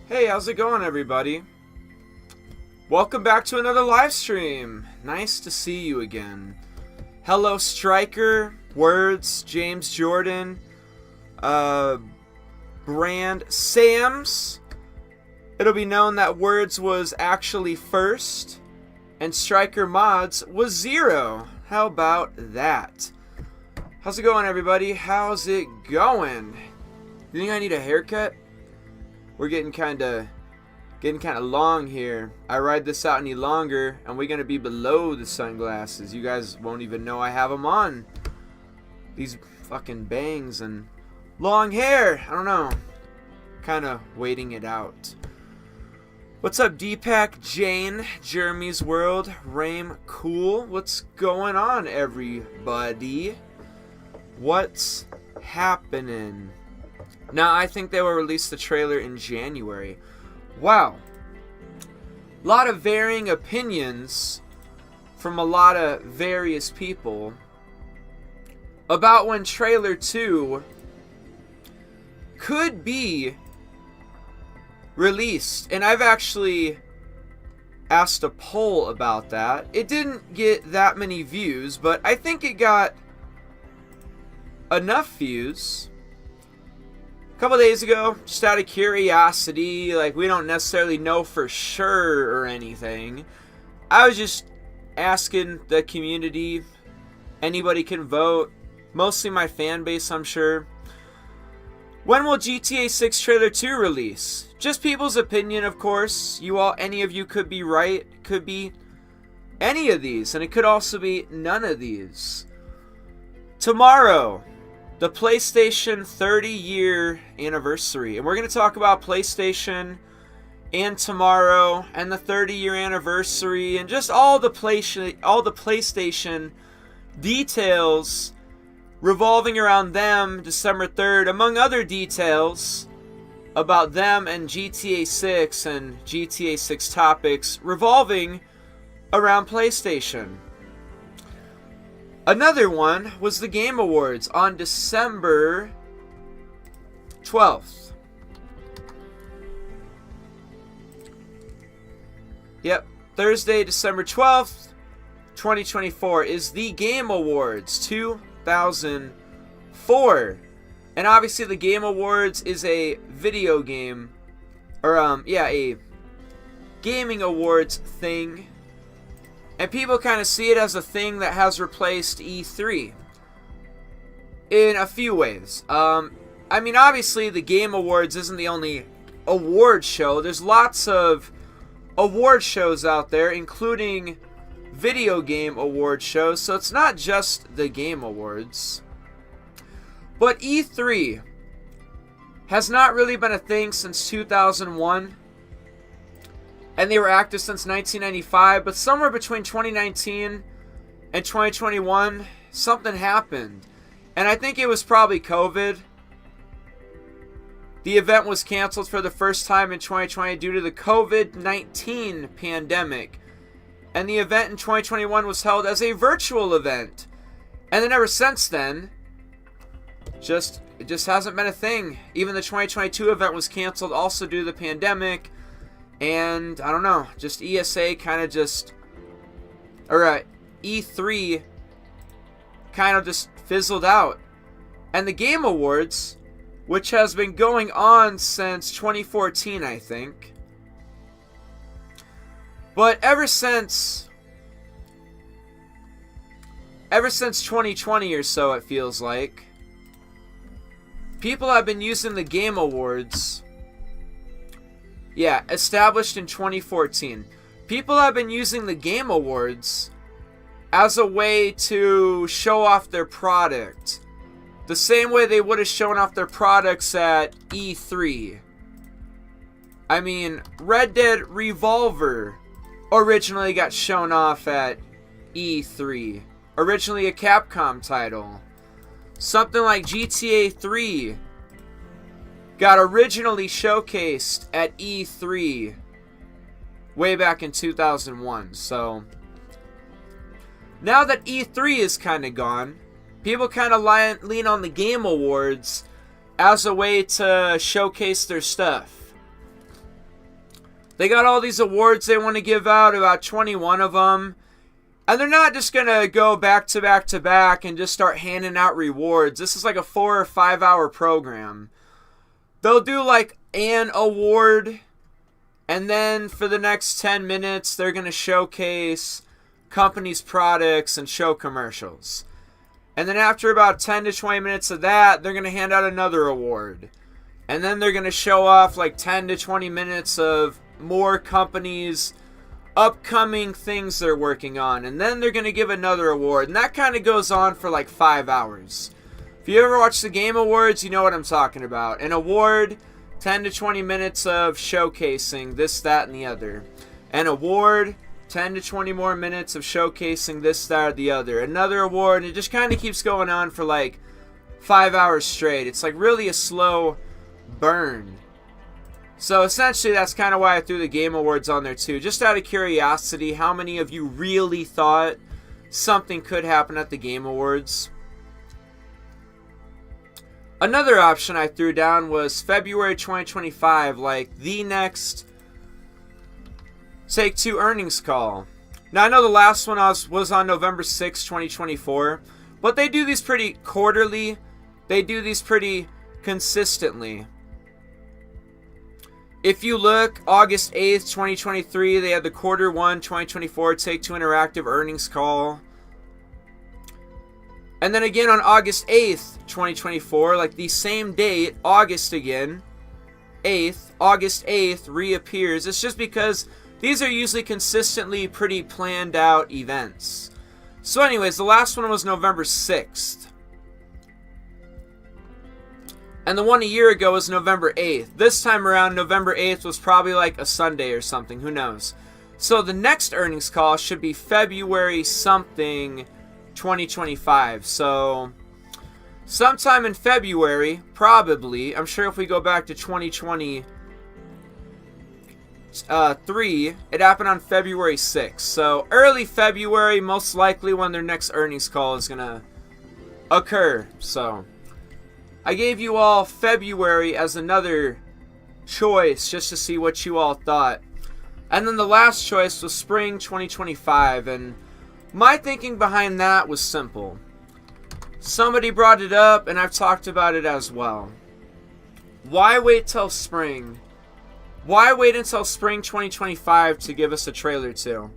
Hey, how's it going, everybody? Welcome back to another live stream. Nice to see you again. Hello, Striker, Words, James Jordan, Brand, Sams. It'll be known that Words was actually first, and Striker Mods was 0. How about that? How's it going, everybody? How's it going? You think I need a haircut? We're getting kind of long here. I ride this out any longer, and we're gonna be below the sunglasses. You guys won't even know I have them on. These fucking bangs and long hair. I don't know. Kind of waiting it out. What's up, Deepak, Jane, Jeremy's World, Rame, Cool? What's going on, everybody? What's happening? Now, I think they will release the trailer in January. Wow. A lot of varying opinions from a lot of various people about when trailer 2 could be released. And I've actually asked a poll about that. It didn't get that many views, but I think it got enough views. A couple days ago, just out of curiosity, like we don't necessarily know for sure or anything, I was just asking the community. Anybody can vote, mostly my fan base, I'm sure. When will GTA 6 trailer 2 release? Just people's opinion, of course. Any of you could be right, could be any of these, and it could also be none of these. Tomorrow, the PlayStation 30-year anniversary. And we're going to talk about PlayStation and tomorrow and the 30-year anniversary and just all the PlayStation details revolving around them December 3rd, among other details about them and GTA 6 and GTA 6 topics revolving around PlayStation. Another one was the Game Awards on December 12th. Yep, Thursday, December 12th, 2024 is the Game Awards 2004. And obviously the Game Awards is a video game, or a gaming awards thing. And people kind of see it as a thing that has replaced E3 in a few ways. I mean, obviously, the Game Awards isn't the only award show. There's lots of award shows out there, including video game award shows. So it's not just the Game Awards. But E3 has not really been a thing since 2001. And they were active since 1995, but somewhere between 2019 and 2021, something happened. And I think it was probably COVID. The event was canceled for the first time in 2020 due to the COVID-19 pandemic. And the event in 2021 was held as a virtual event. And then ever since then, it just hasn't been a thing. Even the 2022 event was canceled also due to the pandemic. And, I don't know, just ESA kind of just, or E3 kind of just fizzled out. And the Game Awards, which has been going on since 2014, I think. But ever since 2020 or so, it feels like, people have been using the Game Awards. Yeah, established in 2014. People have been using the Game Awards as a way to show off their product. The same way they would have shown off their products at E3. I mean, Red Dead Revolver originally got shown off at E3. Originally a Capcom title. Something like GTA 3 got originally showcased at E3 way back in 2001. So now that E3 is kind of gone, people kind of lean on the Game Awards as a way to showcase their stuff. They got all these awards they want to give out, about 21 of them. And they're not just going to go back to back to back and just start handing out rewards. This is like a 4 or 5 hour program. They'll do like an award, and then for the next 10 minutes, they're going to showcase companies' products and show commercials. And then after about 10 to 20 minutes of that, they're going to hand out another award. And then they're going to show off like 10 to 20 minutes of more companies' upcoming things they're working on. And then they're going to give another award. And that kind of goes on for like 5 hours. If you ever watch the Game Awards, you know what I'm talking about. An award, 10 to 20 minutes of showcasing this, that, and the other. An award, 10 to 20 more minutes of showcasing this, that, or the other. Another award, and it just kind of keeps going on for like 5 hours straight. It's like really a slow burn. So essentially that's kind of why I threw the Game Awards on there too. Just out of curiosity, how many of you really thought something could happen at the Game Awards? Another option I threw down was February 2025, like the next Take-Two earnings call. Now, I know the last one was on November 6, 2024, but they do these pretty quarterly. They do these pretty consistently. If you look, August 8th, 2023, they had the Quarter 1, 2024 Take-Two Interactive earnings call. And then again on August 8th, 2024, like the same date, August again, August 8th reappears. It's just because these are usually consistently pretty planned out events. So anyways, the last one was November 6th. And the one a year ago was November 8th. This time around, November 8th was probably like a Sunday or something. Who knows? So the next earnings call should be February something 2025. So sometime in February, probably. I'm sure if we go back to 2023, it happened on February 6th. So early February, most likely when their next earnings call is going to occur. So I gave you all February as another choice just to see what you all thought. And then the last choice was spring 2025. And my thinking behind that was simple. Somebody brought it up, and I've talked about it as well. Why wait till spring? Why wait until spring 2025 to give us a trailer 2?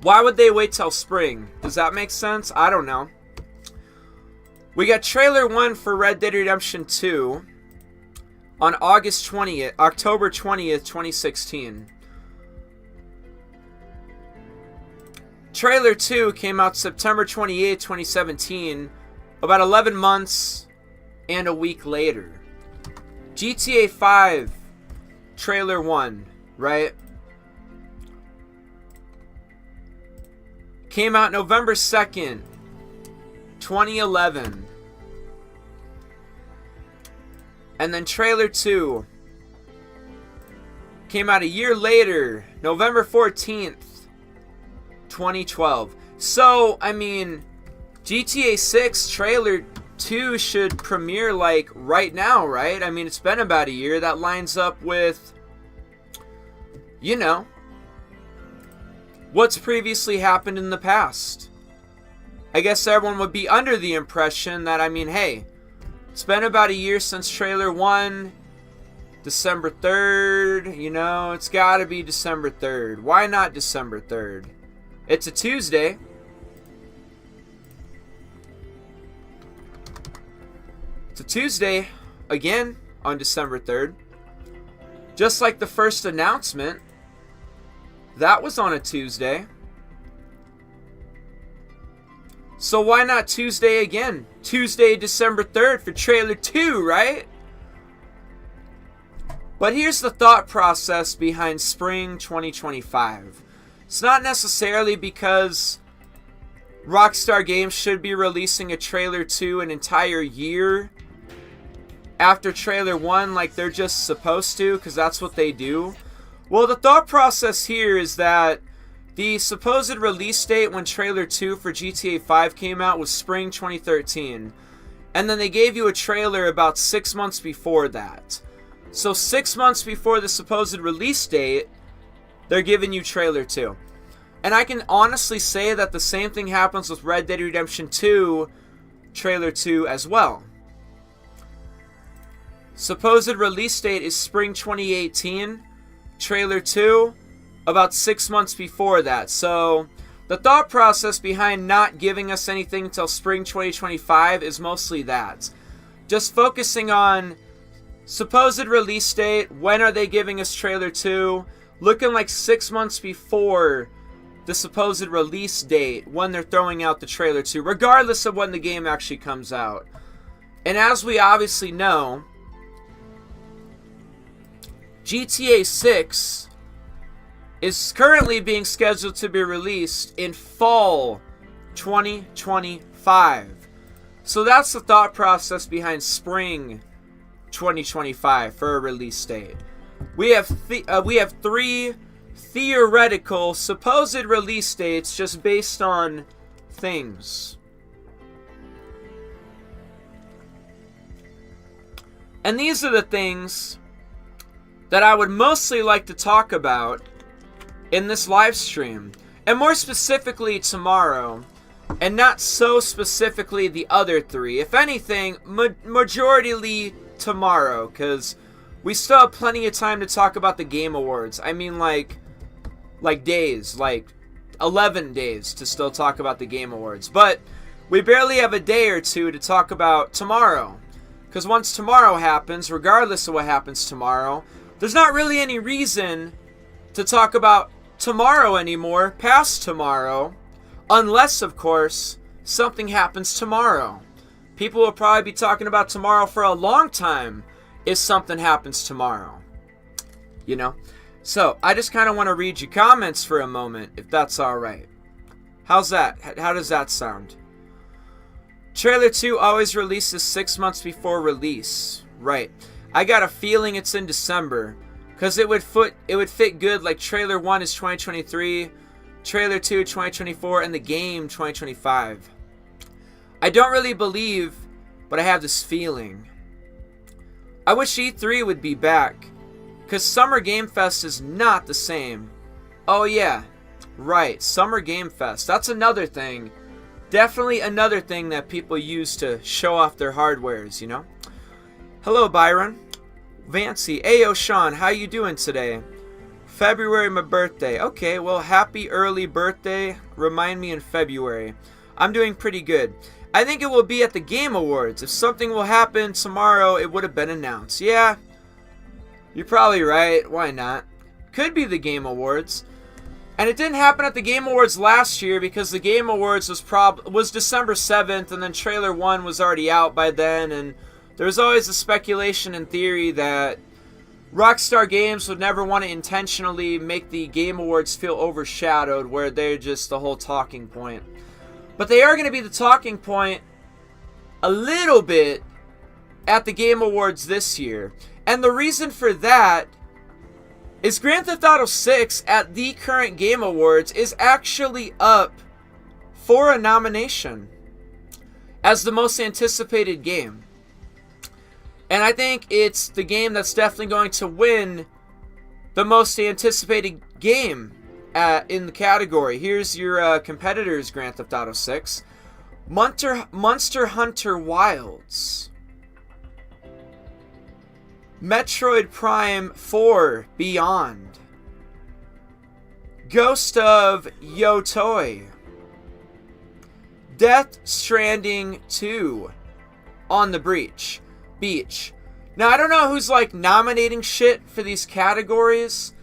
Why would they wait till spring? Does that make sense? I don't know. We got trailer 1 for Red Dead Redemption 2 on October 20th, 2016. Trailer 2 came out September 28, 2017, about 11 months and a week later. GTA 5 Trailer 1, right? Came out November 2nd, 2011. And then Trailer 2 came out a year later, November 14th, 2012. So, I mean, GTA 6 Trailer 2 should premiere like right now, right? I mean, it's been about a year. That lines up with, you know, what's previously happened in the past. I guess everyone would be under the impression that, I mean, hey, it's been about a year since Trailer 1, December 3rd, you know, it's gotta be December 3rd. Why not December 3rd? It's a Tuesday. It's a Tuesday, again, on December 3rd. Just like the first announcement, that was on a Tuesday. So why not Tuesday again? Tuesday, December 3rd for Trailer 2, right? But here's the thought process behind spring 2025. It's not necessarily because Rockstar Games should be releasing a Trailer 2 an entire year after Trailer 1 like they're just supposed to, because that's what they do. Well, the thought process here is that the supposed release date when Trailer 2 for GTA 5 came out was spring 2013. and then they gave you a trailer about 6 months before that. So 6 months before the supposed release date, they're giving you trailer 2. And I can honestly say that the same thing happens with Red Dead Redemption 2 trailer 2 as well. Supposed release date is spring 2018. Trailer 2, about 6 months before that. So the thought process behind not giving us anything until spring 2025 is mostly that. Just focusing on supposed release date, when are they giving us trailer 2, looking like 6 months before the supposed release date when they're throwing out the trailer 2, regardless of when the game actually comes out. And as we obviously know, GTA 6 is currently being scheduled to be released in fall 2025. So that's the thought process behind spring 2025 for a release date. We have 3 theoretical supposed release dates just based on things. And these are the things that I would mostly like to talk about in this live stream, and more specifically tomorrow, and not so specifically the other 3. If anything, majorityly tomorrow, because we still have plenty of time to talk about the Game Awards. I mean, like days, like 11 days to still talk about the Game Awards. But we barely have a day or two to talk about tomorrow. Because once tomorrow happens, regardless of what happens tomorrow, there's not really any reason to talk about tomorrow anymore, past tomorrow, unless, of course, something happens tomorrow. People will probably be talking about tomorrow for a long time if something happens tomorrow. You know? So, I just kind of want to read your comments for a moment, if that's alright. How's that? How does that sound? Trailer 2 always releases 6 months before release. Right. I got a feeling it's in December, because it would fit good, like Trailer 1 is 2023, Trailer 2 2024, and the game 2025. I don't really believe, but I have this feeling. I wish E3 would be back, because Summer Game Fest is not the same. Oh yeah, right, Summer Game Fest. That's another thing. Definitely another thing that people use to show off their hardwares, you know? Hello, Byron. Vancy. Ayo, Sean, how you doing today? February, my birthday. Okay, well, happy early birthday. Remind me in February. I'm doing pretty good. I think it will be at the Game Awards. If something will happen tomorrow, it would have been announced. Yeah, you're probably right. Why not? Could be the Game Awards. And it didn't happen at the Game Awards last year because the Game Awards was December 7th, and then Trailer 1 was already out by then, and there's always a speculation and theory that Rockstar Games would never want to intentionally make the Game Awards feel overshadowed, where they're just the whole talking point. But they are going to be the talking point a little bit at the Game Awards this year. And the reason for that is Grand Theft Auto 6 at the current Game Awards is actually up for a nomination as the most anticipated game. And I think it's the game that's definitely going to win the most anticipated game in the category. Here's your competitors, Grand Theft Auto 6. Monster Hunter Wilds. Metroid Prime 4 Beyond. Ghost of Yotoi. Death Stranding 2 On the Beach. Now, I don't know who's like nominating shit for these categories,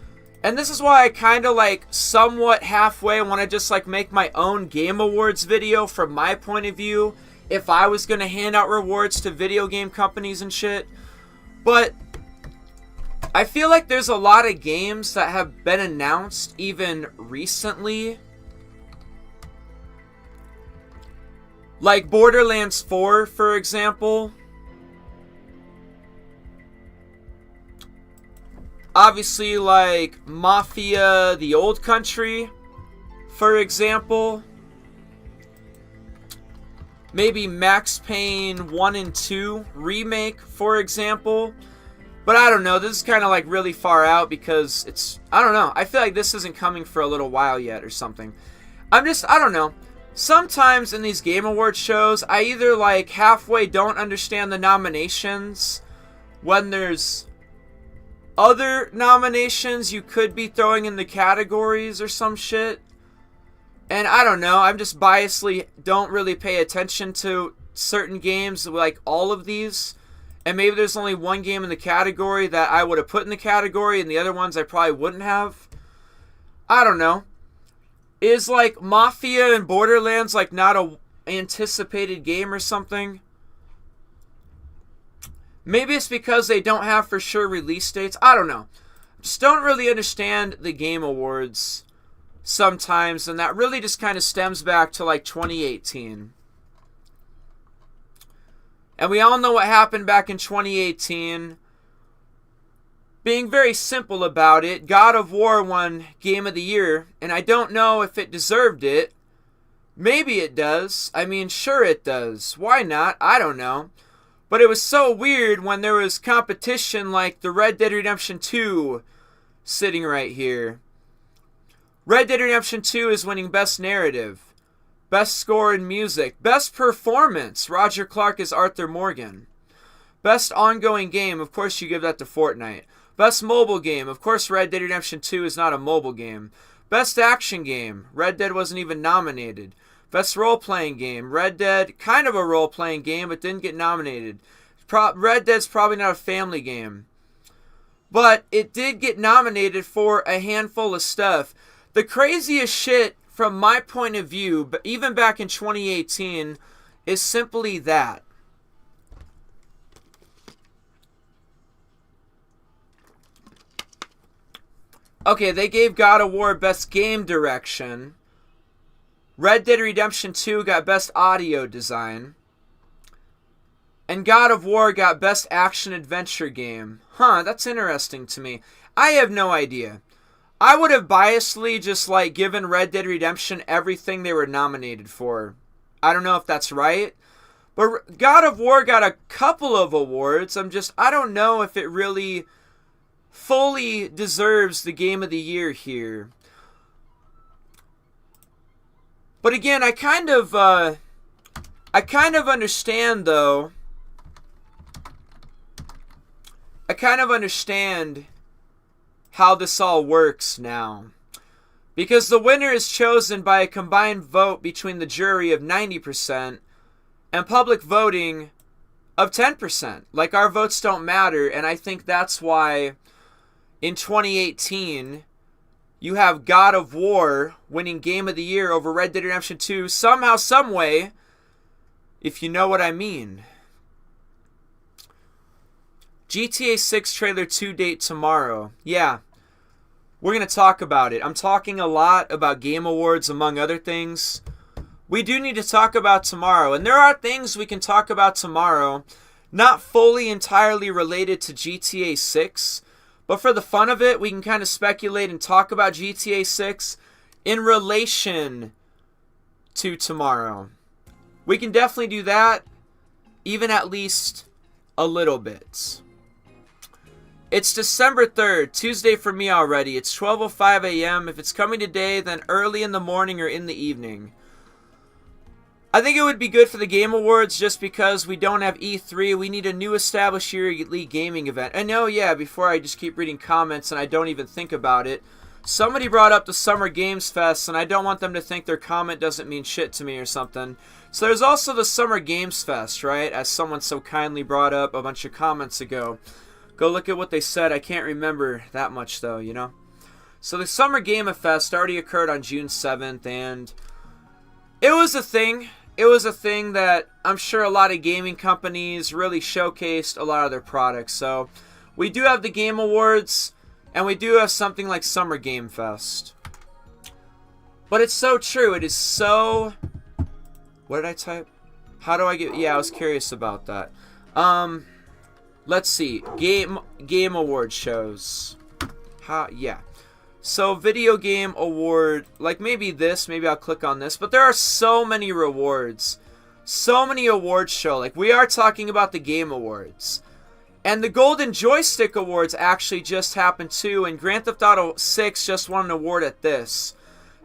and this is why I kind of like somewhat halfway want to just like make my own Game Awards video from my point of view if I was going to hand out rewards to video game companies and shit. But I feel like there's a lot of games that have been announced even recently, like Borderlands 4, for example. Obviously, like Mafia: The Old Country, for example. maybe Max Payne 1 and 2 remake, for example. But I don't know, this is kind of like really far out because it's, I don't know, I feel like this isn't coming for a little while yet or something. I don't know. Sometimes in these Game Awards shows, I either like halfway don't understand the nominations when there's other nominations you could be throwing in the categories or some shit. And I don't know, I'm just biasly don't really pay attention to certain games, like all of these. And maybe there's only one game in the category that I would have put in the category, and the other ones I probably wouldn't have. I don't know. Is like Mafia and Borderlands like not a anticipated game or something? Maybe it's because they don't have for sure release dates. I don't know. Just don't really understand the Game Awards sometimes, and that really just kind of stems back to like 2018. And we all know what happened back in 2018. Being very simple about it, God of War won Game of the Year, and I don't know if it deserved it. Maybe it does. I mean, sure it does. Why not? I don't know. But it was so weird when there was competition like the Red Dead Redemption 2 sitting right here. Red Dead Redemption 2 is winning Best Narrative. Best Score in Music. Best Performance. Roger Clark is Arthur Morgan. Best Ongoing Game. Of course you give that to Fortnite. Best Mobile Game. Of course Red Dead Redemption 2 is not a mobile game. Best Action Game. Red Dead wasn't even nominated. Best Role-Playing Game. Red Dead, kind of a role-playing game, but didn't get nominated. Red Dead's probably not a family game. But it did get nominated for a handful of stuff. The craziest shit from my point of view, but even back in 2018, is simply that. Okay, they gave God of War Best Game Direction. Red Dead Redemption 2 got Best Audio Design. And God of War got Best Action Adventure Game. Huh, that's interesting to me. I have no idea. I would have biasedly just like given Red Dead Redemption everything they were nominated for. I don't know if that's right. But God of War got a couple of awards. I don't know if it really fully deserves the Game of the Year here. But again, I kind of understand though. I kind of understand how this all works now. Because the winner is chosen by a combined vote between the jury of 90% and public voting of 10%. Like, our votes don't matter, and I think that's why in 2018 you have God of War winning Game of the Year over Red Dead Redemption 2 somehow, someway, if you know what I mean. GTA 6 trailer 2 date tomorrow. Yeah, we're going to talk about it. I'm talking a lot about Game Awards, among other things. We do need to talk about tomorrow. And there are things we can talk about tomorrow, not fully entirely related to GTA 6. But for the fun of it, we can kind of speculate and talk about GTA 6 in relation to tomorrow. We can definitely do that, even at least a little bit. It's December 3rd, Tuesday for me already. It's 12:05 a.m. If it's coming today, then early in the morning or in the evening. I think it would be good for the Game Awards just because we don't have E3. We need a new established yearly gaming event. I know, yeah, before I just keep reading comments and I don't even think about it. Somebody brought up the Summer Games Fest, and I don't want them to think their comment doesn't mean shit to me or something. So there's also the Summer Games Fest, right? As someone so kindly brought up a bunch of comments ago. Go look at what they said. I can't remember that much, though, you know? So the Summer Game Fest already occurred on June 7th, and it was a thing. It was a thing that I'm sure a lot of gaming companies really showcased a lot of their products. So we do have the Game Awards, and we do have something like Summer Game Fest. But it's so true. It is so... What did I type? How do I get... Yeah, I was curious about that. Let's see. Game award shows. Yeah. So, video game award, like maybe this, maybe I'll click on this, but there are so many rewards. So many awards show. Like, we are talking about the Game Awards. And the Golden Joystick Awards actually just happened too, and Grand Theft Auto 6 just won an award at this.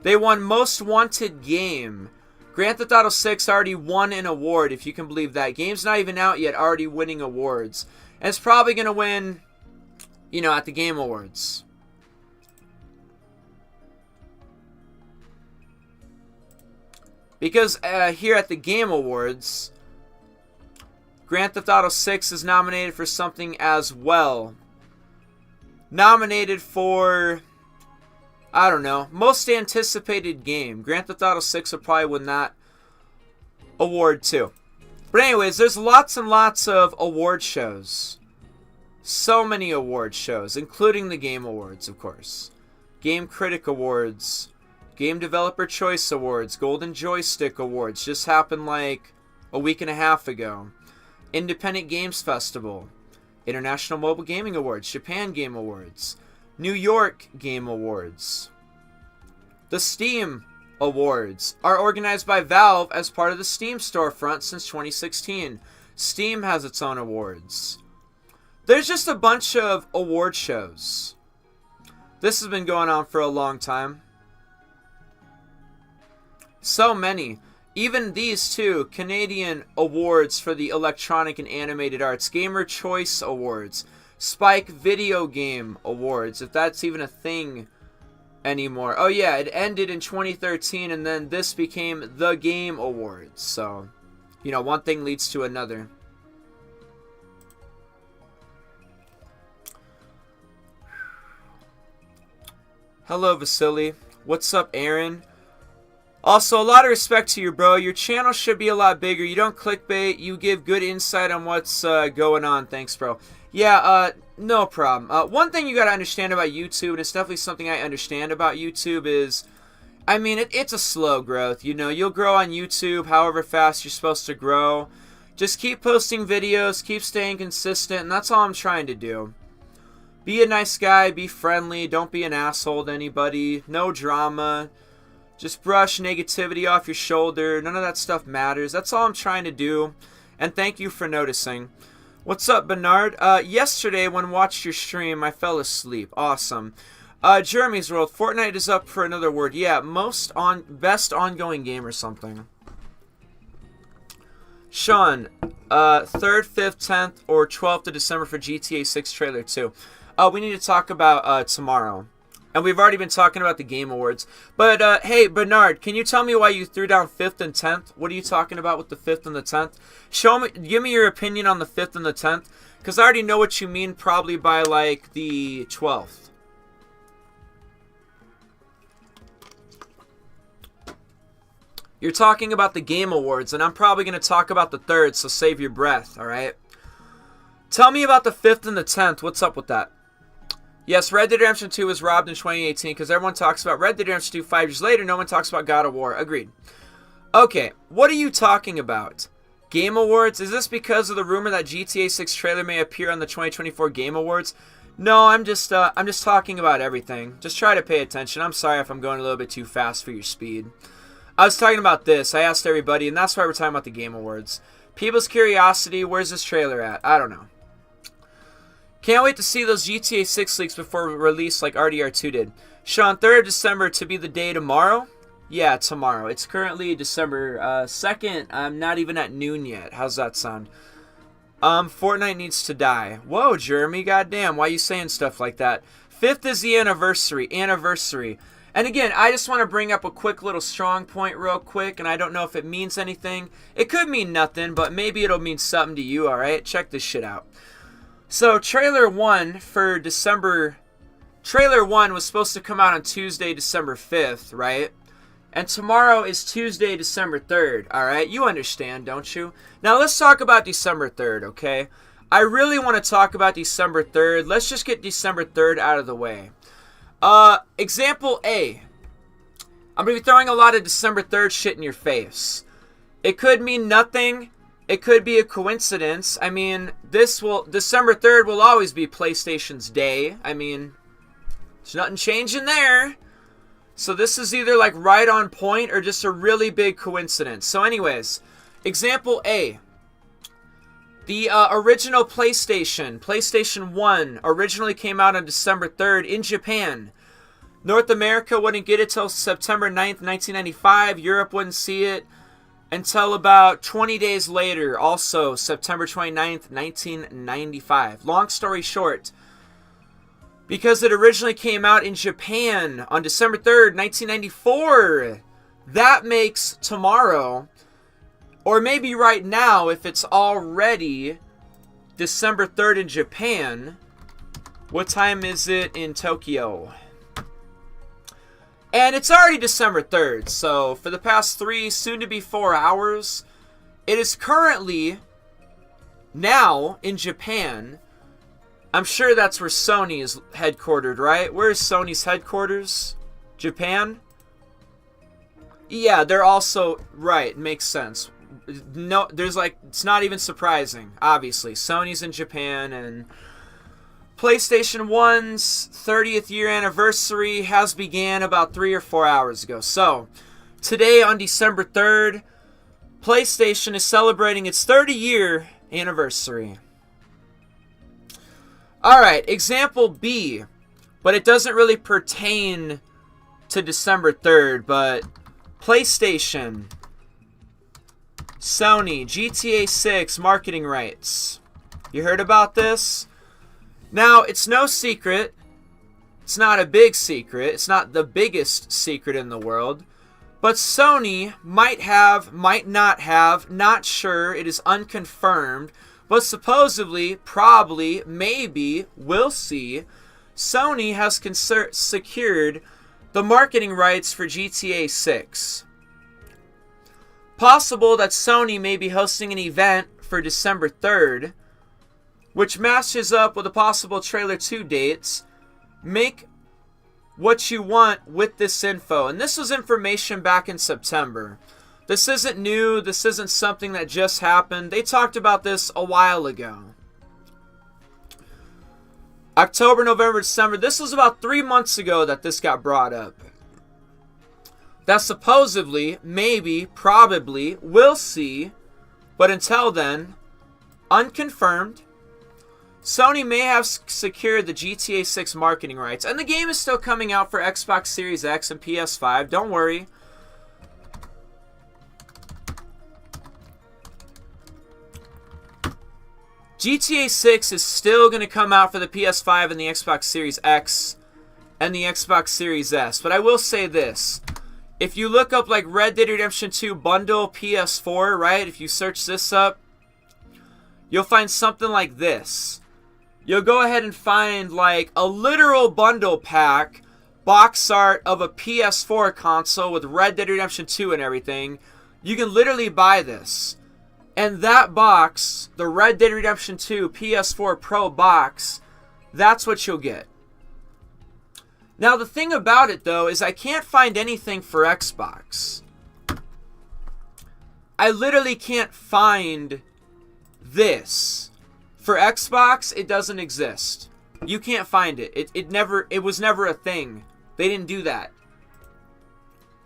They won Most Wanted Game. Grand Theft Auto 6 already won an award, if you can believe that. Game's not even out yet, already winning awards. And it's probably going to win, you know, at the Game Awards. Because here at the Game Awards, Grand Theft Auto 6 is nominated for something as well. Nominated for, I don't know, most anticipated game. Grand Theft Auto 6 will probably win that award too. But anyways, there's lots and lots of award shows. So many award shows, including the Game Awards, of course. Game Critic Awards, Game Developer Choice Awards, Golden Joystick Awards just happened like a week and a half ago. Independent Games Festival, International Mobile Gaming Awards, Japan Game Awards, New York Game Awards. The Steam Awards are organized by Valve as part of the Steam storefront since 2016. Steam has its own awards. There's just a bunch of award shows. This has been going on for a long time. So many. Even these two Canadian awards for the electronic and animated arts. Gamer Choice Awards. Spike Video Game Awards, if that's even a thing anymore. Oh yeah, it ended in 2013 and then this became the Game Awards. So, you know, one thing leads to another. Hello, Vasily. What's up, Aaron? Also, a lot of respect to you, bro. Your channel should be a lot bigger. You don't clickbait. You give good insight on what's going on. Thanks, bro. Yeah, no problem. One thing you got to understand about YouTube, and it's definitely something I understand about YouTube, is, I mean, it's a slow growth. You know, you'll grow on YouTube however fast you're supposed to grow. Just keep posting videos, keep staying consistent, and that's all I'm trying to do. Be a nice guy, be friendly, don't be an asshole to anybody, no drama. Just brush negativity off your shoulder. None of that stuff matters. That's all I'm trying to do. And thank you for noticing. What's up, Bernard? Yesterday, when I watched your stream, I fell asleep. Awesome. Jeremy's World. Fortnite is up for another award. Yeah, best ongoing game or something. Sean, 3rd, 5th, 10th, or 12th of December for GTA 6 trailer 2. We need to talk about tomorrow. And we've already been talking about the Game Awards. But, hey, Bernard, can you tell me why you threw down 5th and 10th? What are you talking about with the 5th and the 10th? Give me your opinion on the 5th and the 10th. Because I already know what you mean probably by, like, the 12th. You're talking about the Game Awards, and I'm probably going to talk about the 3rd, so save your breath, alright? Tell me about the 5th and the 10th. What's up with that? Yes, Red Dead Redemption 2 was robbed in 2018 because everyone talks about Red Dead Redemption 2 5 years later. No one talks about God of War. Agreed. Okay, what are you talking about? Game Awards? Is this because of the rumor that GTA 6 trailer may appear on the 2024 Game Awards? No, I'm just talking about everything. Just try to pay attention. I'm sorry if I'm going a little bit too fast for your speed. I was talking about this. I asked everybody, and that's why we're talking about the Game Awards. People's curiosity, where's this trailer at? I don't know. Can't wait to see those GTA 6 leaks before release like RDR2 did. Sean, 3rd of December to be the day tomorrow? Yeah, tomorrow. It's currently December 2nd. I'm not even at noon yet. How's that sound? Fortnite needs to die. Whoa, Jeremy, goddamn. Why are you saying stuff like that? 5th is the anniversary. And again, I just want to bring up a quick little strong point real quick, and I don't know if it means anything. It could mean nothing, but maybe it'll mean something to you, alright? Check this shit out. So, Trailer 1 for December... Trailer 1 was supposed to come out on Tuesday, December 5th, right? And tomorrow is Tuesday, December 3rd, alright? You understand, don't you? Now, let's talk about December 3rd, okay? I really want to talk about December 3rd. Let's just get December 3rd out of the way. Example A. I'm going to be throwing a lot of December 3rd shit in your face. It could mean nothing. It could be a coincidence. I mean, December 3rd will always be PlayStation's day. I mean, there's nothing changing there. So this is either like right on point or just a really big coincidence. So anyways, Example A. The original PlayStation 1, originally came out on December 3rd in Japan. North America wouldn't get it till September 9th, 1995. Europe wouldn't see it until about 20 days later, also September 29th, 1995. Long story short, because it originally came out in Japan on December 3rd, 1994, that makes tomorrow, or maybe right now if it's already December 3rd in Japan. What time is it in Tokyo? And it's already December 3rd, so for the past 3, soon to be 4 hours, it is currently now in Japan. I'm sure that's where Sony is headquartered, right? Where is Sony's headquarters? Japan? Yeah, they're also, right, makes sense. No, there's like, it's not even surprising, obviously. Sony's in Japan, and PlayStation 1's 30th year anniversary has began about 3 or 4 hours ago. So, today on December 3rd, PlayStation is celebrating its 30-year anniversary. Alright, example B, but it doesn't really pertain to December 3rd, but PlayStation, Sony, GTA 6 marketing rights. You heard about this? Now, it's no secret. It's not a big secret. It's not the biggest secret in the world. But Sony might have, might not have, not sure. It is unconfirmed. But supposedly, probably, maybe, we'll see, Sony has secured the marketing rights for GTA 6. Possible that Sony may be hosting an event for December 3rd, which matches up with a possible trailer 2 dates. Make what you want with this info. And this was information back in September. This isn't new. This isn't something that just happened. They talked about this a while ago. October, November, December. This was about 3 months ago that this got brought up. That supposedly, maybe, probably, we'll see. But until then, unconfirmed. Sony may have secured the GTA 6 marketing rights. And the game is still coming out for Xbox Series X and PS5. Don't worry. GTA 6 is still going to come out for the PS5 and the Xbox Series X and the Xbox Series S. But I will say this. If you look up like Red Dead Redemption 2 bundle PS4, right? If you search this up, you'll find something like this. You'll go ahead and find like a literal bundle pack, box art of a PS4 console with Red Dead Redemption 2 and everything. You can literally buy this. And that box, the Red Dead Redemption 2 PS4 Pro box, that's what you'll get. Now the thing about it though is I can't find anything for Xbox. I literally can't find this. For Xbox, it doesn't exist. You can't find it. It was never a thing. They didn't do that.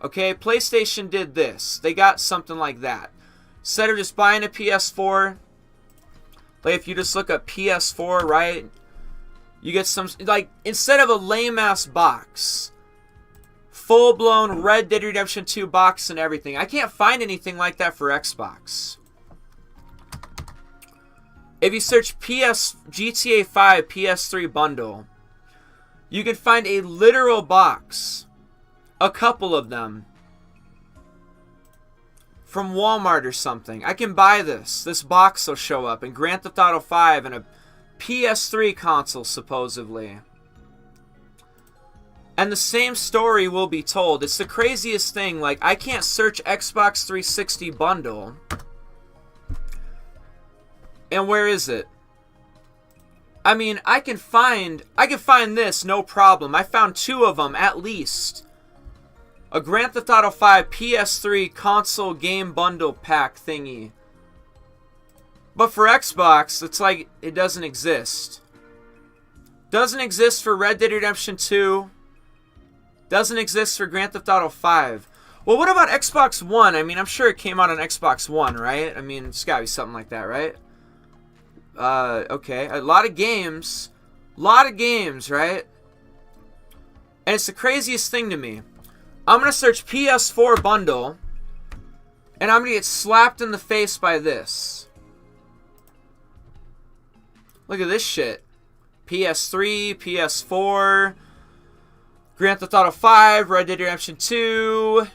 Okay, PlayStation did this. They got something like that. Instead of just buying a PS4, like if you just look up PS4, right? You get some, like, instead of a lame-ass box, full-blown Red Dead Redemption 2 box and everything. I can't find anything like that for Xbox. If you search GTA 5 PS3 bundle, you can find a literal box, a couple of them, from Walmart or something. I can buy this. This box will show up in Grand Theft Auto 5 and a PS3 console, supposedly. And the same story will be told. It's the craziest thing. Like, I can't search Xbox 360 bundle. And where is it? I mean, I can find this, no problem. I found 2 of them, at least. A Grand Theft Auto 5 PS3 console game bundle pack thingy. But for Xbox, it's like it doesn't exist. Doesn't exist for Red Dead Redemption 2. Doesn't exist for Grand Theft Auto 5. Well, what about Xbox One? I mean, I'm sure it came out on Xbox One, right? I mean, it's gotta be something like that, right? Okay. A lot of games. Right? And it's the craziest thing to me. I'm gonna search PS4 bundle, and I'm gonna get slapped in the face by this. Look at this shit. PS3, PS4, Grand Theft Auto 5, Red Dead Redemption 2.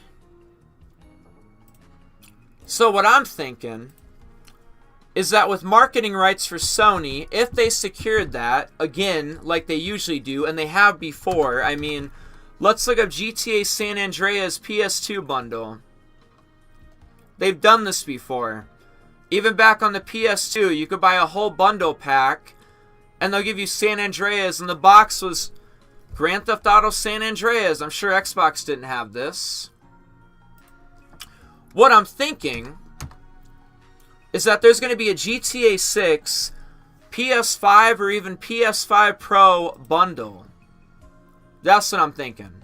So what I'm thinking is that with marketing rights for Sony, if they secured that, again, like they usually do, and they have before, I mean, let's look up GTA San Andreas PS2 bundle. They've done this before. Even back on the PS2, you could buy a whole bundle pack, and they'll give you San Andreas, and the box was Grand Theft Auto San Andreas. I'm sure Xbox didn't have this. What I'm thinking is that there's going to be a GTA 6, PS5, or even PS5 Pro bundle. That's what I'm thinking.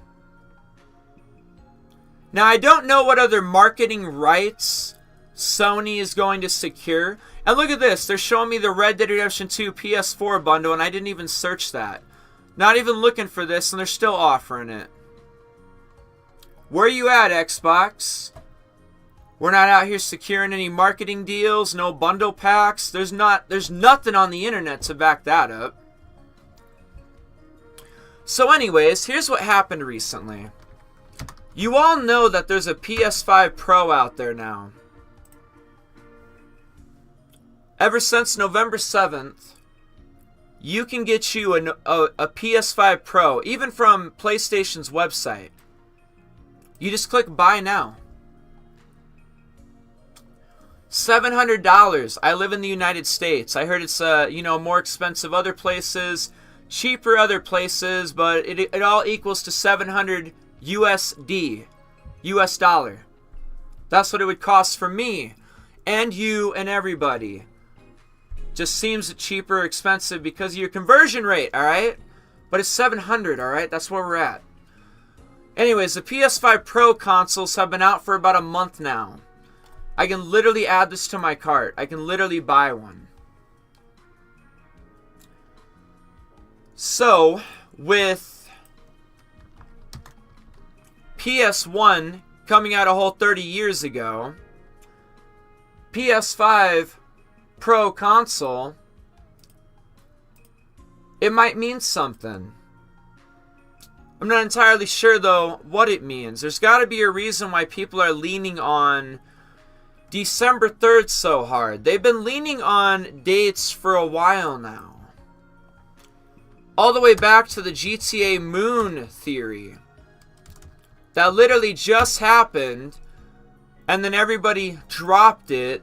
Now, I don't know what other marketing rights Sony is going to secure. And look at this. They're showing me the Red Dead Redemption 2 PS4 bundle, and I didn't even search that. Not even looking for this, and they're still offering it. Where you at, Xbox? We're not out here securing any marketing deals, no bundle packs. There's nothing on the internet to back that up. So anyways, here's what happened recently. You all know that there's a PS5 Pro out there now. Ever since November 7th, you can get you a PS5 Pro, even from PlayStation's website. You just click buy now. $700. I live in the United States. I heard it's more expensive other places, cheaper other places, but it all equals to $700 USD, US dollar. That's what it would cost for me and you and everybody. Just seems cheaper or expensive because of your conversion rate, all right? But it's $700, all right? That's where we're at. Anyways, the PS5 Pro consoles have been out for about a month now. I can literally add this to my cart. I can literally buy one. So, with PS1 coming out a whole 30 years ago, PS5 Pro console, it might mean something. I'm not entirely sure, though, what it means. There's got to be a reason why people are leaning on December 3rd so hard. They've been leaning on dates for a while now. All the way back to the GTA Moon theory. That literally just happened, and then everybody dropped it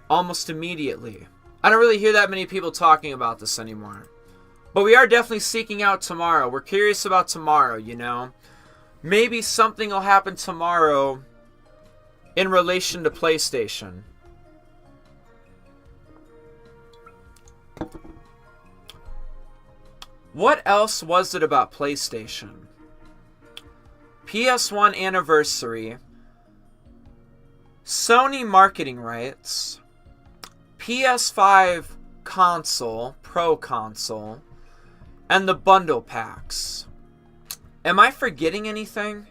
almost immediately. I don't really hear that many people talking about this anymore. But we are definitely seeking out tomorrow. We're curious about tomorrow, you know. Maybe something will happen tomorrow in relation to PlayStation. What else was it about PlayStation? PS1 anniversary, Sony marketing rights, PS5 console, Pro console, and the bundle packs. Am I forgetting anything?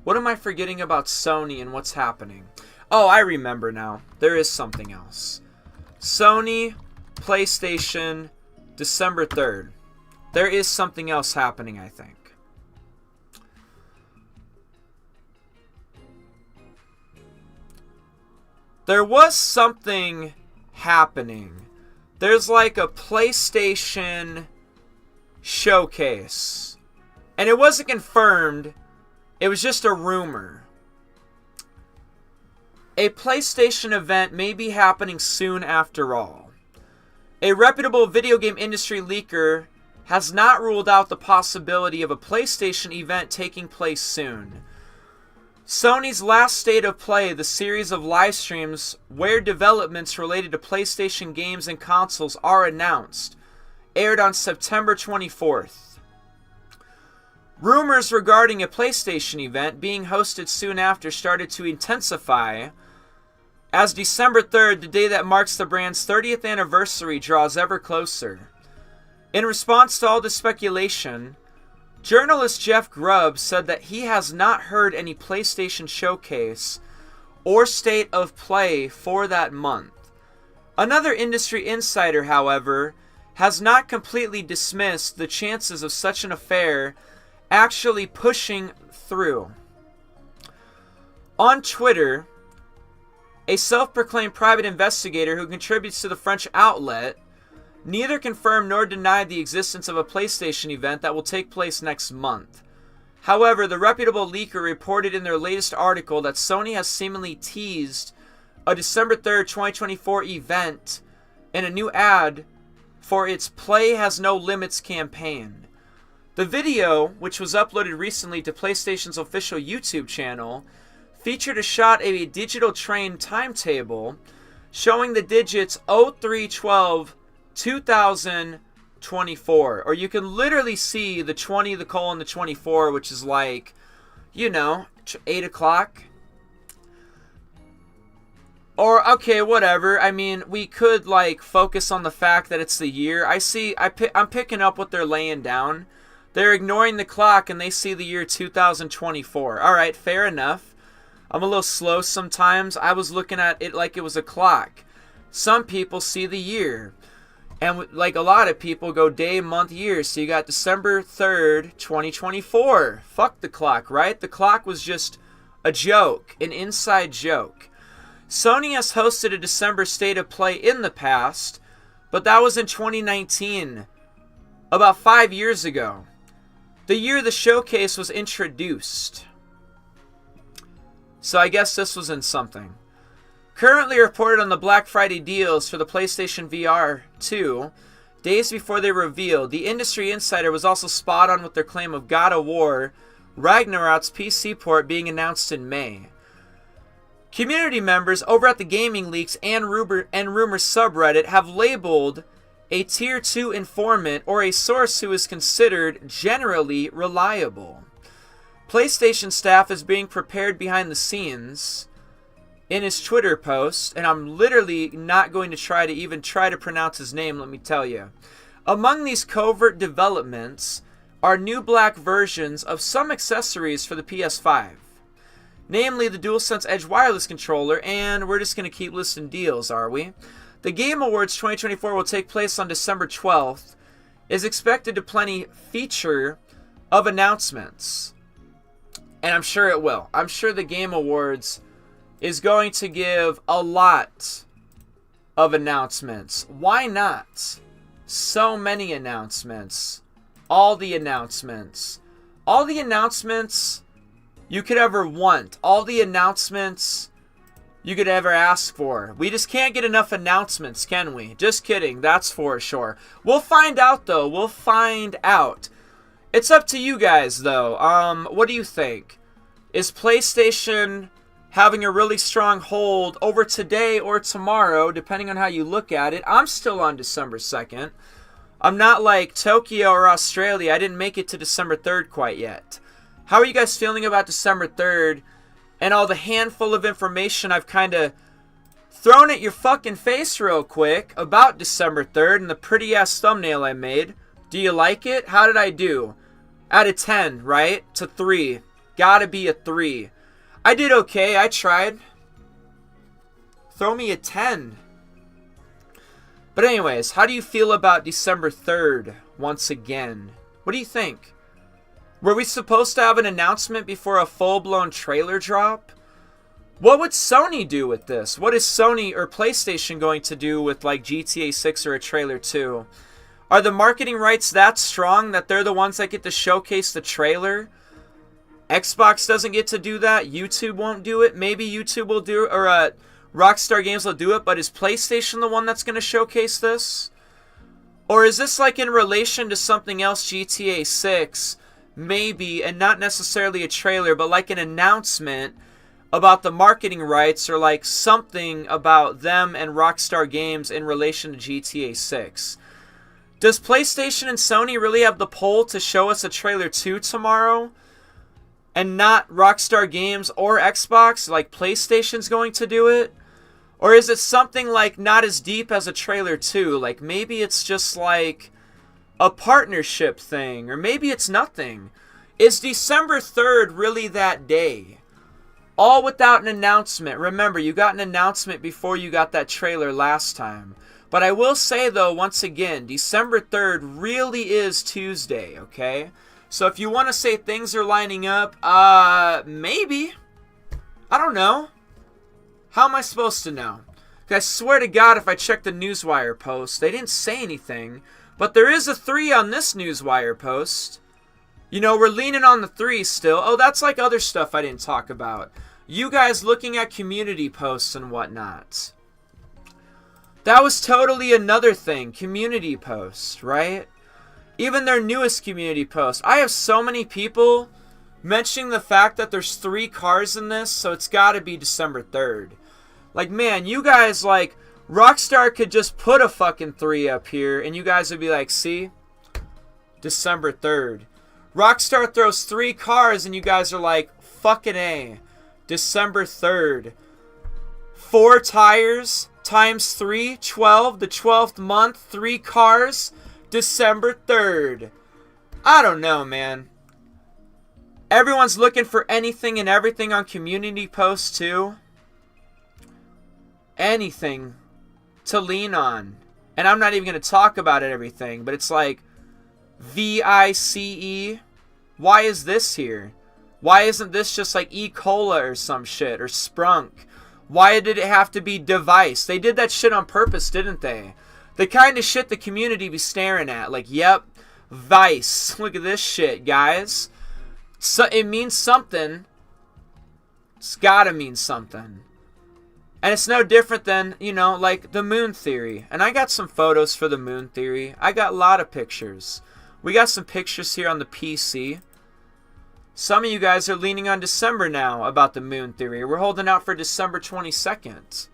What am I forgetting about Sony and what's happening? Oh, I remember now. There is something else. Sony, PlayStation, December 3rd. There is something else happening, I think. There was something happening. There's like a PlayStation showcase. And it wasn't confirmed. It was just a rumor. A PlayStation event may be happening soon after all. A reputable video game industry leaker has not ruled out the possibility of a PlayStation event taking place soon. Sony's last State of Play, the series of live streams where developments related to PlayStation games and consoles are announced, aired on September 24th. Rumors regarding a PlayStation event being hosted soon after started to intensify as December 3rd, the day that marks the brand's 30th anniversary, draws ever closer. In response to all the speculation, journalist Jeff Grubb said that he has not heard any PlayStation showcase or state of play for that month. Another industry insider, however, has not completely dismissed the chances of such an affair actually pushing through. On Twitter, a self-proclaimed private investigator who contributes to the French outlet neither confirmed nor denied the existence of a PlayStation event that will take place next month. However, the reputable leaker reported in their latest article that Sony has seemingly teased a December 3rd, 2024 event in a new ad for its Play Has No Limits campaign. The video, which was uploaded recently to PlayStation's official YouTube channel, featured a shot of a digital train timetable showing the digits 0312 2024. Or you can literally see the 20, the colon, the 24, which is like, 8 o'clock. Or, okay, whatever. I mean, we could, focus on the fact that it's the year. I'm picking up what they're laying down. They're ignoring the clock and they see the year 2024. Alright, fair enough. I'm a little slow sometimes. I was looking at it like it was a clock. Some people see the year. And like a lot of people go day, month, year. So you got December 3rd, 2024. Fuck the clock, right? The clock was just a joke. An inside joke. Sony has hosted a December State of Play in the past. But that was in 2019. About 5 years ago. The year the showcase was introduced. So I guess this was in something. Currently reported on the Black Friday deals for the PlayStation VR 2, days before they revealed, the industry insider was also spot on with their claim of God of War Ragnarok's PC port being announced in May. Community members over at the Gaming Leaks and Rumors subreddit have labeled a Tier 2 informant or a source who is considered generally reliable. PlayStation staff is being prepared behind the scenes in his Twitter post, and I'm literally not going to try to pronounce his name, let me tell you. Among these covert developments are new black versions of some accessories for the PS5. Namely the DualSense Edge wireless controller, and we're just going to keep listing deals, are we? The Game Awards 2024 will take place on December 12th, is expected to plenty feature of announcements. And I'm sure it will. I'm sure the Game Awards is going to give a lot of announcements. Why not? So many announcements. All the announcements. All the announcements you could ever want. All the announcements you could ever ask for. We just can't get enough announcements, can we? Just kidding. That's for sure. We'll find out, though. We'll find out. It's up to you guys, though. What do you think? Is PlayStation having a really strong hold over today or tomorrow, depending on how you look at it? I'm still on December 2nd. I'm not like Tokyo or Australia. I didn't make it to December 3rd quite yet. How are you guys feeling about December 3rd and all the handful of information I've kind of thrown at your fucking face real quick about December 3rd and the pretty-ass thumbnail I made? Do you like it? How did I do? Out of 10, right? To 3. Gotta be a 3. I did okay. I tried. Throw me a 10. But anyways, how do you feel about December 3rd once again? What do you think? Were we supposed to have an announcement before a full-blown trailer drop? What would Sony do with this? What is Sony or PlayStation going to do with like GTA 6 or a trailer 2? Are the marketing rights that strong that they're the ones that get to showcase the trailer? Xbox doesn't get to do that. YouTube won't do it. Maybe YouTube will do it, or Rockstar Games will do it, but is PlayStation the one that's going to showcase this? Or is this like in relation to something else, GTA 6, maybe, and not necessarily a trailer, but like an announcement about the marketing rights or like something about them and Rockstar Games in relation to GTA 6? Does PlayStation and Sony really have the pull to show us a trailer 2 tomorrow? And not Rockstar Games or Xbox, like PlayStation's going to do it? Or is it something like not as deep as a trailer 2? Like maybe it's just like a partnership thing, or maybe it's nothing. Is December 3rd really that day? All without an announcement. Remember, you got an announcement before you got that trailer last time. But I will say, though, once again, December 3rd really is Tuesday, okay? So if you want to say things are lining up, maybe. I don't know. How am I supposed to know? I swear to God, if I check the Newswire post, they didn't say anything. But there is a 3 on this Newswire post. You know, we're leaning on the 3 still. Oh, that's like other stuff I didn't talk about. You guys looking at community posts and whatnot. That was totally another thing. Community posts, right? Even their newest community post. I have so many people mentioning the fact that there's 3 cars in this, so it's got to be December 3rd. Like, man, you guys, like, Rockstar could just put a fucking 3 up here, and you guys would be like, see? December 3rd. Rockstar throws 3 cars, and you guys are like, fucking A. December 3rd. 4 tires times 3, 12. The 12th month, 3 cars, December 3rd. I don't know, man. Everyone's looking for anything and everything on community posts, too. Anything to lean on. And I'm not even going to talk about it, everything, but it's like VICE. Why is this here? Why isn't this just like E. Cola or some shit, or Sprunk? Why did it have to be device? They did that shit on purpose, didn't they? The kind of shit the community be staring at. Like, yep, Vice. Look at this shit, guys. So it means something. It's gotta mean something. And it's no different than, you know, like the moon theory. And I got some photos for the moon theory. I got a lot of pictures. We got some pictures here on the PC. Some of you guys are leaning on December now about the moon theory. We're holding out for December 22nd.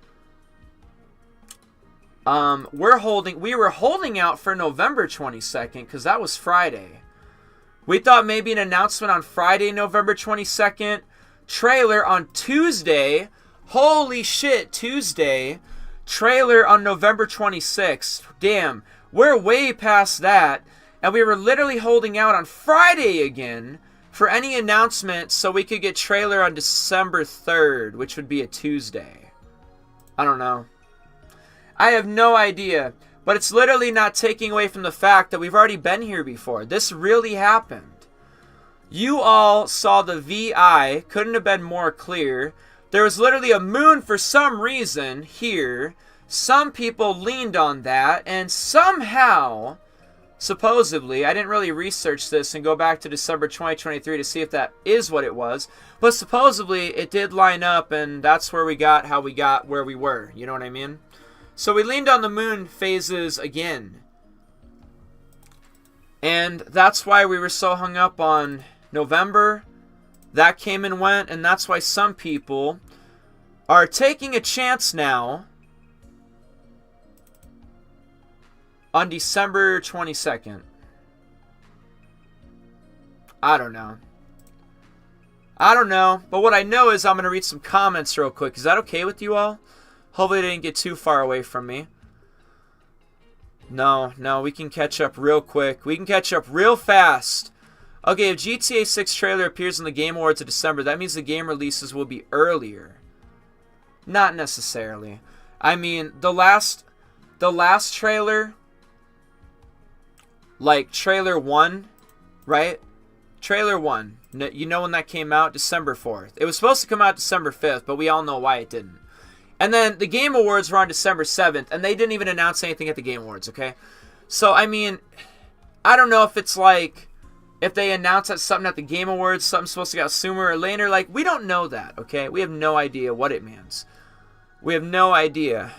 We were holding out for November 22nd because that was Friday. We thought maybe an announcement on Friday, November 22nd. Trailer on Tuesday. Holy shit, Tuesday. Trailer on November 26th. Damn, we're way past that. And we were literally holding out on Friday again for any announcement so we could get trailer on December 3rd, which would be a Tuesday. I don't know. I have no idea. But it's literally not taking away from the fact that we've already been here before. This really happened. You all saw the VI. Couldn't have been more clear. There was literally a moon for some reason here. Some people leaned on that. And somehow, supposedly, I didn't really research this and go back to December 2023 to see if that is what it was. But supposedly, it did line up. And that's where we got how we got where we were. You know what I mean? So we leaned on the moon phases again. And that's why we were so hung up on November. That came and went. And that's why some people are taking a chance now on December 22nd. I don't know. But what I know is I'm going to read some comments real quick. Is that okay with you all? Hopefully they didn't get too far away from me. No, we can catch up real quick. We can catch up real fast. Okay, if GTA 6 trailer appears in the Game Awards of December, that means the game releases will be earlier. Not necessarily. I mean, the last trailer, like trailer 1, right? Trailer 1. You know when that came out? December 4th. It was supposed to come out December 5th, but we all know why it didn't. And then the Game Awards were on December 7th, and they didn't even announce anything at the Game Awards, okay? So, I mean, I don't know if it's like, if they announce that something at the Game Awards, something's supposed to get out sooner or later. Like, we don't know that, okay? We have no idea what it means. We have no idea.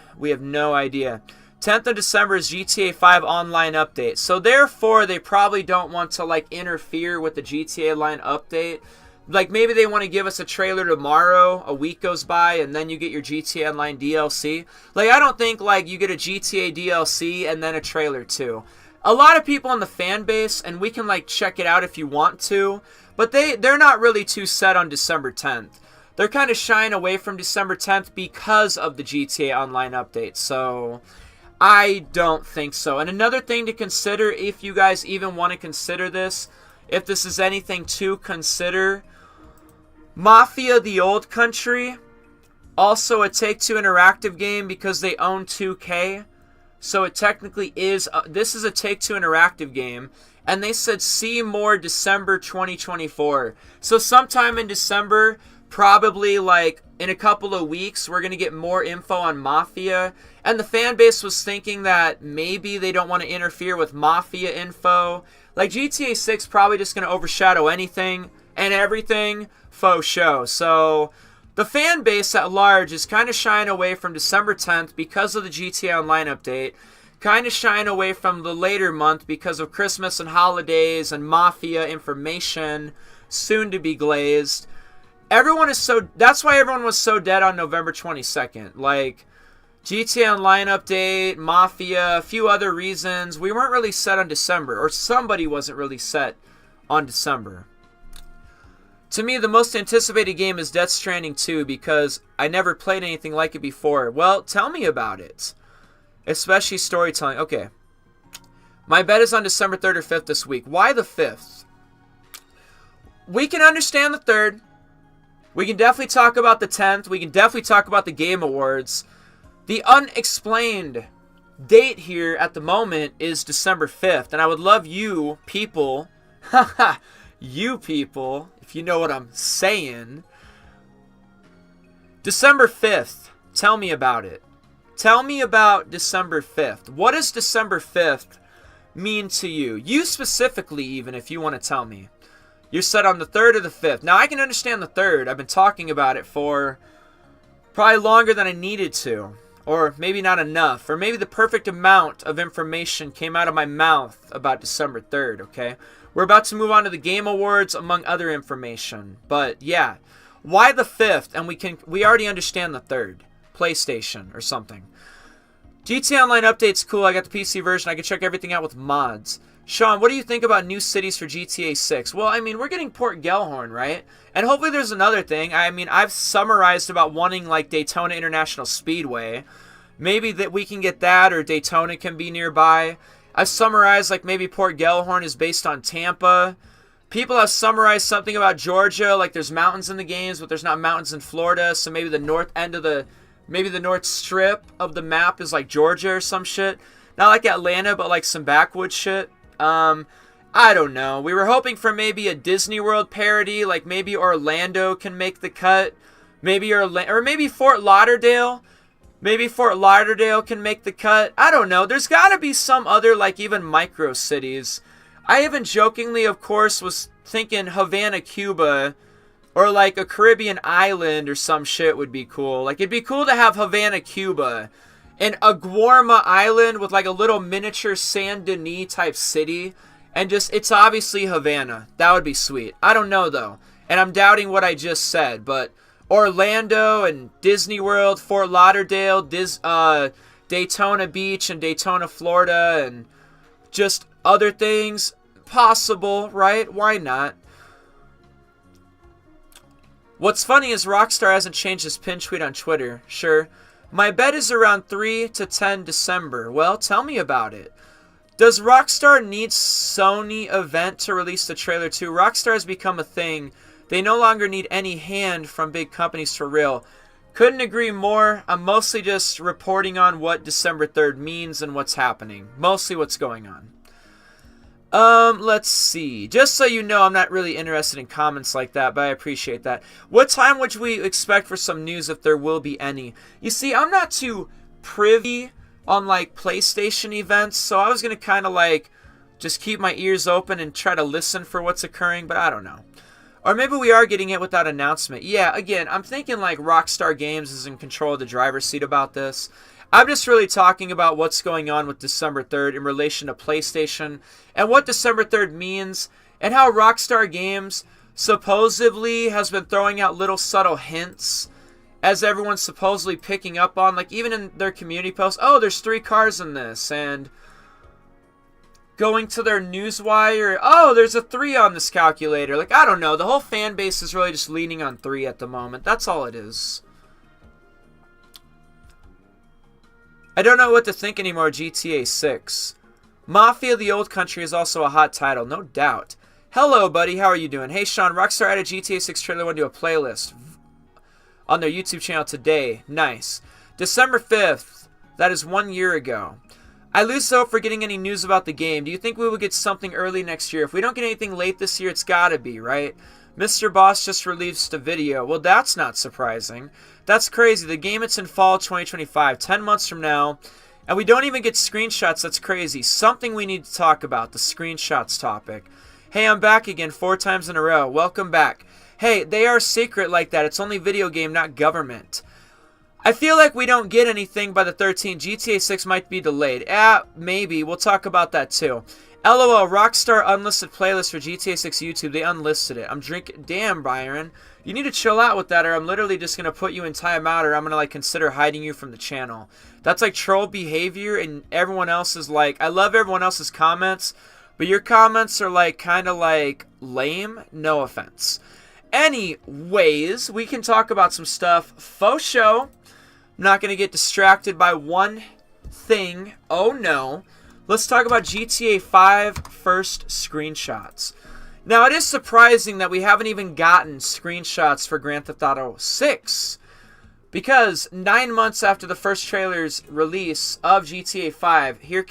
10th of December is GTA 5 online update. So, therefore, they probably don't want to, like, interfere with the GTA line update. Like, maybe they want to give us a trailer tomorrow, a week goes by, and then you get your GTA Online DLC. Like, I don't think, like, you get a GTA DLC and then a trailer, too. a lot of people in the fan base, and we can like check it out if you want to, but they're not really too set on December 10th. They're kind of shying away from December 10th because of the GTA Online update. So I don't think so. And another thing to consider, if you guys even want to consider this, if this is anything to consider, Mafia: The Old Country, also a Take-Two Interactive game because they own 2K. So it technically is, this is a Take-Two Interactive game. And they said see more December 2024. So sometime in December, probably like in a couple of weeks, we're going to get more info on Mafia. And the fan base was thinking that maybe they don't want to interfere with Mafia info. Like GTA 6 probably just going to overshadow anything and everything faux show. So the fan base at large is kind of shying away from December 10th because of the GTA Online update. Kind of shying away from the later month because of Christmas and holidays and Mafia information soon to be glazed. Everyone is so... That's why everyone was so dead on November 22nd. Like, GTA Online update, Mafia, a few other reasons. We weren't really set on December. Or somebody wasn't really set on December. To me, the most anticipated game is Death Stranding 2 because I never played anything like it before. Well, tell me about it. Especially storytelling. Okay. My bet is on December 3rd or 5th this week. Why the 5th? We can understand the 3rd. We can definitely talk about the 10th. We can definitely talk about the Game Awards. The unexplained date here at the moment is December 5th. And I would love you people, you people, if you know what I'm saying. December 5th. Tell me about it. Tell me about December 5th. What does December 5th mean to you? You specifically, even, if you want to tell me. You're set on the 3rd or the 5th. Now, I can understand the 3rd. I've been talking about it for probably longer than I needed to. Or maybe not enough. Or maybe the perfect amount of information came out of my mouth about December 3rd, okay? We're about to move on to the Game Awards, among other information. But, yeah. Why the 5th? And we already understand the 3rd. PlayStation or something. GTA Online update's cool. I got the PC version. I can check everything out with mods. Sean, what do you think about new cities for GTA 6? Well, I mean, we're getting Port Gellhorn, right? And hopefully there's another thing. I mean, I've summarized about wanting, like, Daytona International Speedway. Maybe that we can get that, or Daytona can be nearby. I've summarized, like, maybe Port Gellhorn is based on Tampa. People have summarized something about Georgia, like there's mountains in the games, but there's not mountains in Florida, so maybe the north end of the... Maybe the north strip of the map is like Georgia or some shit. Not like Atlanta, but like some backwoods shit. I don't know. We were hoping for maybe a Disney World parody. Like maybe Orlando can make the cut. Maybe or maybe Fort Lauderdale. Maybe Fort Lauderdale can make the cut. I don't know. There's got to be some other like even micro cities. I even jokingly, of course, was thinking Havana, Cuba. Or like a Caribbean island or some shit would be cool. Like it'd be cool to have Havana, Cuba. And Aguarma Island with like a little miniature Saint Denis type city. And just, it's obviously Havana. That would be sweet. I don't know though. And I'm doubting what I just said. But Orlando and Disney World, Fort Lauderdale, Daytona Beach and Daytona, Florida. And just other things. Possible, right? Why not? What's funny is Rockstar hasn't changed his pin tweet on Twitter. Sure. My bet is around 3 to 10 December. Well, tell me about it. Does Rockstar need Sony event to release the trailer too? Rockstar has become a thing. They no longer need any hand from big companies for real. Couldn't agree more. I'm mostly just reporting on what December 3rd means and what's happening. Mostly what's going on. Let's see. Just so you know, I'm not really interested in comments like that, but I appreciate that. What time would we expect for some news if there will be any? You see, I'm not too privy on, like, PlayStation events, so I was going to kind of, like, just keep my ears open and try to listen for what's occurring, but I don't know. Or maybe we are getting it without announcement. Yeah, again, I'm thinking, like, Rockstar Games is in control of the driver's seat about this. I'm just really talking about what's going on with December 3rd in relation to PlayStation and what December 3rd means and how Rockstar Games supposedly has been throwing out little subtle hints as everyone's supposedly picking up on, like even in their community posts, oh, there's 3 cars in this, and going to their newswire. Oh, there's a 3 on this calculator. Like, I don't know. The whole fan base is really just leaning on 3 at the moment. That's all it is. I don't know what to think anymore. GTA 6. Mafia of the Old Country is also a hot title, no doubt. Hello, buddy. How are you doing? Hey, Sean. Rockstar added GTA 6 trailer 1 to a playlist on their YouTube channel today. Nice. December 5th. That is 1 year ago. I lose hope for getting any news about the game. Do you think we will get something early next year? If we don't get anything late this year, it's gotta be, right? Mr. Boss just released a video. Well, that's not surprising. That's crazy. The game, it's in fall 2025, 10 months from now. And we don't even get screenshots. That's crazy. Something we need to talk about, the screenshots topic. Hey, I'm back again 4 times in a row. Welcome back. Hey, they are secret like that. It's only video game, not government. I feel like we don't get anything by the 13th. GTA 6 might be delayed. Maybe. We'll talk about that too. LOL, Rockstar unlisted playlist for GTA 6 YouTube. They unlisted it. I'm drinking. Damn, Byron. You need to chill out with that, or I'm literally just going to put you in timeout, or I'm going to like consider hiding you from the channel. That's like troll behavior, and everyone else is like, I love everyone else's comments, but your comments are like kind of like lame. No offense. Anyways, we can talk about some stuff. Faux show. I'm not going to get distracted by one thing. Oh no. Let's talk about GTA 5 first screenshots. Now, it is surprising that we haven't even gotten screenshots for Grand Theft Auto 6. Because 9 months after the first trailer's release of GTA 5, here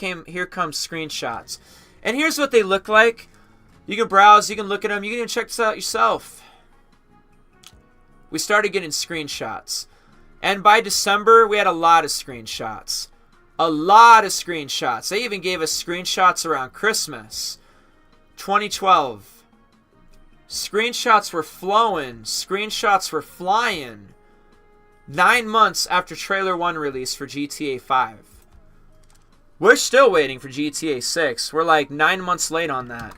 comes screenshots. And here's what they look like. You can browse, you can look at them, you can even check this out yourself. We started getting screenshots. And by December, we had a lot of screenshots. A lot of screenshots. They even gave us screenshots around Christmas. 2012. Screenshots were flowing. Screenshots were flying. 9 months after Trailer 1 release for GTA 5. We're still waiting for GTA 6. We're like 9 months late on that.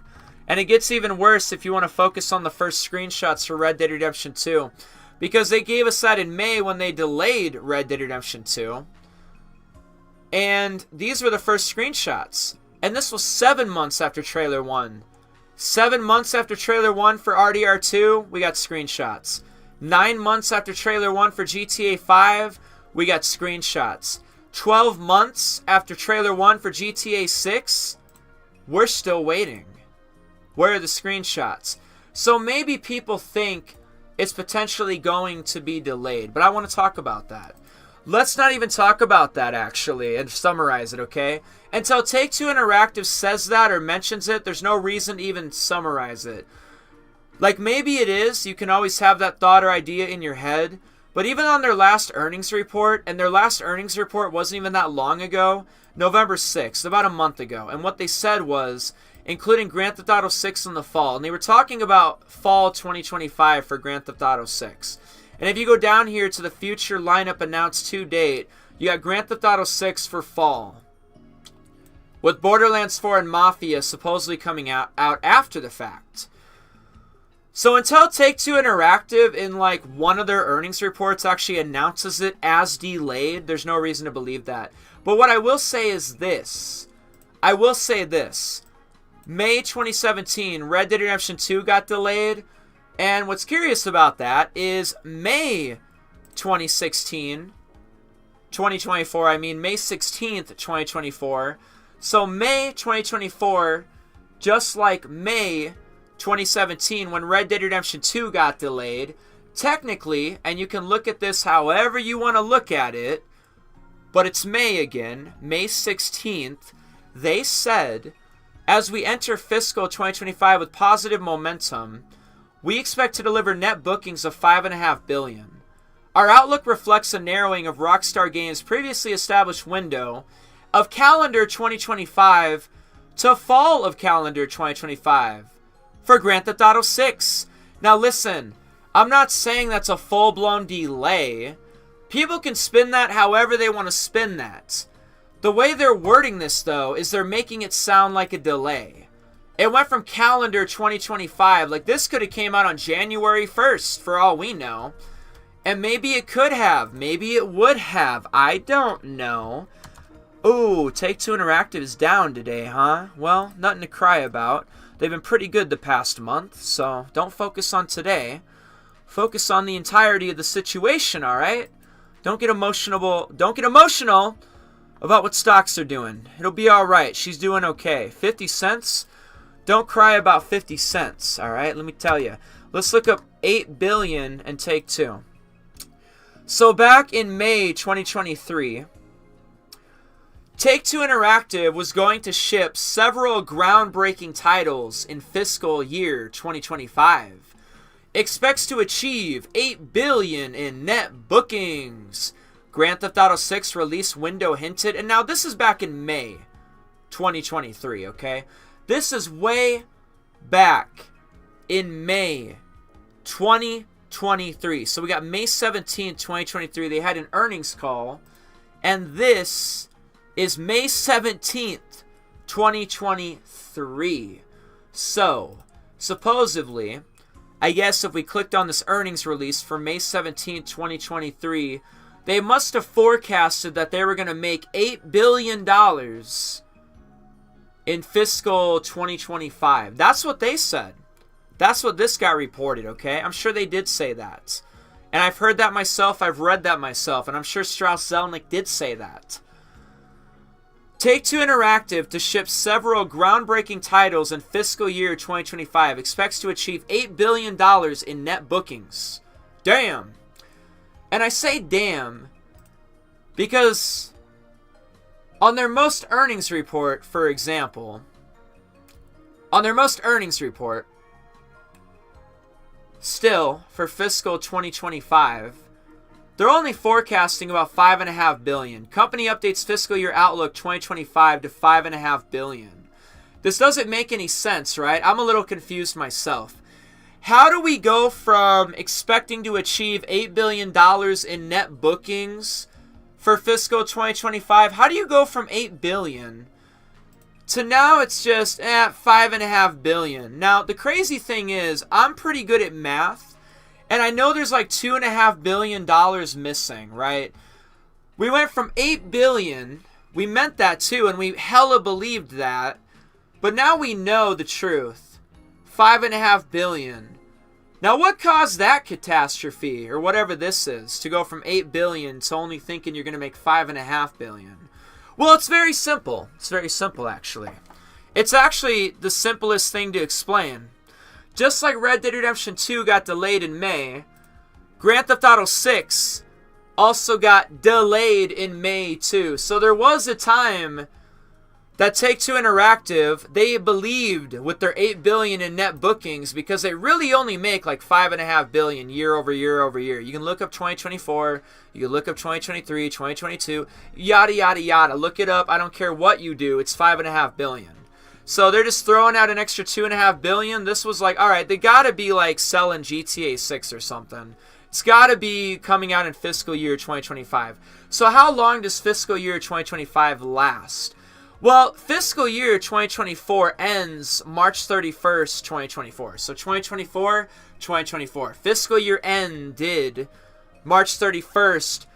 And it gets even worse if you want to focus on the first screenshots for Red Dead Redemption 2. Because they gave us that in May when they delayed Red Dead Redemption 2. And these were the first screenshots. And this was 7 months after Trailer 1. 7 months after Trailer 1 for RDR 2, we got screenshots. 9 months after Trailer 1 for GTA 5, we got screenshots. 12 months after Trailer 1 for GTA 6, we're still waiting. Where are the screenshots? So maybe people think it's potentially going to be delayed, but I want to talk about that. Let's not even talk about that, actually, and summarize it, okay? Until Take-Two Interactive says that or mentions it, there's no reason to even summarize it. Like, maybe it is. You can always have that thought or idea in your head. But even on their last earnings report, and their last earnings report wasn't even that long ago, November 6th, about a month ago. And what they said was, including Grand Theft Auto 6 in the fall. And they were talking about fall 2025 for Grand Theft Auto 6. And if you go down here to the future lineup announced to date, you got Grand Theft Auto 6 for fall. With Borderlands 4 and Mafia supposedly coming out after the fact. So until Take-Two Interactive in like one of their earnings reports actually announces it as delayed, there's no reason to believe that. But what I will say is this. I will say this. May 2017, Red Dead Redemption 2 got delayed. And what's curious about that is May 2016, 2024, I mean May 16th, 2024. So May 2024, just like May 2017 when Red Dead Redemption 2 got delayed, technically, and you can look at this however you want to look at it, but it's May again, May 16th, they said, as we enter fiscal 2025 with positive momentum, we expect to deliver net bookings of $5.5 billion. Our outlook reflects a narrowing of Rockstar Games' previously established window of calendar 2025 to fall of calendar 2025 for Grand Theft Auto 6. Now listen, I'm not saying that's a full-blown delay. People can spin that however they want to spin that. The way they're wording this, though, is they're making it sound like a delay. It went from calendar 2025, like this could have came out on January 1st, for all we know. And maybe it could have, maybe it would have, I don't know. Ooh, Take-Two Interactive is down today, huh? Well, nothing to cry about. They've been pretty good the past month, so don't focus on today. Focus on the entirety of the situation, alright? Don't get emotional about what stocks are doing. It'll be alright. She's doing okay. 50 cents? Don't cry about 50 cents, alright? Let me tell you. Let's look up 8 billion and Take-Two. So back in May 2023, Take-Two Interactive was going to ship several groundbreaking titles in fiscal year 2025. Expects to achieve 8 billion in net bookings. Grand Theft Auto 6 release window hinted, and now this is back in May 2023, okay? This is way back in May 2023. So we got May 17th, 2023. They had an earnings call, and this is May 17th, 2023. So, supposedly, I guess if we clicked on this earnings release for May 17th, 2023, they must have forecasted that they were going to make $8 billion in fiscal 2025. That's what they said. That's what this guy reported, okay? I'm sure they did say that. And I've heard that myself, I've read that myself, and I'm sure Strauss-Zelnick did say that. Take-Two Interactive to ship several groundbreaking titles in fiscal year 2025 expects to achieve $8 billion in net bookings. Damn. And I say damn because on their most earnings report, for example, still for fiscal 2025, they're only forecasting about $5.5 billion. Company updates fiscal year outlook 2025 to $5.5 billion. This doesn't make any sense, right? I'm a little confused myself. How do we go from expecting to achieve $8 billion in net bookings for fiscal 2025? How do you go from $8 billion to now it's just $5.5 billion? Now, the crazy thing is, I'm pretty good at math. And I know there's like $2.5 billion missing, right? We went from 8 billion, we meant that too, and we hella believed that. But now we know the truth. 5.5 billion. Now what caused that catastrophe, or whatever this is, to go from 8 billion to only thinking you're going to make 5.5 billion? Well, it's very simple. It's very simple, actually. It's actually the simplest thing to explain. Just like Red Dead Redemption 2 got delayed in May, Grand Theft Auto 6 also got delayed in May too. So there was a time that Take-Two Interactive, they believed with their 8 billion in net bookings because they really only make like 5.5 billion year over year over year. You can look up 2024, you can look up 2023, 2022, yada yada yada. Look it up. I don't care what you do. It's 5.5 billion. So they're just throwing out an extra 2.5 billion. This was like, all right, they gotta be like selling GTA 6 or something. It's gotta be coming out in fiscal year 2025. So how long does fiscal year 2025 last? Well, fiscal year 2024 ends March 31st, 2024. So 2024, 2024. Fiscal year ended March 31st,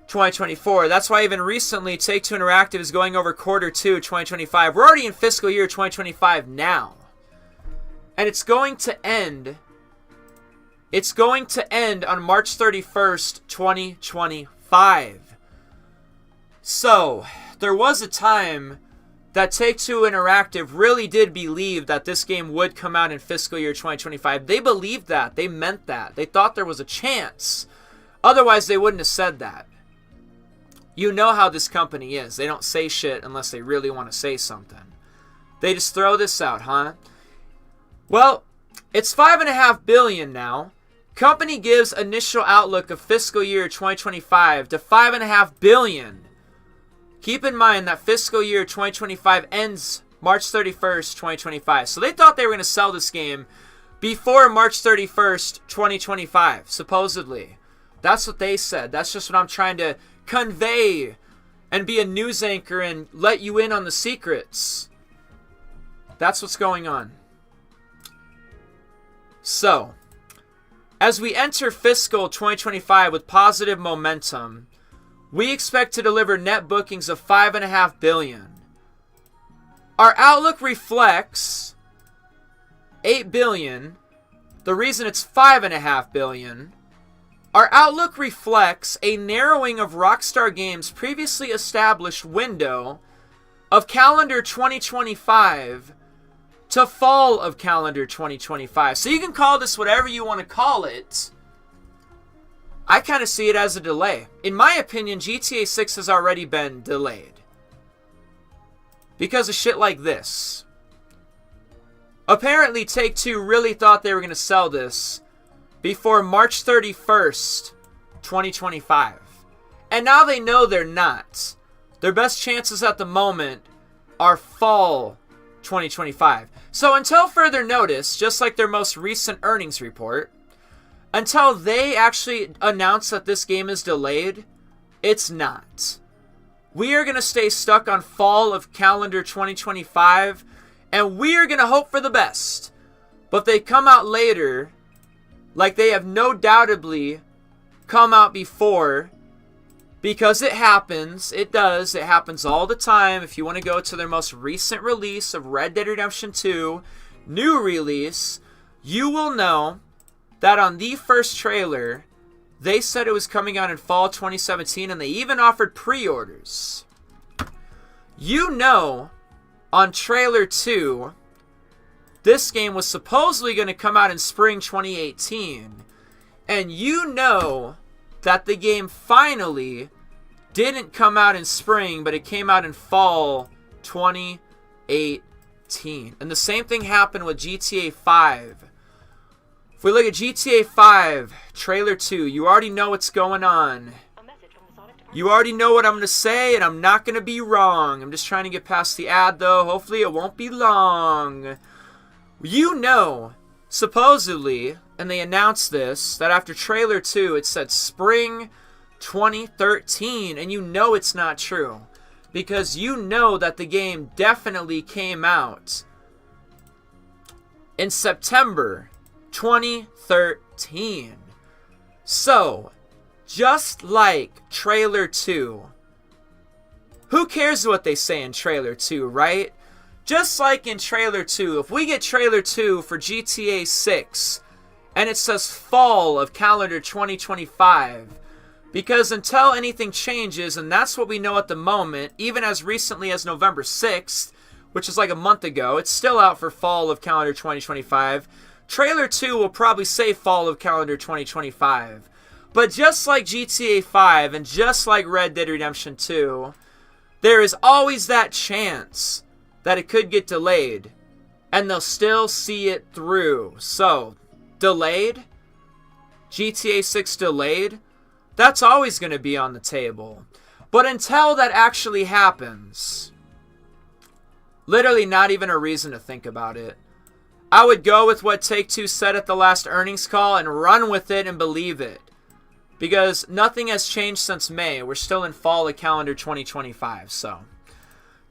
2024. That's why even recently Take-Two Interactive is going over quarter 2 2025. We're already in fiscal year 2025 now. And it's going to end on March 31st, 2025. So, there was a time that Take-Two Interactive really did believe that this game would come out in fiscal year 2025. They believed that. They meant that. They thought there was a chance. Otherwise, they wouldn't have said that. You know how this company is. They don't say shit unless they really want to say something. They just throw this out, huh? Well, it's 5.5 billion now. Company gives initial outlook of fiscal year 2025 to 5.5 billion. Keep in mind that fiscal year 2025 ends March 31st, 2025. So they thought they were going to sell this game before March 31st, 2025, supposedly. That's what they said. That's just what I'm trying to convey and be a news anchor and let you in on the secrets. That's what's going on. So, as we enter fiscal 2025 with positive momentum, We expect to deliver net bookings of $5.5 billion. Our outlook reflects $8 billion. The reason it's $5.5 billion. Our outlook reflects a narrowing of Rockstar Games' previously established window of calendar 2025 to fall of calendar 2025. So you can call this whatever you want to call it. I kind of see it as a delay. In my opinion, GTA 6 has already been delayed. Because of shit like this. Apparently, Take-Two really thought they were going to sell this before March 31st, 2025. And now they know they're not. Their best chances at the moment are fall 2025. So until further notice, just like their most recent earnings report, until they actually announce that this game is delayed, it's not. We are going to stay stuck on fall of calendar 2025, and we are going to hope for the best. But if they come out later, like they have no doubtably come out before, because it happens, it does, it happens all the time. If you want to go to their most recent release of Red Dead Redemption 2, new release, you will know that on the first trailer, they said it was coming out in fall 2017, and they even offered pre-orders. You know, on trailer 2, this game was supposedly going to come out in spring 2018. And you know that the game finally didn't come out in spring, but it came out in fall 2018. And the same thing happened with GTA 5. If we look at GTA 5, trailer 2, you already know what's going on. You already know what I'm going to say, and I'm not going to be wrong. I'm just trying to get past the ad, though. Hopefully it won't be long. You know, supposedly, and they announced this, that after trailer 2, it said spring 2013, and you know it's not true. Because you know that the game definitely came out in September 2013. So, just like trailer 2, who cares what they say in trailer 2, right? Just like in trailer 2, if we get trailer 2 for GTA 6 and it says fall of calendar 2025, because until anything changes, and that's what we know at the moment, even as recently as November 6th, which is like a month ago, it's still out for fall of calendar 2025. Trailer 2 will probably say fall of calendar 2025. But just like GTA 5 and just like Red Dead Redemption 2, there is always that chance that it could get delayed, and they'll still see it through. So, delayed? GTA 6 delayed? That's always going to be on the table. But until that actually happens, literally not even a reason to think about it. I would go with what Take-Two said at the last earnings call and run with it and believe it. Because nothing has changed since May. We're still in fall of calendar 2025, so.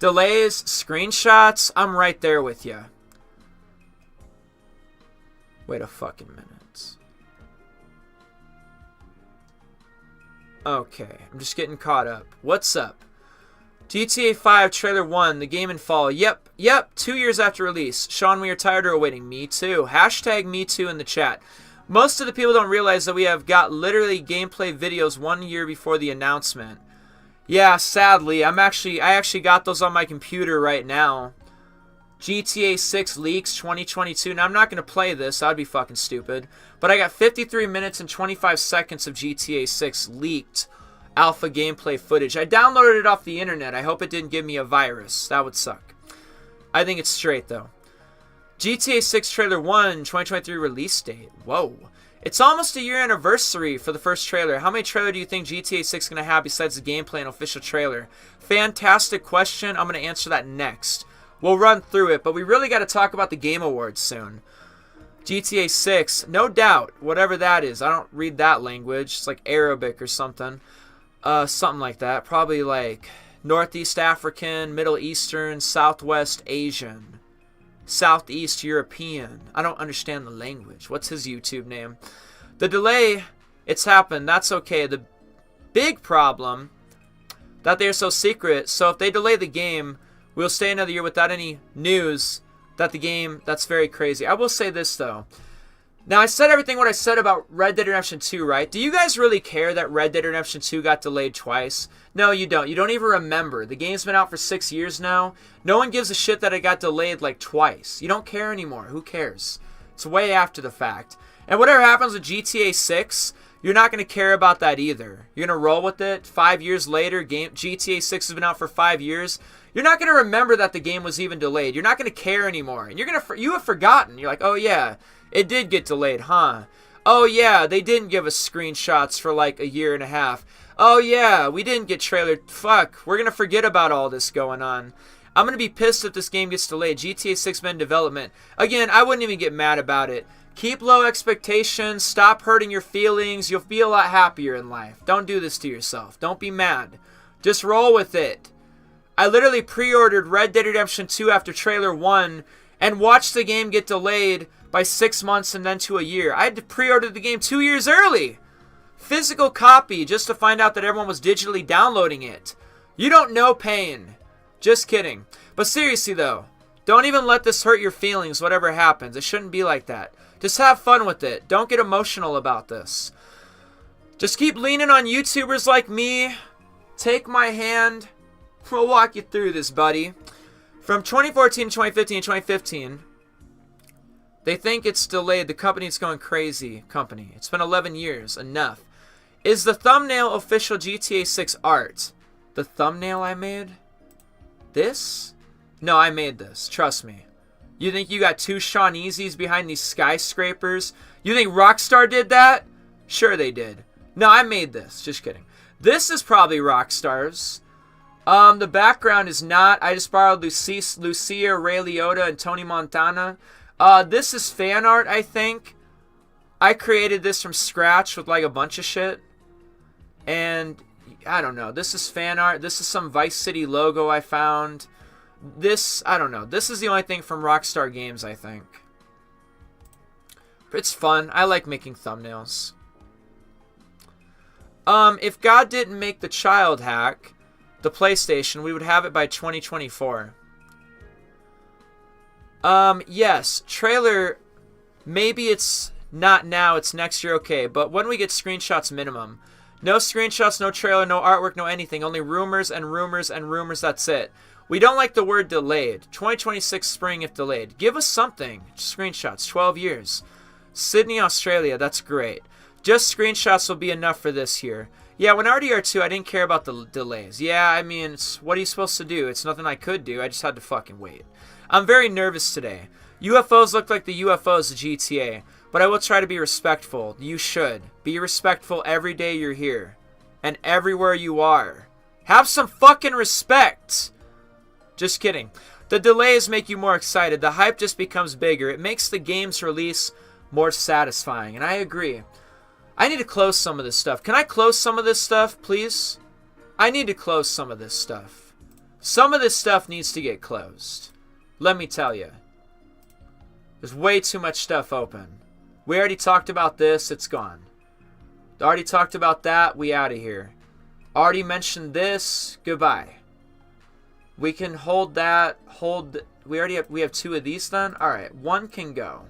Delays, screenshots, I'm right there with you. Wait a fucking minute. Okay, I'm just getting caught up. What's up? GTA 5 Trailer 1, the game in fall. Yep, 2 years after release. Sean, we are tired or waiting. Me too. Hashtag me too in the chat. Most of the people don't realize that we have got literally gameplay videos 1 year before the announcement. Yeah, sadly, I actually got those on my computer right now. GTA 6 leaks 2022. Now, I'm not going to play this. That'd be fucking stupid. But I got 53 minutes and 25 seconds of GTA 6 leaked alpha gameplay footage. I downloaded it off the internet. I hope it didn't give me a virus. That would suck. I think it's straight, though. GTA 6 Trailer 1, 2023 release date. Whoa. It's almost a year anniversary for the first trailer. How many trailer do you think GTA 6 is going to have besides the gameplay and official trailer? Fantastic question. I'm going to answer that next. We'll run through it, but we really got to talk about the Game Awards soon. GTA 6, no doubt, whatever that is. I don't read that language. It's like Arabic or something. Something like that. Probably like Northeast African, Middle Eastern, Southwest Asian, Southeast European. I don't understand the language. What's his YouTube name? The delay, it's happened. That's okay. The big problem that they are so secret. So if they delay the game, we'll stay another year without any news that the game, that's very crazy. I will say this though. Now I said everything what I said about Red Dead Redemption 2, right? Do you guys really care that Red Dead Redemption 2 got delayed twice? No, you don't. You don't even remember. The game's been out for 6 years now. No one gives a shit that it got delayed like twice. You don't care anymore. Who cares? It's way after the fact. And whatever happens with GTA 6, you're not going to care about that either. You're going to roll with it. 5 years later, GTA 6 has been out for 5 years. You're not going to remember that the game was even delayed. You're not going to care anymore. And you have forgotten. You're like, oh yeah, it did get delayed, huh? Oh yeah, they didn't give us screenshots for like a year and a half. Oh yeah, we didn't get trailer. Fuck, we're going to forget about all this going on. I'm going to be pissed if this game gets delayed. GTA 6 been in development. Again, I wouldn't even get mad about it. Keep low expectations. Stop hurting your feelings. You'll be a lot happier in life. Don't do this to yourself. Don't be mad. Just roll with it. I literally pre-ordered Red Dead Redemption 2 after trailer 1 and watched the game get delayed by 6 months and then to a year. I had to pre-order the game 2 years early. Physical copy just to find out that everyone was digitally downloading it. You don't know pain. Just kidding. But seriously though, don't even let this hurt your feelings whatever happens. It shouldn't be like that. Just have fun with it. Don't get emotional about this. Just keep leaning on YouTubers like me. Take my hand. We'll walk you through this, buddy. From 2014 to 2015 and 2015, they think it's delayed. The company's going crazy. Company. It's been 11 years. Enough. Is the thumbnail official GTA 6 art? The thumbnail I made? This? No, I made this. Trust me. You think you got two Shawneezes behind these skyscrapers? You think Rockstar did that? Sure they did. No, I made this. Just kidding. This is probably Rockstar's. The background is not. I just borrowed Lucia, Ray Liotta, and Tony Montana. This is fan art, I think. I created this from scratch with like a bunch of shit. And I don't know. This is fan art. This is some Vice City logo I found. This, I don't know. This is the only thing from Rockstar Games, I think. It's fun. I like making thumbnails. If God didn't make the child hack, the PlayStation, we would have it by 2024. Yes. Trailer, maybe it's not now, it's next year, okay. But when we get screenshots minimum. No screenshots, no trailer, no artwork, no anything. Only rumors and rumors and rumors, that's it. We don't like the word delayed. 2026 spring if delayed. Give us something. Screenshots. 12 years. Sydney, Australia. That's great. Just screenshots will be enough for this year. Yeah, when RDR2, I didn't care about the delays. Yeah, I mean, what are you supposed to do? It's nothing I could do. I just had to fucking wait. I'm very nervous today. UFOs look like the UFOs of GTA. But I will try to be respectful. You should. Be respectful every day you're here. And everywhere you are. Have some fucking respect. Just kidding. The delays make you more excited. The hype just becomes bigger. It makes the game's release more satisfying. And I agree. I need to close some of this stuff. Can I close some of this stuff, please? I need to close some of this stuff. Some of this stuff needs to get closed. Let me tell you. There's way too much stuff open. We already talked about this. It's gone. Already talked about that. We out of here. Already mentioned this. Goodbye. We can hold that. We have two of these then. All right, one can go.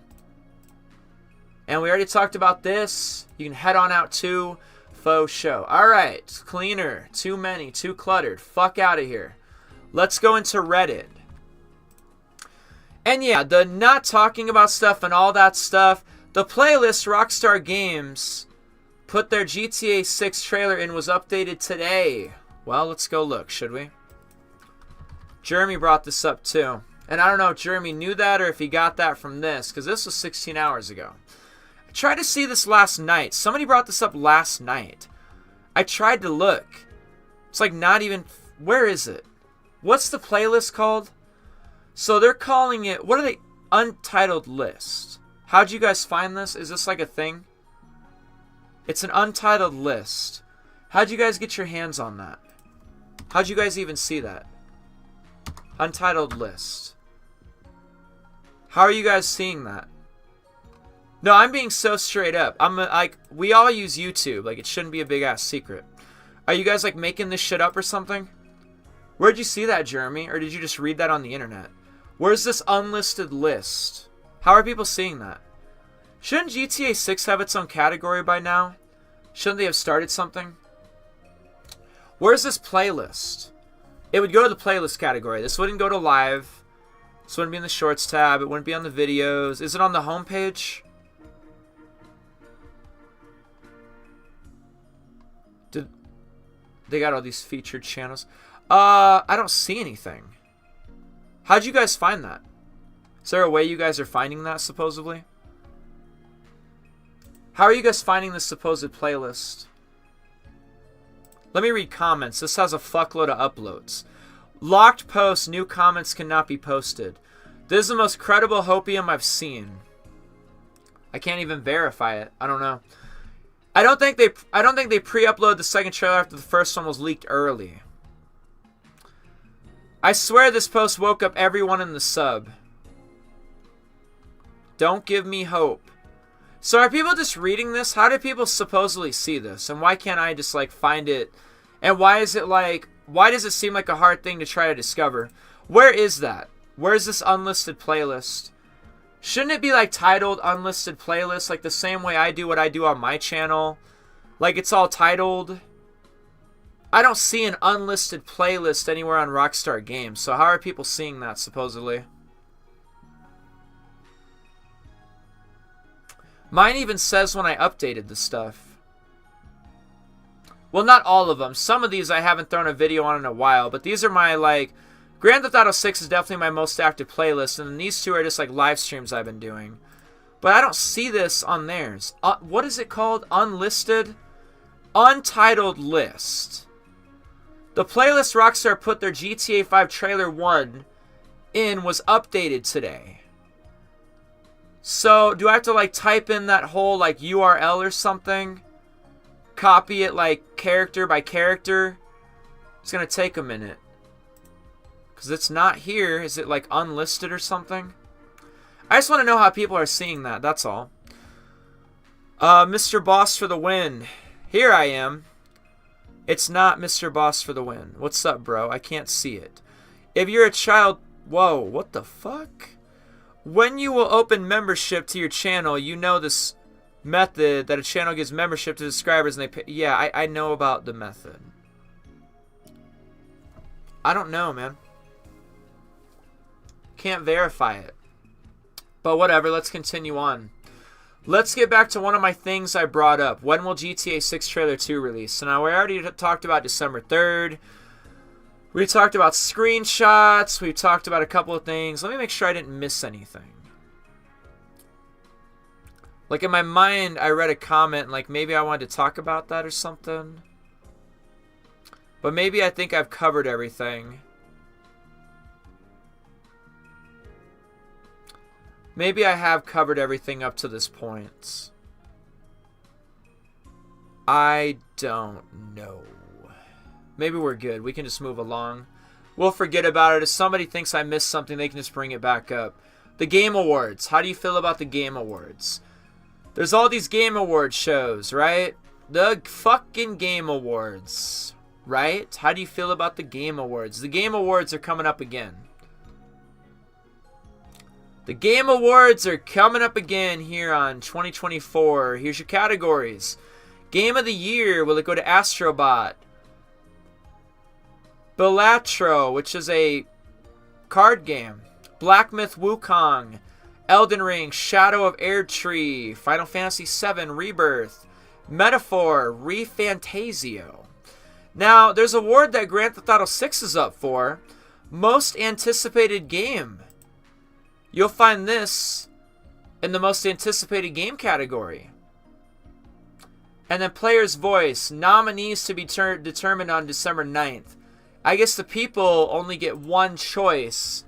And we already talked about this. You can head on out to faux show. All right, cleaner. Too many. Too cluttered. Fuck out of here. Let's go into Reddit. And yeah, the not talking about stuff and all that stuff. The playlist Rockstar Games put their GTA 6 trailer in was updated today. Well, let's go look, should we? Jeremy brought this up too. And I don't know if Jeremy knew that or if he got that from this, because this was 16 hours ago. I tried to see this last night. Somebody brought this up last night. I tried to look. It's like not even... Where is it? What's the playlist called? So they're calling it... What are they? Untitled list. How'd you guys find this? Is this like a thing? It's an untitled list. How'd you guys get your hands on that? How'd you guys even see that? Untitled list. How are you guys seeing that? No, I'm being so straight up. I'm like, we all use YouTube. Like, it shouldn't be a big ass secret. Are you guys like making this shit up or something? Where'd you see that, Jeremy? Or did you just read that on the internet? Where's this unlisted list? How are people seeing that? Shouldn't GTA 6 have its own category by now? Shouldn't they have started something? Where's this playlist? It would go to the playlist category. This wouldn't go to live. This wouldn't be in the shorts tab. It wouldn't be on the videos. Is it on the homepage? They got all these featured channels. I don't see anything. How'd you guys find that? Is there a way you guys are finding that, supposedly? How are you guys finding this supposed playlist? Let me read comments. This has a fuckload of uploads. Locked posts. New comments cannot be posted. This is the most credible hopium I've seen. I can't even verify it. I don't know. I don't think they pre-uploaded the second trailer after the first one was leaked early. I swear this post woke up everyone in the sub. Don't give me hope. So are people just reading this? How do people supposedly see this? And why can't I just like find it? And why is it like, why does it seem like a hard thing to try to discover? Where is that? Where's this unlisted playlist? Shouldn't it be like titled unlisted playlist, like the same way I do what I do on my channel? Like it's all titled. I don't see an unlisted playlist anywhere on Rockstar Games. So how are people seeing that supposedly? Mine even says when I updated the stuff. Well, not all of them. Some of these I haven't thrown a video on in a while, but these are my like Grand Theft Auto 6 is definitely my most active playlist, and then these two are just like live streams I've been doing. But I don't see this on theirs. What is it called? Unlisted? Untitled list. The playlist Rockstar put their GTA 5 Trailer 1 in was updated today. So, do I have to like type in that whole like URL or something? Copy it like character by character? It's going to take a minute. Because it's not here. Is it like unlisted or something? I just want to know how people are seeing that. That's all. Mr. Boss for the win. Here I am. It's not Mr. Boss for the win. What's up, bro? I can't see it. If you're a child... Whoa, what the fuck? When you will open membership to your channel, you know this method that a channel gives membership to subscribers and they pay... Yeah, I know about the method. I don't know, man. Can't verify it. But whatever, let's continue on. Let's get back to one of my things I brought up. When will GTA 6 Trailer 2 release? So now we already talked about December 3rd. We talked about screenshots. We talked about a couple of things. Let me make sure I didn't miss anything. Like in my mind, I read a comment like maybe I wanted to talk about that or something. But maybe I think I've covered everything. Maybe I have covered everything up to this point. I don't know. Maybe we're good. We can just move along. We'll forget about it. If somebody thinks I missed something, they can just bring it back up. The Game Awards. How do you feel about the Game Awards? There's all these Game Awards shows, right? The fucking Game Awards, right? How do you feel about the Game Awards? The Game Awards are coming up again. The Game Awards are coming up again here on 2024. Here's your categories. Game of the Year. Will it go to Astrobot? Balatro, which is a card game. Black Myth Wukong. Elden Ring. Shadow of Erdtree. Final Fantasy VII Rebirth. Metaphor. ReFantasio. Now, there's an award that Grand Theft Auto 6 is up for. Most Anticipated Game. You'll find this in the most anticipated game category. And then Player's Voice. Nominees to be determined on December 9th. I guess the people only get one choice.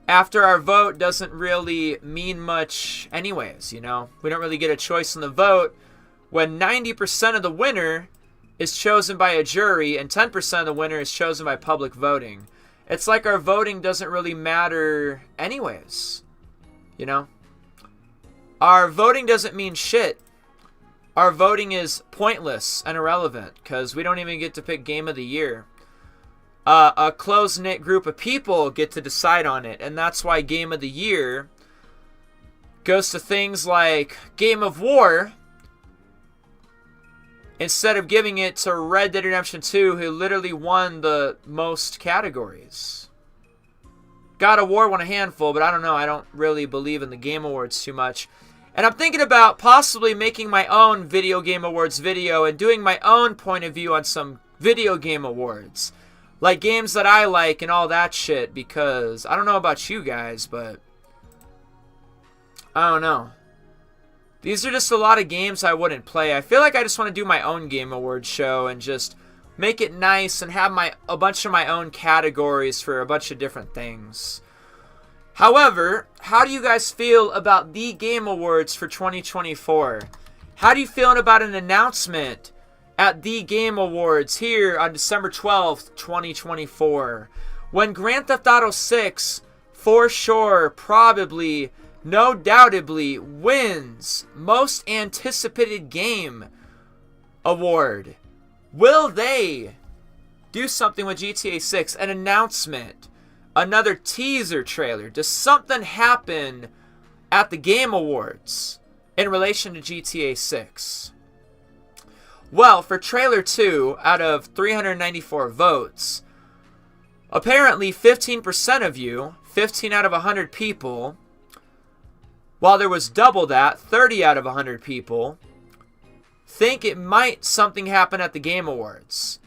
After our vote doesn't really mean much anyways, you know. We don't really get a choice in the vote when 90% of the winner is chosen by a jury and 10% of the winner is chosen by public voting. It's like our voting doesn't really matter anyways. You know? Our voting doesn't mean shit our voting is pointless and irrelevant because we don't even get to pick Game of the Year. A close-knit group of people get to decide on it, and that's why Game of the Year goes to things like Game of War instead of giving it to Red Dead Redemption 2, who literally won the most categories. God of War won a handful, but I don't know. I don't really believe in the Game Awards too much. And I'm thinking about possibly making my own Video Game Awards video and doing my own point of view on some video game awards. Like games that I like and all that shit, because I don't know about you guys, but I don't know. These are just a lot of games I wouldn't play. I feel like I just want to do my own Game Awards show and just make it nice and have a bunch of my own categories for a bunch of different things. However, how do you guys feel about the Game Awards for 2024? How do you feel about an announcement at the Game Awards here on December 12th, 2024? When Grand Theft Auto 6, for sure, probably, no doubtably, wins Most Anticipated Game Award. Will they do something with GTA 6? An announcement? Another teaser trailer? Does something happen at the Game Awards in relation to GTA 6? Well, for trailer 2, out of 394 votes, apparently 15% of you, 15 out of 100 people, while there was double that, 30 out of 100 people, think it might something happen at the Game Awards.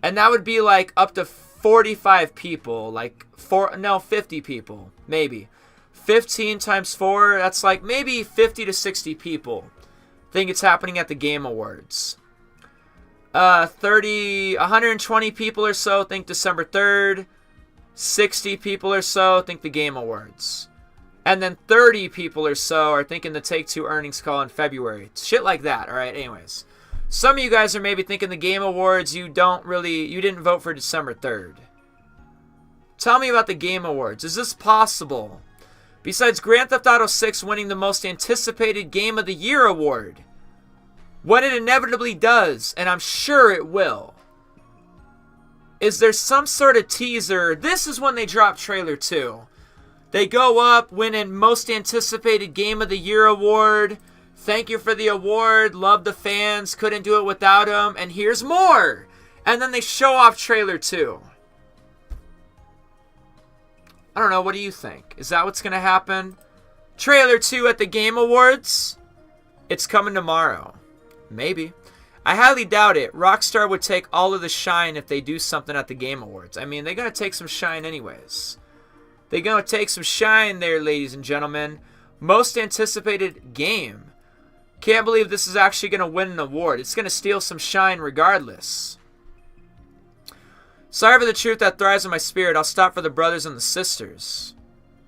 And that would be like up to 45 people, 50 people, maybe. 15 times 4, that's like maybe 50 to 60 people think it's happening at the Game Awards. 120 people or so think December 3rd. 60 people or so think the Game Awards. And then 30 people or so are thinking the Take-Two earnings call in February. Shit like that, alright? Anyways. Some of you guys are maybe thinking the Game Awards, you didn't vote for December 3rd. Tell me about the Game Awards. Is this possible? Besides Grand Theft Auto 6 winning the Most Anticipated Game of the Year award, when it inevitably does, and I'm sure it will, is there some sort of teaser? This is when they drop trailer 2. They go up, winning Most Anticipated Game of the Year award. Thank you for the award. Love the fans. Couldn't do it without them. And here's more. And then they show off trailer 2. I don't know. What do you think? Is that what's going to happen? Trailer 2 at the Game Awards? It's coming tomorrow. Maybe. I highly doubt it. Rockstar would take all of the shine if they do something at the Game Awards. I mean, they're going to take some shine anyways. They're going to take some shine there, ladies and gentlemen. Most Anticipated Game. Can't believe this is actually going to win an award. It's going to steal some shine regardless. Sorry for the truth that thrives in my spirit. I'll stop for the brothers and the sisters.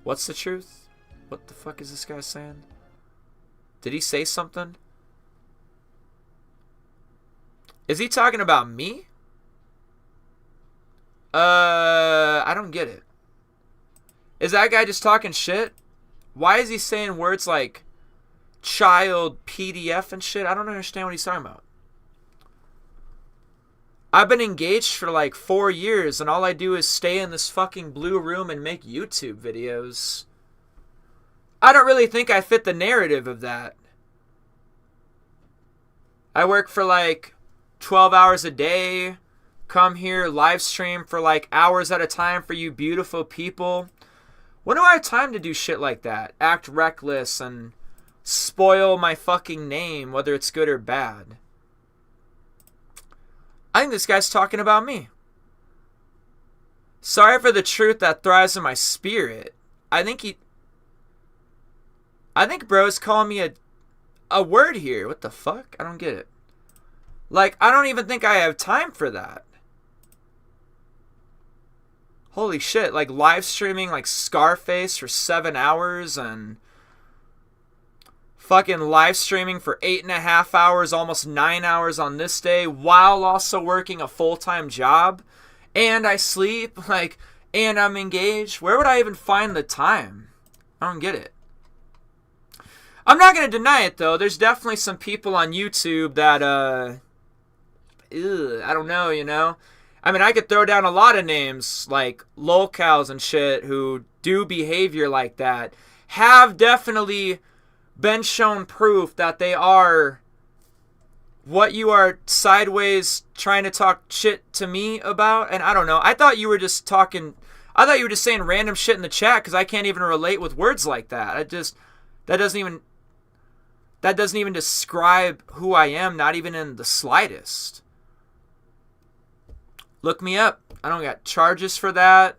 What's the truth? What the fuck is this guy saying? Did he say something? Is he talking about me? I don't get it. Is that guy just talking shit? Why is he saying words like child PDF and shit? I don't understand what he's talking about. I've been engaged for like 4 years and all I do is stay in this fucking blue room and make YouTube videos. I don't really think I fit the narrative of that. I work for like 12 hours a day. Come here, live stream for like hours at a time for you beautiful people. When do I have time to do shit like that? Act reckless and spoil my fucking name, whether it's good or bad. I think this guy's talking about me. Sorry for the truth that thrives in my spirit. I think bro's calling me a word here. What the fuck? I don't get it. Like, I don't even think I have time for that. Holy shit, like live streaming like Scarface for 7 hours and fucking live streaming for 8.5 hours, almost 9 hours on this day, while also working a full-time job. And I sleep, and I'm engaged. Where would I even find the time? I don't get it. I'm not going to deny it, though. There's definitely some people on YouTube that, I don't know, you know? I mean, I could throw down a lot of names, like lolcows and shit, who do behavior like that, have definitely been shown proof that they are what you are sideways trying to talk shit to me about. And I don't know. I thought you were just saying random shit in the chat, because I can't even relate with words like that. That doesn't even describe who I am, not even in the slightest. Look me up. I don't got charges for that.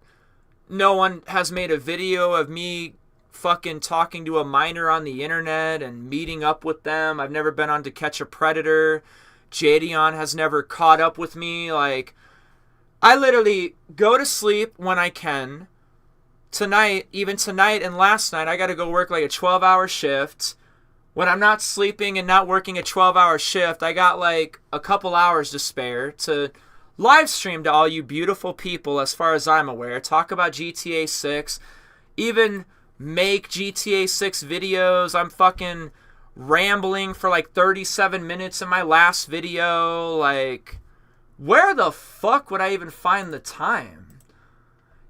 No one has made a video of me fucking talking to a minor on the internet and meeting up with them. I've never been on To Catch a Predator. Jadion has never caught up with me. Like, I literally go to sleep when I can. Even tonight and last night, I got to go work like a 12-hour shift. When I'm not sleeping and not working a 12-hour shift, I got like a couple hours to spare to live stream to all you beautiful people, as far as I'm aware. Talk about GTA 6. Even make GTA 6 videos. I'm fucking rambling for like 37 minutes in my last video. Like, where the fuck would I even find the time?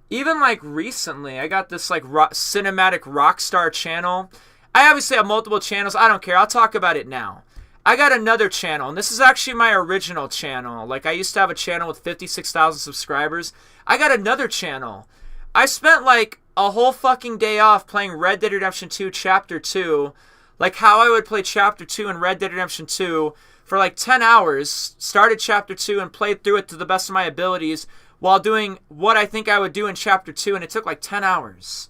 Even like recently, I got this like cinematic Rockstar channel. I obviously have multiple channels. I don't care. I'll talk about it now. I got another channel, and this is actually my original channel. Like, I used to have a channel with 56,000 subscribers. I got another channel. I spent like a whole fucking day off playing Red Dead Redemption 2 Chapter 2. Like how I would play Chapter 2 in Red Dead Redemption 2 for like 10 hours. Started Chapter 2 and played through it to the best of my abilities while doing what I think I would do in Chapter 2, and it took like 10 hours.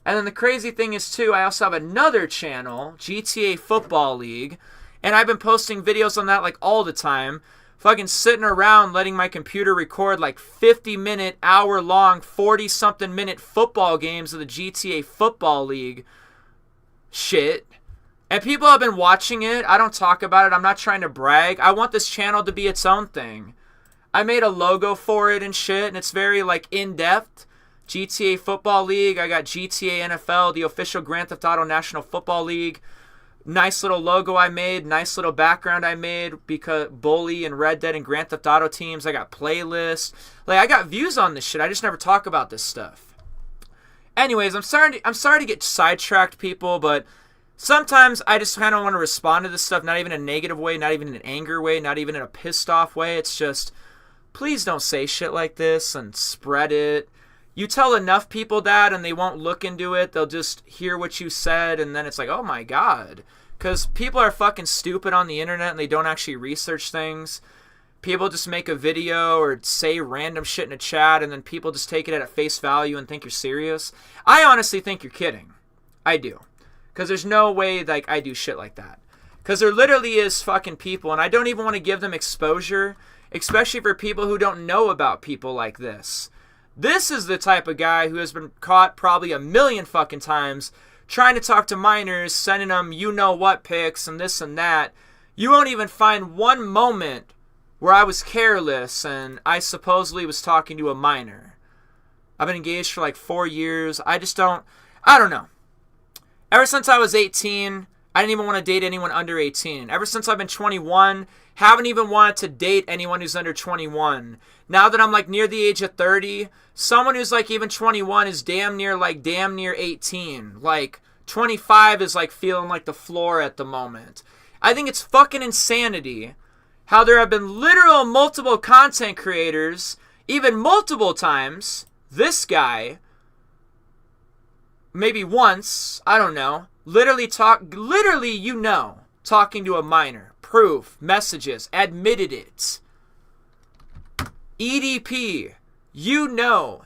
And then the crazy thing is, too, I also have another channel, GTA Football League, and I've been posting videos on that like all the time. Fucking sitting around letting my computer record like 50-minute, hour-long, 40-something minute football games of the GTA Football League shit. And people have been watching it. I don't talk about it. I'm not trying to brag. I want this channel to be its own thing. I made a logo for it and shit, and it's very like in-depth. GTA Football League. I got GTA NFL, the official Grand Theft Auto National Football League. Nice little logo I made. Nice little background I made, because Bully and Red Dead and Grand Theft Auto teams. I got playlists. Like, I got views on this shit. I just never talk about this stuff. Anyways, I'm sorry to get sidetracked, people, but sometimes I just kind of want to respond to this stuff, not even in a negative way, not even in an anger way, not even in a pissed off way. It's just, please don't say shit like this and spread it. You tell enough people that and they won't look into it. They'll just hear what you said, and then it's like, oh my god. Because people are fucking stupid on the internet and they don't actually research things. People just make a video or say random shit in a chat, and then people just take it at face value and think you're serious. I honestly think you're kidding. I do. Because there's no way like I do shit like that. Because there literally is fucking people, and I don't even want to give them exposure, especially for people who don't know about people like this. This is the type of guy who has been caught probably a million fucking times trying to talk to minors, sending them you-know-what pics and this and that. You won't even find one moment where I was careless and I supposedly was talking to a minor. I've been engaged for like 4 years. I don't know. Ever since I was 18, I didn't even want to date anyone under 18. Ever since I've been 21, haven't even wanted to date anyone who's under 21. Now that I'm like near the age of 30, someone who's like even 21 is damn near 18. Like 25 is like feeling like the floor at the moment. I think it's fucking insanity how there have been literal multiple content creators, even multiple times, this guy, maybe once, I don't know, talking to a minor, proof, messages, admitted it. EDP,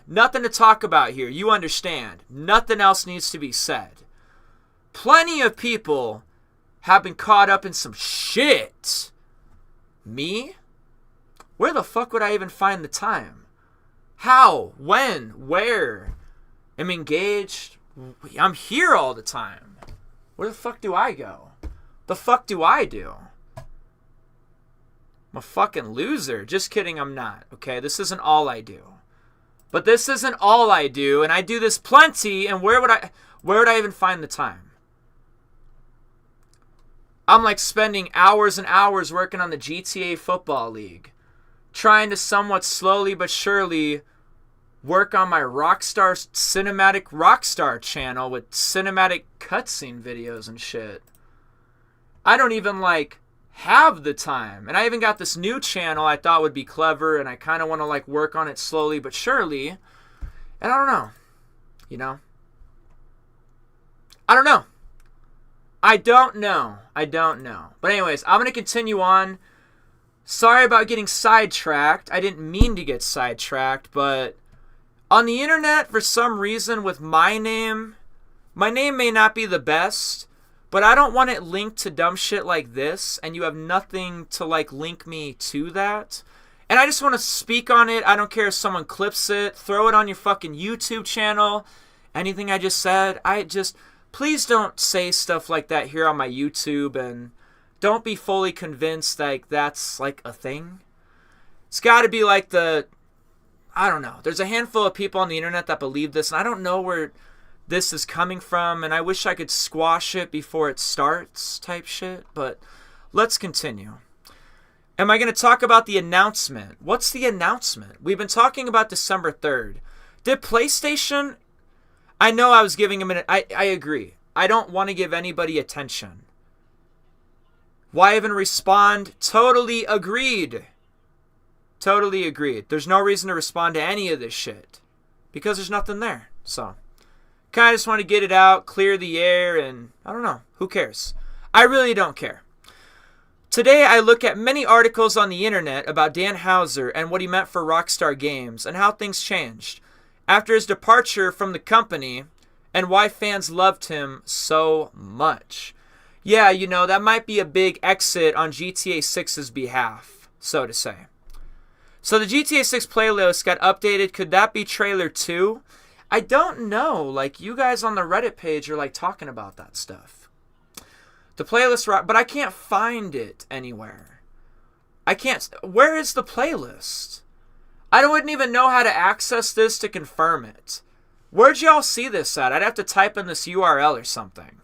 nothing to talk about here, you understand, nothing else needs to be said. Plenty of people have been caught up in some shit. Me? Where the fuck would I even find the time? How? When? Where? I'm engaged. I'm here all the time. Where the fuck do I go? The fuck do I do? I'm a fucking loser. Just kidding, I'm not. Okay, this isn't all I do. But this isn't all I do, and I do this plenty, and where would I even find the time? I'm like spending hours and hours working on the GTA Football League, trying to somewhat slowly but surely work on my Rockstar Cinematic Rockstar channel with cinematic cutscene videos and shit. I don't even like have the time. And I even got this new channel I thought would be clever, and I kind of want to like work on it slowly but surely. And I don't know. You know? I don't know. I don't know. But anyways, I'm going to continue on. Sorry about getting sidetracked. I didn't mean to get sidetracked, but on the internet, for some reason, with my name may not be the best, but I don't want it linked to dumb shit like this, and you have nothing to like link me to that. And I just want to speak on it. I don't care if someone clips it, throw it on your fucking YouTube channel. Anything I just said, please don't say stuff like that here on my YouTube, and don't be fully convinced like that's like a thing. It's got to be like I don't know. There's a handful of people on the internet that believe this, and I don't know where this is coming from, and I wish I could squash it before it starts type shit, but let's continue. Am I going to talk about the announcement? What's the announcement? We've been talking about December 3rd. Did PlayStation... I know I was giving him I agree. I don't want to give anybody attention. Why even respond? Totally agreed. Totally agreed. There's no reason to respond to any of this shit. Because there's nothing there. So, kind of just want to get it out, clear the air, and I don't know. Who cares? I really don't care. Today I look at many articles on the internet about Dan Houser and what he meant for Rockstar Games and how things changed after his departure from the company and why fans loved him so much. Yeah, you know, that might be a big exit on GTA 6's behalf, so to say. So the GTA 6 playlist got updated. Could that be trailer 2? I don't know. Like, you guys on the Reddit page are like talking about that stuff. The playlist, but I can't find it anywhere. I can't. Where is the playlist? I wouldn't even know how to access this to confirm it. Where'd y'all see this at? I'd have to type in this URL or something.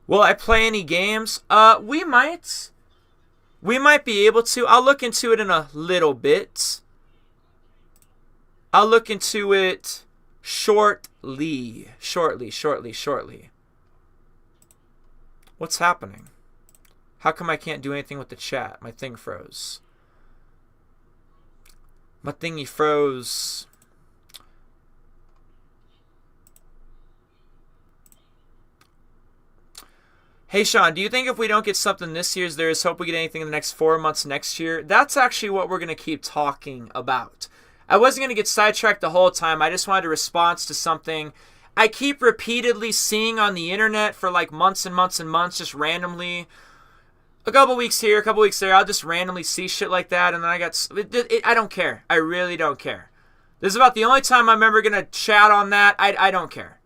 Will I play any games? We might. We might be able to. I'll look into it in a little bit. I'll look into it shortly. Shortly. What's happening? How come I can't do anything with the chat? My thing froze. My thingy froze. Hey Sean, do you think if we don't get something this year, there is hope we get anything in the next 4 months next year? That's actually what we're going to keep talking about. I wasn't going to get sidetracked the whole time. I just wanted a response to something I keep repeatedly seeing on the internet for like months and months and months, just randomly. A couple weeks here, a couple weeks there, I'll just randomly see shit like that, and then I don't care. I really don't care. This is about the only time I'm ever going to chat on that. I don't care.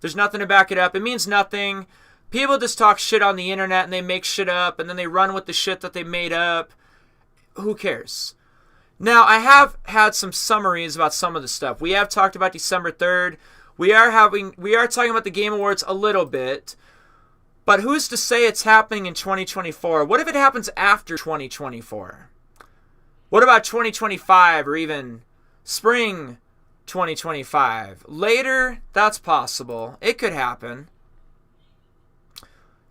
There's nothing to back it up. It means nothing. People just talk shit on the internet, and they make shit up, and then they run with the shit that they made up. Who cares? Now, I have had some summaries about some of the stuff. We have talked about December 3rd. We are talking about the Game Awards a little bit. But who's to say it's happening in 2024? What if it happens after 2024? What about 2025 or even spring 2025? Later, that's possible. It could happen.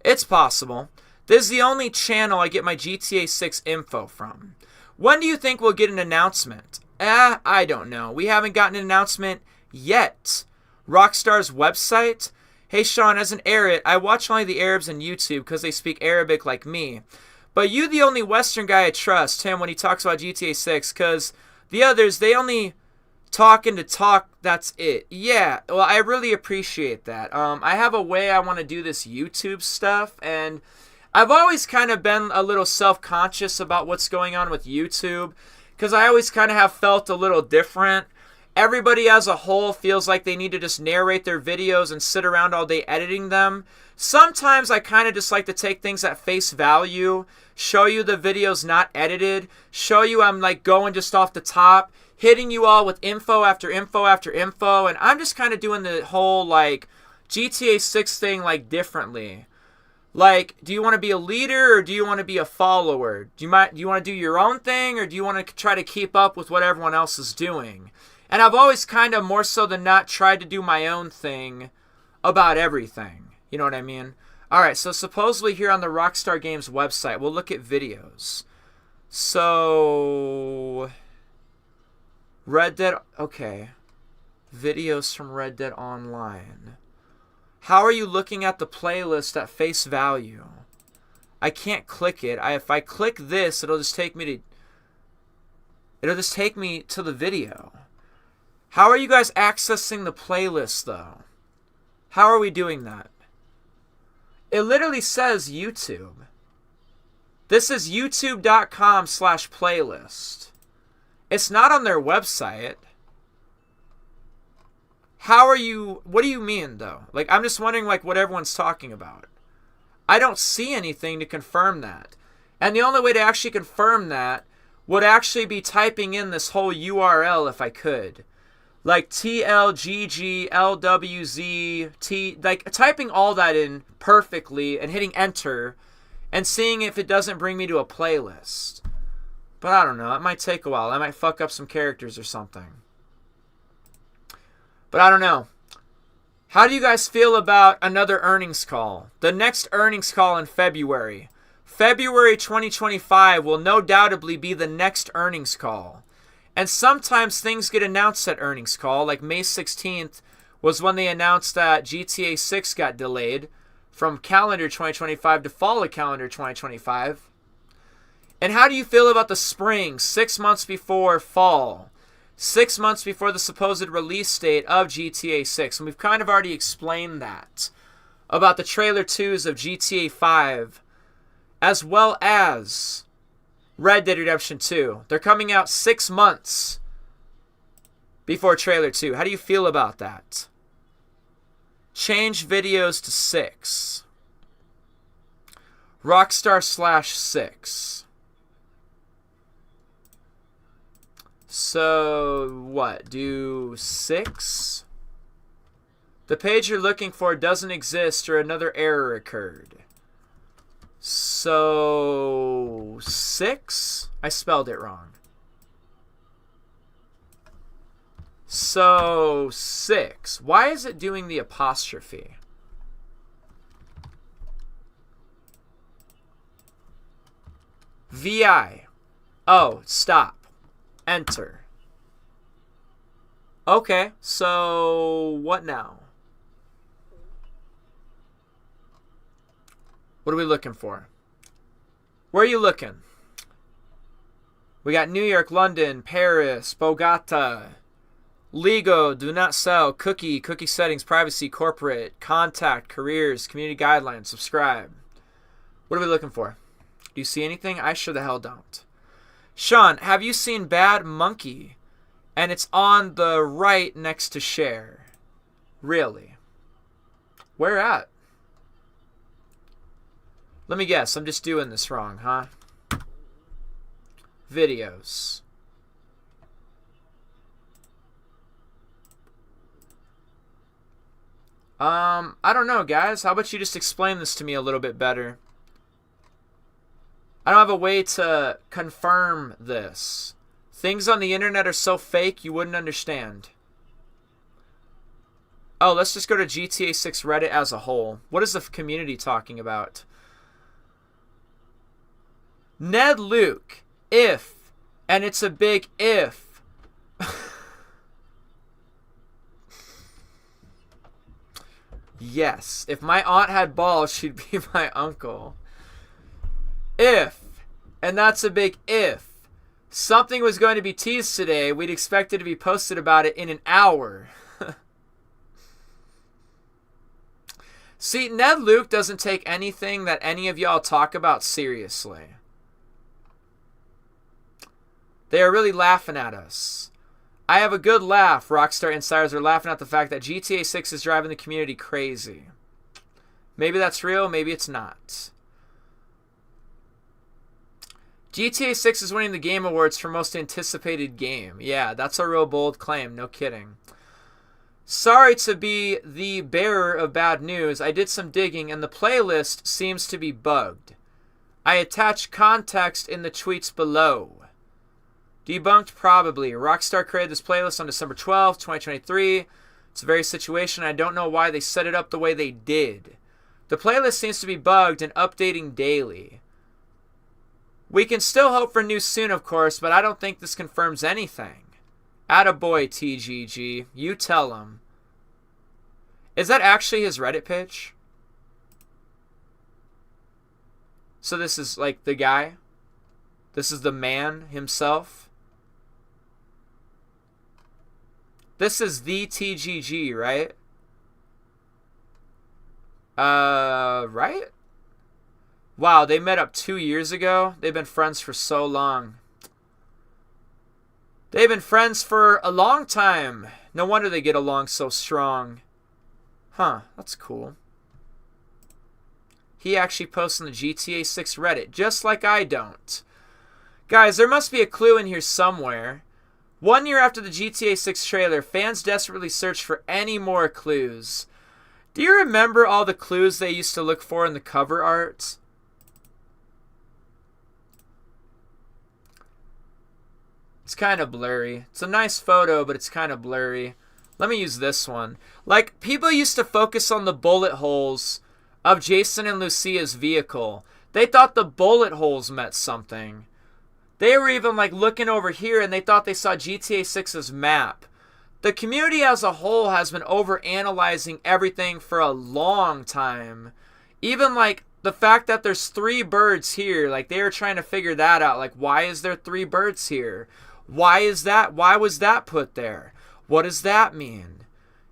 It's possible. This is the only channel I get my GTA 6 info from. When do you think we'll get an announcement? I don't know. We haven't gotten an announcement yet. Rockstar's website? Hey Sean, as an Arab, I watch only the Arabs on YouTube because they speak Arabic like me. But you the only Western guy I trust, him, when he talks about GTA 6, because the others, they only talking to talk, that's it. Yeah, well, I really appreciate that. I have a way I want to do this YouTube stuff, and I've always kind of been a little self-conscious about what's going on with YouTube, because I always kind of have felt a little different. Everybody as a whole feels like they need to just narrate their videos and sit around all day editing them. Sometimes I kind of just like to take things at face value, show you the videos not edited, show you I'm like going just off the top, hitting you all with info after info after info, and I'm just kind of doing the whole like GTA 6 thing like differently. Like, do you want to be a leader or do you want to be a follower? Do you want to do your own thing or do you want to try to keep up with what everyone else is doing? And I've always kind of more so than not tried to do my own thing about everything. You know what I mean? All right, so supposedly here on the Rockstar Games website, we'll look at videos. So Red Dead, okay. Videos from Red Dead Online. How are you looking at the playlist at face value? I can't click it. If I click this, it'll just take me to the video. How are you guys accessing the playlist though? How are we doing that? It literally says YouTube. This is youtube.com/playlist. It's not on their website. What do you mean though? Like, I'm just wondering like what everyone's talking about. I don't see anything to confirm that. And the only way to actually confirm that would actually be typing in this whole URL if I could. Like TLGGLWZ, like typing all that in perfectly and hitting enter and seeing if it doesn't bring me to a playlist. But I don't know. It might take a while. I might fuck up some characters or something. But I don't know. How do you guys feel about another earnings call? The next earnings call in February. February 2025 will no doubtably be the next earnings call. And sometimes things get announced at earnings call. Like May 16th was when they announced that GTA 6 got delayed from calendar 2025 to fall of calendar 2025. And how do you feel about the spring, 6 months before fall? 6 months before the supposed release date of GTA 6. And we've kind of already explained that. About the trailer 2s of GTA 5. As well as Red Dead Redemption 2. They're coming out 6 months before trailer 2. How do you feel about that? Change videos to 6. Rockstar/6. So, what? Do 6? The page you're looking for doesn't exist or another error occurred. So, 6? I spelled it wrong. So, 6. Why is it doing the apostrophe? VI. Oh, stop. Enter. Okay, so what now? What are we looking for? Where are you looking? We got New York, London, Paris, Bogota, Lego, do not sell, cookie settings, privacy, corporate, contact, careers, community guidelines, subscribe. What are we looking for? Do you see anything? I sure the hell don't. Sean, have you seen Bad Monkey? And it's on the right next to share. Really? Where at? Let me guess. I'm just doing this wrong, huh? Videos. I don't know, guys. How about you just explain this to me a little bit better? I don't have a way to confirm this. Things on the internet are so fake you wouldn't understand. Oh, let's just go to GTA 6 Reddit as a whole. What is the community talking about? Ned Luke, if, and it's a big if. Yes, if my aunt had balls, she'd be my uncle. If, and that's a big if, something was going to be teased today, we'd expect it to be posted about it in an hour. See, Ned Luke doesn't take anything that any of y'all talk about seriously. They are really laughing at us. I have a good laugh. Rockstar insiders are laughing at the fact that GTA 6 is driving the community crazy. Maybe that's real, maybe it's not. GTA 6 is winning the Game Awards for most anticipated game. Yeah, that's a real bold claim, no kidding. Sorry to be the bearer of bad news. I did some digging and the playlist seems to be bugged. I attached context in the tweets below. Debunked? Probably. Rockstar created this playlist on December 12th, 2023. It's a very situation. I don't know why they set it up the way they did. The playlist seems to be bugged and updating daily. We can still hope for news soon, of course, but I don't think this confirms anything. Attaboy, TGG. You tell him. Is that actually his Reddit page? So this is like the guy? This is the man himself? This is the TGG, right? Right? Wow, they met up 2 years ago? They've been friends for so long. They've been friends for a long time. No wonder they get along so strong. Huh, that's cool. He actually posts on the GTA 6 Reddit, just like I don't. Guys, there must be a clue in here somewhere. 1 year after the GTA 6 trailer, fans desperately searched for any more clues. Do you remember all the clues they used to look for in the cover art? It's kind of blurry. It's a nice photo, but it's kind of blurry. Let me use this one. Like, people used to focus on the bullet holes of Jason and Lucia's vehicle. They thought the bullet holes meant something. They were even like looking over here and they thought they saw GTA 6's map. The community as a whole has been overanalyzing everything for a long time. Even like the fact that there's 3 birds here, like they were trying to figure that out. Like, why is there 3 birds here? Why is that? Why was that put there? What does that mean?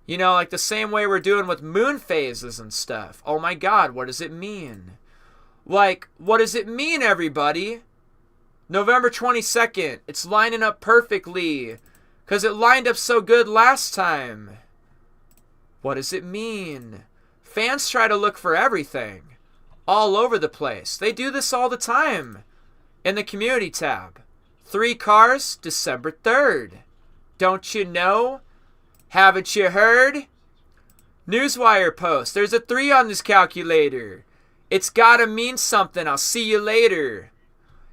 You know, like the same way we're doing with moon phases and stuff. Oh my God, what does it mean? Like, what does it mean, everybody? November 22nd, it's lining up perfectly. Because it lined up so good last time. What does it mean? Fans try to look for everything. All over the place. They do this all the time. In the community tab. 3 cars, December 3rd. Don't you know? Haven't you heard? Newswire post. There's a 3 on this calculator. It's gotta mean something. I'll see you later.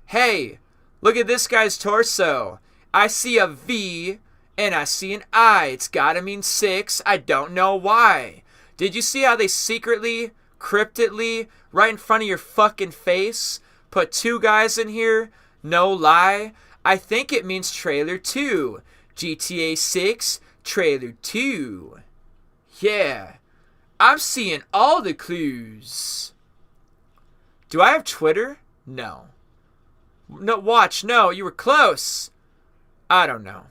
Hey, look at this guy's torso. I see a V and I see an I. It's gotta mean 6. I don't know why. Did you see how they secretly, cryptically, right in front of your fucking face, put 2 guys in here? No lie. I think it means trailer 2. GTA 6, trailer 2. Yeah. I'm seeing all the clues. Do I have Twitter? No. No, watch. No, you were close. I don't know.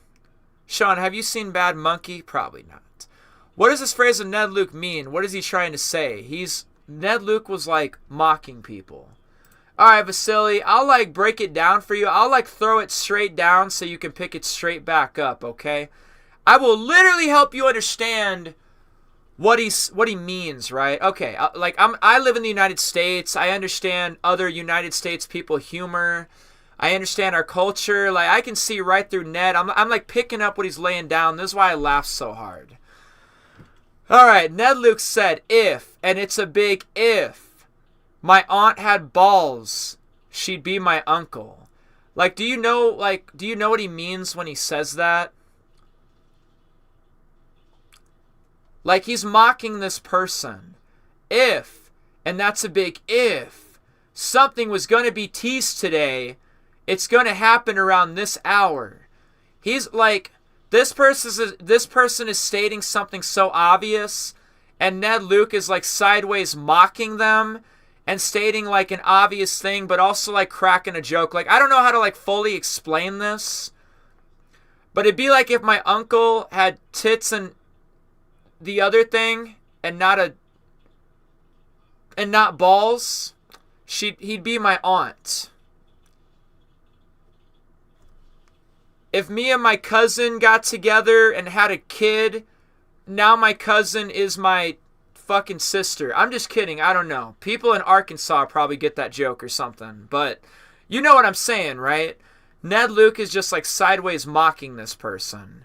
Sean, have you seen Bad Monkey? Probably not. What does this phrase of Ned Luke mean? What is he trying to say? Ned Luke was like mocking people. Alright, Vasily, I'll like break it down for you. I'll like throw it straight down so you can pick it straight back up, okay? I will literally help you understand what he means, right? Okay, I live in the United States. I understand other United States people humor. I understand our culture. Like, I can see right through Ned. I'm like picking up what he's laying down. This is why I laugh so hard. Alright, Ned Luke said, if, and it's a big if, my aunt had balls, she'd be my uncle. Like, do you know what he means when he says that? Like, he's mocking this person. If, and that's a big if, something was going to be teased today, it's going to happen around this hour. He's like, this person is stating something so obvious, and Ned Luke is like sideways mocking them and stating like an obvious thing, but also like cracking a joke. Like, I don't know how to like fully explain this, but it'd be like if my uncle had tits and the other thing and not balls. He'd be my aunt. If me and my cousin got together and had a kid, now my cousin is my fucking sister. I'm just kidding. I don't know. People in Arkansas probably get that joke or something. But you know what I'm saying, right? Ned Luke is just like sideways mocking this person.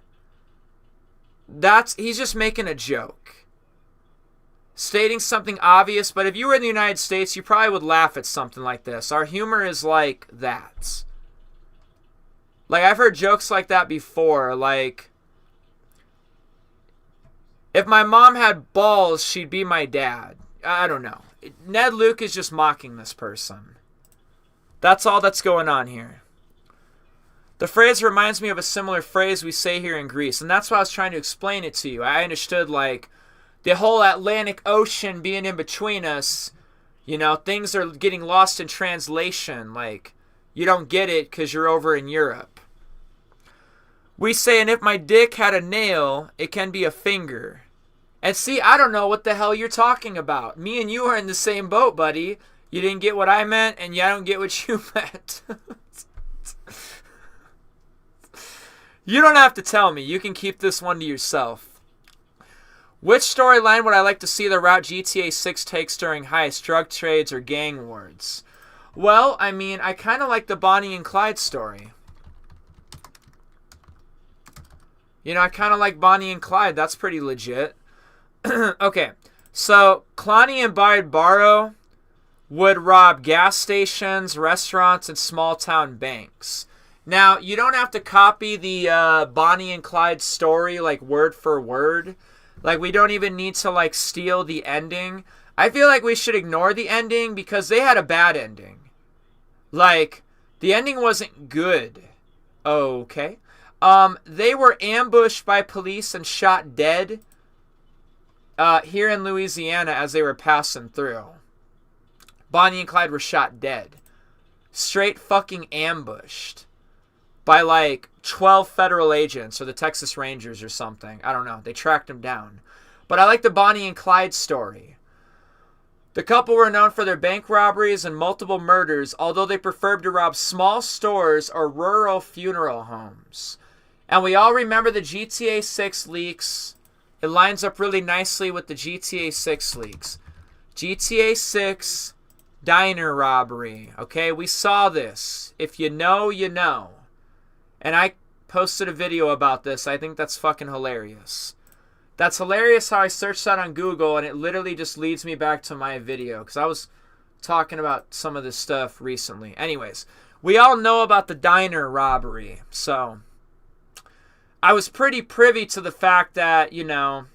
he's just making a joke. Stating something obvious, but if you were in the United States, you probably would laugh at something like this. Our humor is like that. Like, I've heard jokes like that before. Like, if my mom had balls, she'd be my dad. I don't know. Ned Luke is just mocking this person. That's all that's going on here. The phrase reminds me of a similar phrase we say here in Greece, and that's why I was trying to explain it to you. I understood, like, the whole Atlantic Ocean being in between us, you know, things are getting lost in translation. Like, you don't get it because you're over in Europe. We say, and if my dick had a nail, it can be a finger. And see, I don't know what the hell you're talking about. Me and you are in the same boat, buddy. You didn't get what I meant, and I don't get what you meant. You don't have to tell me. You can keep this one to yourself. Which storyline would I like to see the route GTA 6 takes during heists, drug trades, or gang wars? Well, I mean, I kind of like the Bonnie and Clyde story. You know, I kind of like Bonnie and Clyde. That's pretty legit. Okay, so Clonny and Barbaro would rob gas stations, restaurants, and small-town banks. Now, you don't have to copy the Bonnie and Clyde story, like, word for word. Like, we don't even need to, like, steal the ending. I feel like we should ignore the ending because they had a bad ending. Like, the ending wasn't good. Okay. They were ambushed by police and shot dead here in Louisiana as they were passing through. Bonnie and Clyde were shot dead. Straight fucking ambushed. By like 12 federal agents or the Texas Rangers or something. I don't know. They tracked him down. But I like the Bonnie and Clyde story. The couple were known for their bank robberies and multiple murders, although they preferred to rob small stores or rural funeral homes. And we all remember the GTA 6 leaks. It lines up really nicely with the GTA 6 leaks. GTA 6 diner robbery. Okay, we saw this. If you know, you know. And I posted a video about this. I think that's fucking hilarious. That's hilarious how I searched that on Google and it literally just leads me back to my video. Because I was talking about some of this stuff recently. Anyways, we all know about the diner robbery. So, I was pretty privy to the fact that, you know,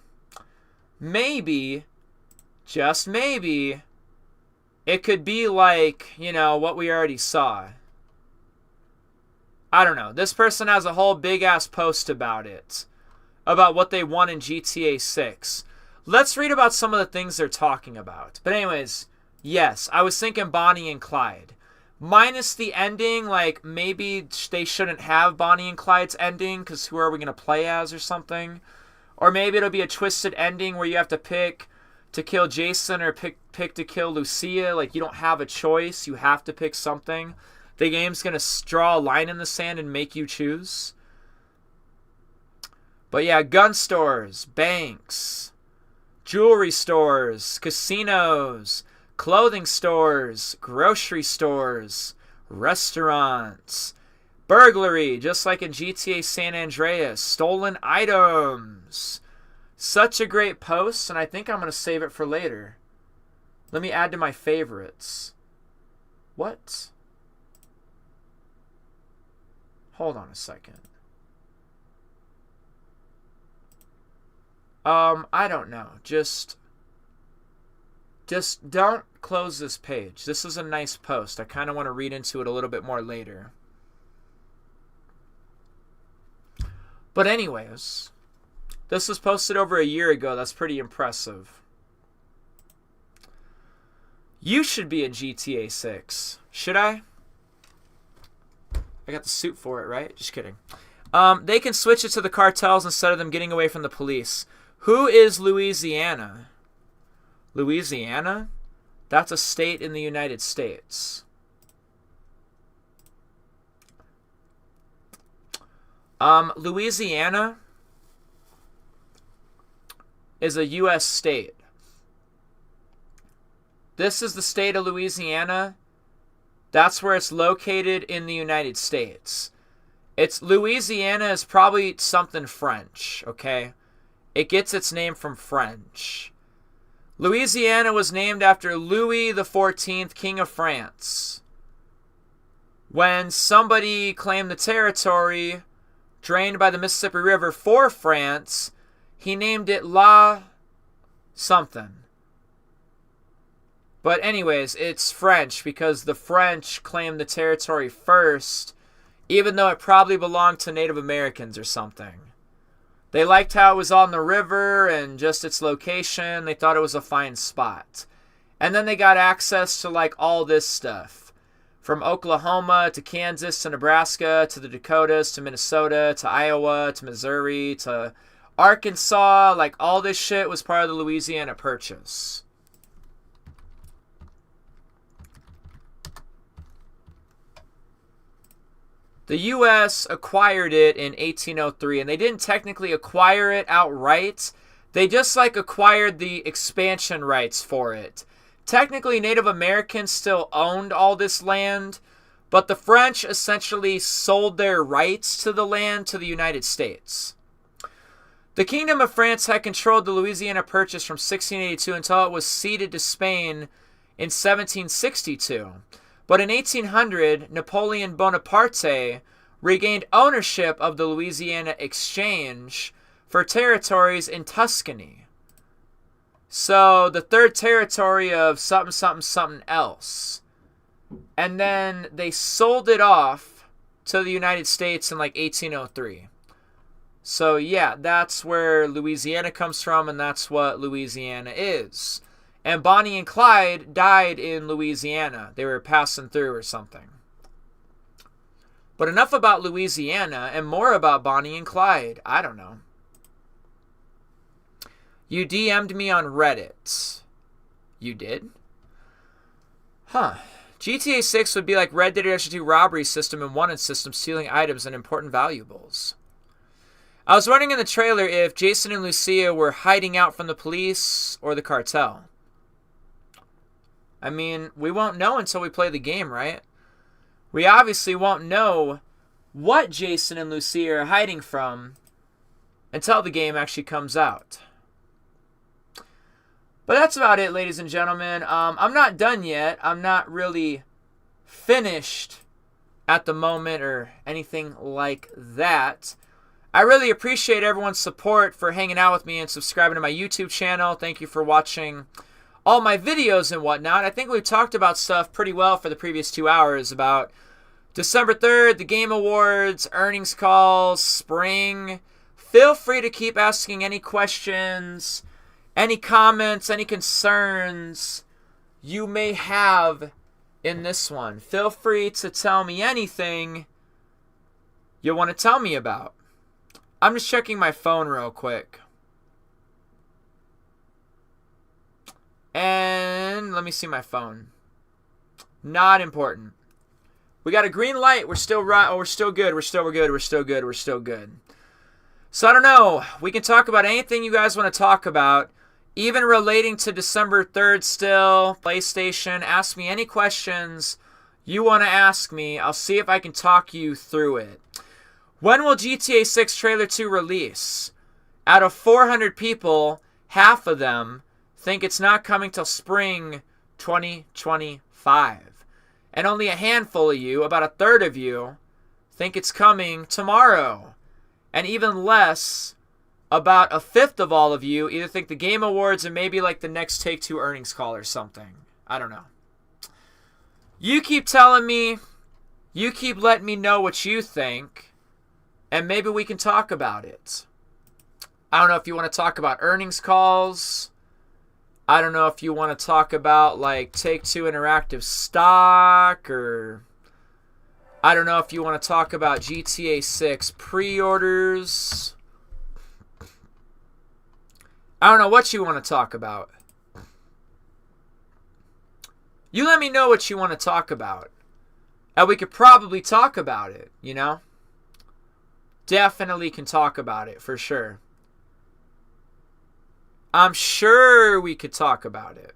maybe, just maybe, it could be like, you know, what we already saw. I don't know. This person has a whole big-ass post about it. About what they want in GTA 6. Let's read about some of the things they're talking about. But anyways, yes, I was thinking Bonnie and Clyde. Minus the ending, like, maybe they shouldn't have Bonnie and Clyde's ending, because who are we going to play as or something? Or maybe it'll be a twisted ending where you have to pick to kill Jason or pick to kill Lucia. Like, you don't have a choice. You have to pick something. The game's going to draw a line in the sand and make you choose. But yeah, gun stores, banks, jewelry stores, casinos, clothing stores, grocery stores, restaurants, burglary, just like in GTA San Andreas, stolen items. Such a great post, and I think I'm going to save it for later. Let me add to my favorites. What? Hold on a second. I don't know. Just don't close this page. This is a nice post. I kind of want to read into it a little bit more later. But anyways, this was posted over a year ago. That's pretty impressive. You should be in GTA 6. Should I? I got the suit for it, right? Just kidding. They can switch it to the cartels instead of them getting away from the police. Who is Louisiana? Louisiana? That's a state in the United States. Louisiana is a U.S. state. This is the state of Louisiana. That's where it's located in the United States. Louisiana is probably something French, okay? It gets its name from French. Louisiana was named after Louis XIV, King of France. When somebody claimed the territory drained by the Mississippi River for France, he named it La something. But anyways, it's French because the French claimed the territory first, even though it probably belonged to Native Americans or something. They liked how it was on the river and just its location. They thought it was a fine spot. And then they got access to like all this stuff. From Oklahoma to Kansas to Nebraska to the Dakotas to Minnesota to Iowa to Missouri to Arkansas. Like all this shit was part of the Louisiana Purchase. The U.S. acquired it in 1803, and they didn't technically acquire it outright. They just like acquired the expansion rights for it. Technically, Native Americans still owned all this land, but the French essentially sold their rights to the land to the United States. The Kingdom of France had controlled the Louisiana Purchase from 1682 until it was ceded to Spain in 1762. But in 1800, Napoleon Bonaparte regained ownership of the Louisiana Exchange for territories in Tuscany. So the third territory of something, something, something else. And then they sold it off to the United States in like 1803. So yeah, that's where Louisiana comes from, and that's what Louisiana is. And Bonnie and Clyde died in Louisiana. They were passing through or something. But enough about Louisiana and more about Bonnie and Clyde. I don't know. You DM'd me on Reddit. You did? Huh. GTA 6 would be like Red Dead Redemption 2 robbery system and wanted system stealing items and important valuables. I was wondering in the trailer if Jason and Lucia were hiding out from the police or the cartel. I mean, we won't know until we play the game, right? We obviously won't know what Jason and Lucia are hiding from until the game actually comes out. But that's about it, ladies and gentlemen. I'm not done yet. I'm not really finished at the moment or anything like that. I really appreciate everyone's support for hanging out with me and subscribing to my YouTube channel. Thank you for watching all my videos and whatnot. I think we've talked about stuff pretty well for the previous 2 hours about December 3rd, the Game Awards, earnings calls, spring. Feel free to keep asking any questions, any comments, any concerns you may have in this one. Feel free to tell me anything you want to tell me about. I'm just checking my phone real quick. And let me see my phone. Not important. We got a green light. We're still right. Oh, we're still good. We're still good. We're still good. We're still good. So I don't know. We can talk about anything you guys want to talk about, even relating to December 3rd still, PlayStation. Ask me any questions you want to ask me. I'll see if I can talk you through it. When will GTA 6 Trailer 2 release? Out of 400 people, half of them think it's not coming till spring 2025. And only a handful of you, about a third of you, think it's coming tomorrow. And even less, about a fifth of all of you either think the Game Awards and maybe like the next Take-Two earnings call or something. I don't know. You keep telling me, you keep letting me know what you think, and maybe we can talk about it. I don't know if you want to talk about earnings calls. I don't know if you want to talk about like Take-Two Interactive stock, or I don't know if you want to talk about GTA 6 pre-orders. I don't know what you want to talk about. You let me know what you want to talk about, and we could probably talk about it, you know? Definitely can talk about it, for sure. I'm sure we could talk about it.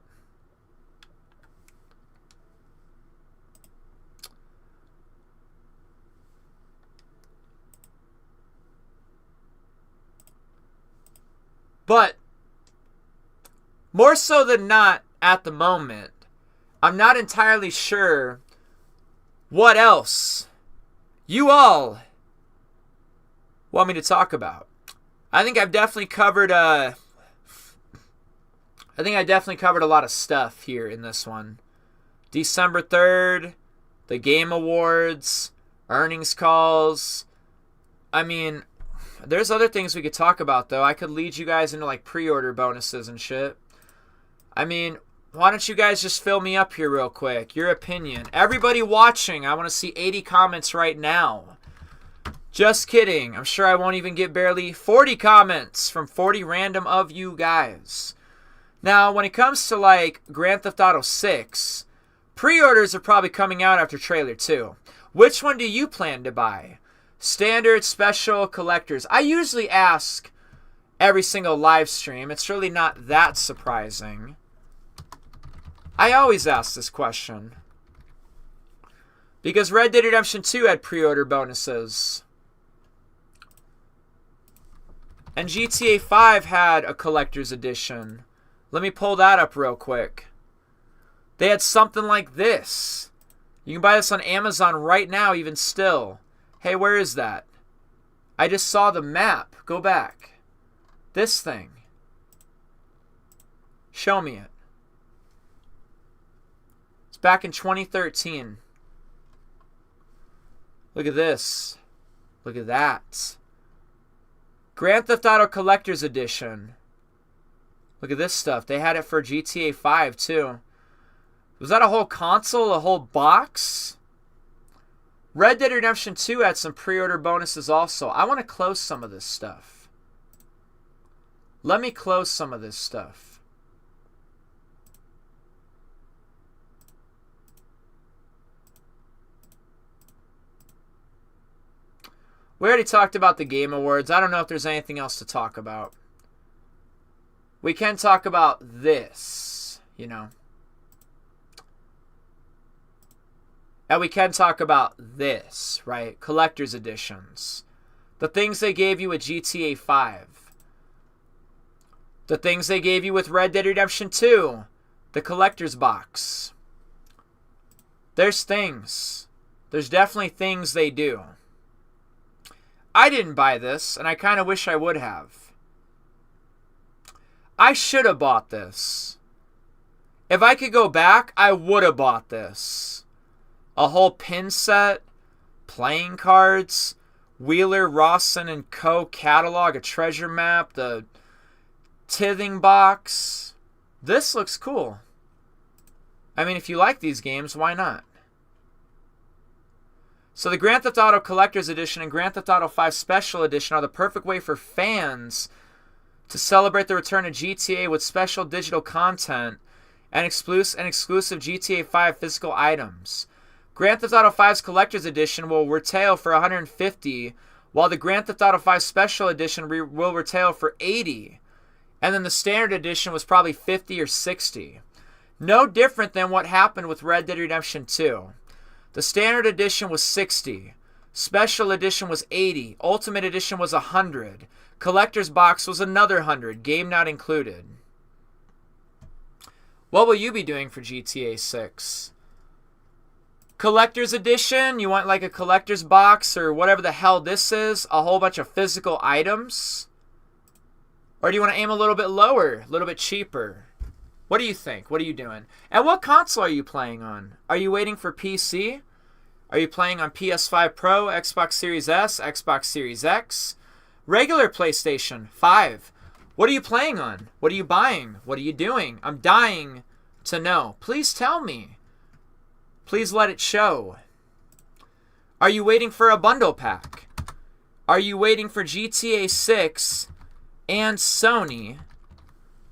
But more so than not at the moment, I'm not entirely sure what else you all want me to talk about. I think I've definitely covered a lot of stuff here in this one. December 3rd, the Game Awards, earnings calls. I mean, there's other things we could talk about, though. I could lead you guys into, like, pre-order bonuses and shit. I mean, why don't you guys just fill me up here real quick? Your opinion. Everybody watching, I want to see 80 comments right now. Just kidding. I'm sure I won't even get barely 40 comments from 40 random of you guys. Now, when it comes to, like, Grand Theft Auto 6, pre-orders are probably coming out after Trailer 2. Which one do you plan to buy? Standard, special, collectors? I usually ask every single live stream. It's really not that surprising. I always ask this question. Because Red Dead Redemption 2 had pre-order bonuses. And GTA 5 had a collector's edition. Let me pull that up real quick. They had something like this. You can buy this on Amazon right now, even still. Hey, where is that? I just saw the map. Go back. This thing. Show me it. It's back in 2013. Look at this. Look at that. Grand Theft Auto Collector's Edition. Look at this stuff. They had it for GTA 5 too. Was that a whole console? A whole box? Red Dead Redemption 2 had some pre-order bonuses also. I want to close some of this stuff. Let me close some of this stuff. We already talked about the Game Awards. I don't know if there's anything else to talk about. We can talk about this, you know. And we can talk about this, right? Collector's editions. The things they gave you with GTA 5. The things they gave you with Red Dead Redemption 2. The collector's box. There's things. There's definitely things they do. I didn't buy this, and I kind of wish I would have. I should have bought this. If I could go back, I would have bought this. A whole pin set, playing cards, Wheeler, Rawson and Co. catalog, a treasure map, the tithing box. This looks cool. I mean, if you like these games, why not? So the Grand Theft Auto Collector's Edition and Grand Theft Auto 5 Special Edition are the perfect way for fans to celebrate the return of GTA with special digital content and exclusive GTA 5 physical items. Grand Theft Auto 5's Collector's Edition will retail for $150, while the Grand Theft Auto 5 Special Edition will retail for $80. And then the Standard Edition was probably $50 or $60. No different than what happened with Red Dead Redemption 2. The Standard Edition was $60. Special Edition was $80. Ultimate Edition was $100. Collector's Box was another $100. Game not included. What will you be doing for GTA 6? Collector's Edition? You want like a collector's box or whatever the hell this is? A whole bunch of physical items? Or do you want to aim a little bit lower? A little bit cheaper? What do you think? What are you doing? And what console are you playing on? Are you waiting for PC? Are you playing on PS5 Pro, Xbox Series S, Xbox Series X? Regular PlayStation 5. What are you playing on? What are you buying? What are you doing? I'm dying to know. Please tell me. Please let it show. Are you waiting for a bundle pack? Are you waiting for GTA 6 and Sony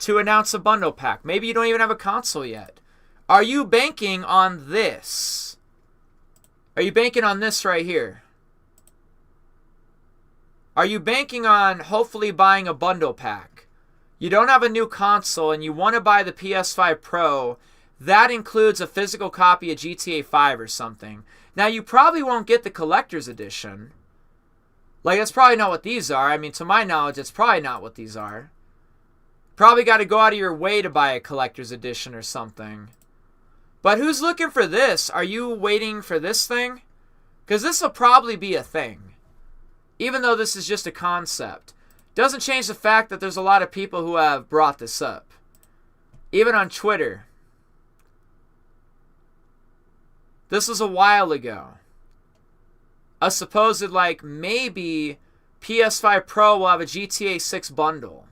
to announce a bundle pack? Maybe you don't even have a console yet. Are you banking on this? Are you banking on this right here? Are you banking on hopefully buying a bundle pack? You don't have a new console and you want to buy the PS5 Pro. That includes a physical copy of GTA 5 or something. Now, you probably won't get the collector's edition. Like, that's probably not what these are. I mean, to my knowledge, it's probably not what these are. Probably got to go out of your way to buy a collector's edition or something. But who's looking for this? Are you waiting for this thing? Because this will probably be a thing. Even though this is just a concept. Doesn't change the fact that there's a lot of people who have brought this up. Even on Twitter. This was a while ago. A supposed, like, maybe PS5 Pro will have a GTA 6 bundle.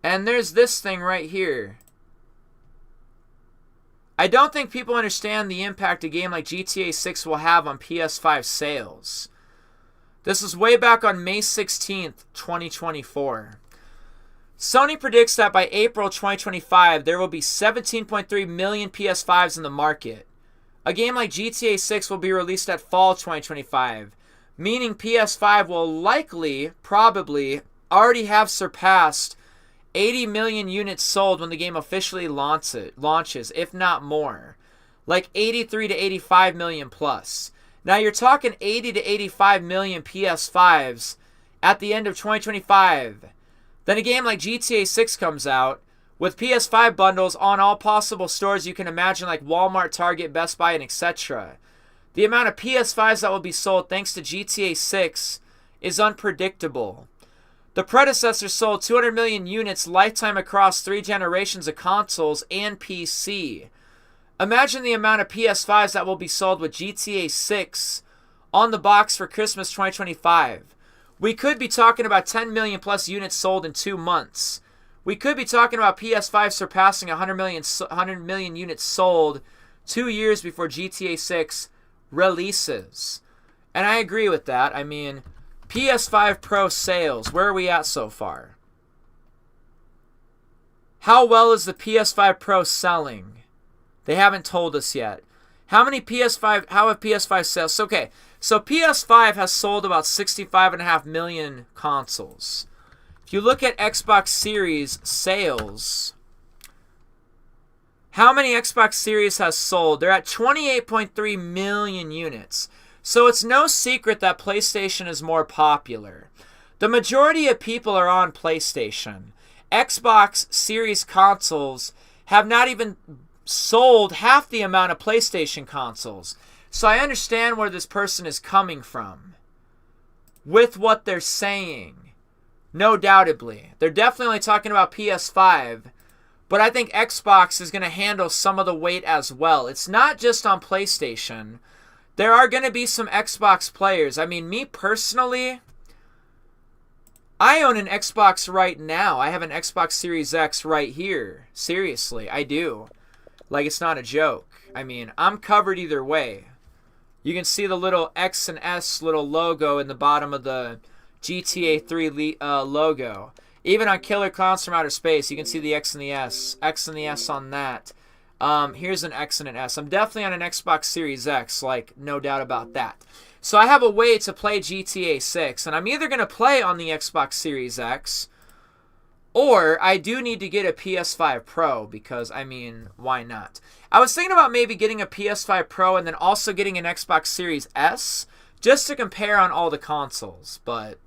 And there's this thing right here. I don't think people understand the impact a game like GTA 6 will have on PS5 sales. This was way back on May 16th, 2024. Sony predicts that by April 2025, there will be 17.3 million PS5s in the market. A game like GTA 6 will be released at fall 2025, meaning PS5 will likely, probably, already have surpassed 80 million units sold when the game officially launches, if not more. Like 83 to 85 million plus. Now you're talking 80 to 85 million PS5s at the end of 2025. Then a game like GTA 6 comes out with PS5 bundles on all possible stores you can imagine, like Walmart, Target, Best Buy, and etc. The amount of PS5s that will be sold thanks to GTA 6 is unpredictable. The predecessor sold 200 million units lifetime across 3 generations of consoles and PC. Imagine the amount of PS5s that will be sold with GTA 6 on the box for Christmas 2025. We could be talking about 10 million plus units sold in 2 months. We could be talking about PS5 surpassing 100 million units sold 2 years before GTA 6 releases. And I agree with that. I mean, PS5 Pro sales, where are we at so far? How well is the PS5 Pro selling? They haven't told us yet. How have PS5 sales? Okay, so PS5 has sold about 65.5 million consoles. If you look at Xbox Series sales, how many Xbox Series has sold? They're at 28.3 million units. So it's no secret that PlayStation is more popular. The majority of people are on PlayStation. Xbox Series consoles have not even sold half the amount of PlayStation consoles. So I understand where this person is coming from with what they're saying. No doubtably. They're definitely only talking about PS5, but I think Xbox is going to handle some of the weight as well. It's not just on PlayStation. There are going to be some Xbox players. I mean, me personally, I own an Xbox right now. I have an Xbox Series X right here. Seriously, I do. Like, it's not a joke. I mean, I'm covered either way. You can see the little X and S little logo in the bottom of the GTA 3 logo. Even on Killer Clowns from Outer Space, you can see the X and the S. X and the S on that. Here's an X and an S. I'm definitely on an Xbox Series X, like, no doubt about that. So I have a way to play GTA 6, and I'm either going to play on the Xbox Series X, or I do need to get a PS5 Pro, because, I mean, why not? I was thinking about maybe getting a PS5 Pro and then also getting an Xbox Series S, just to compare on all the consoles, but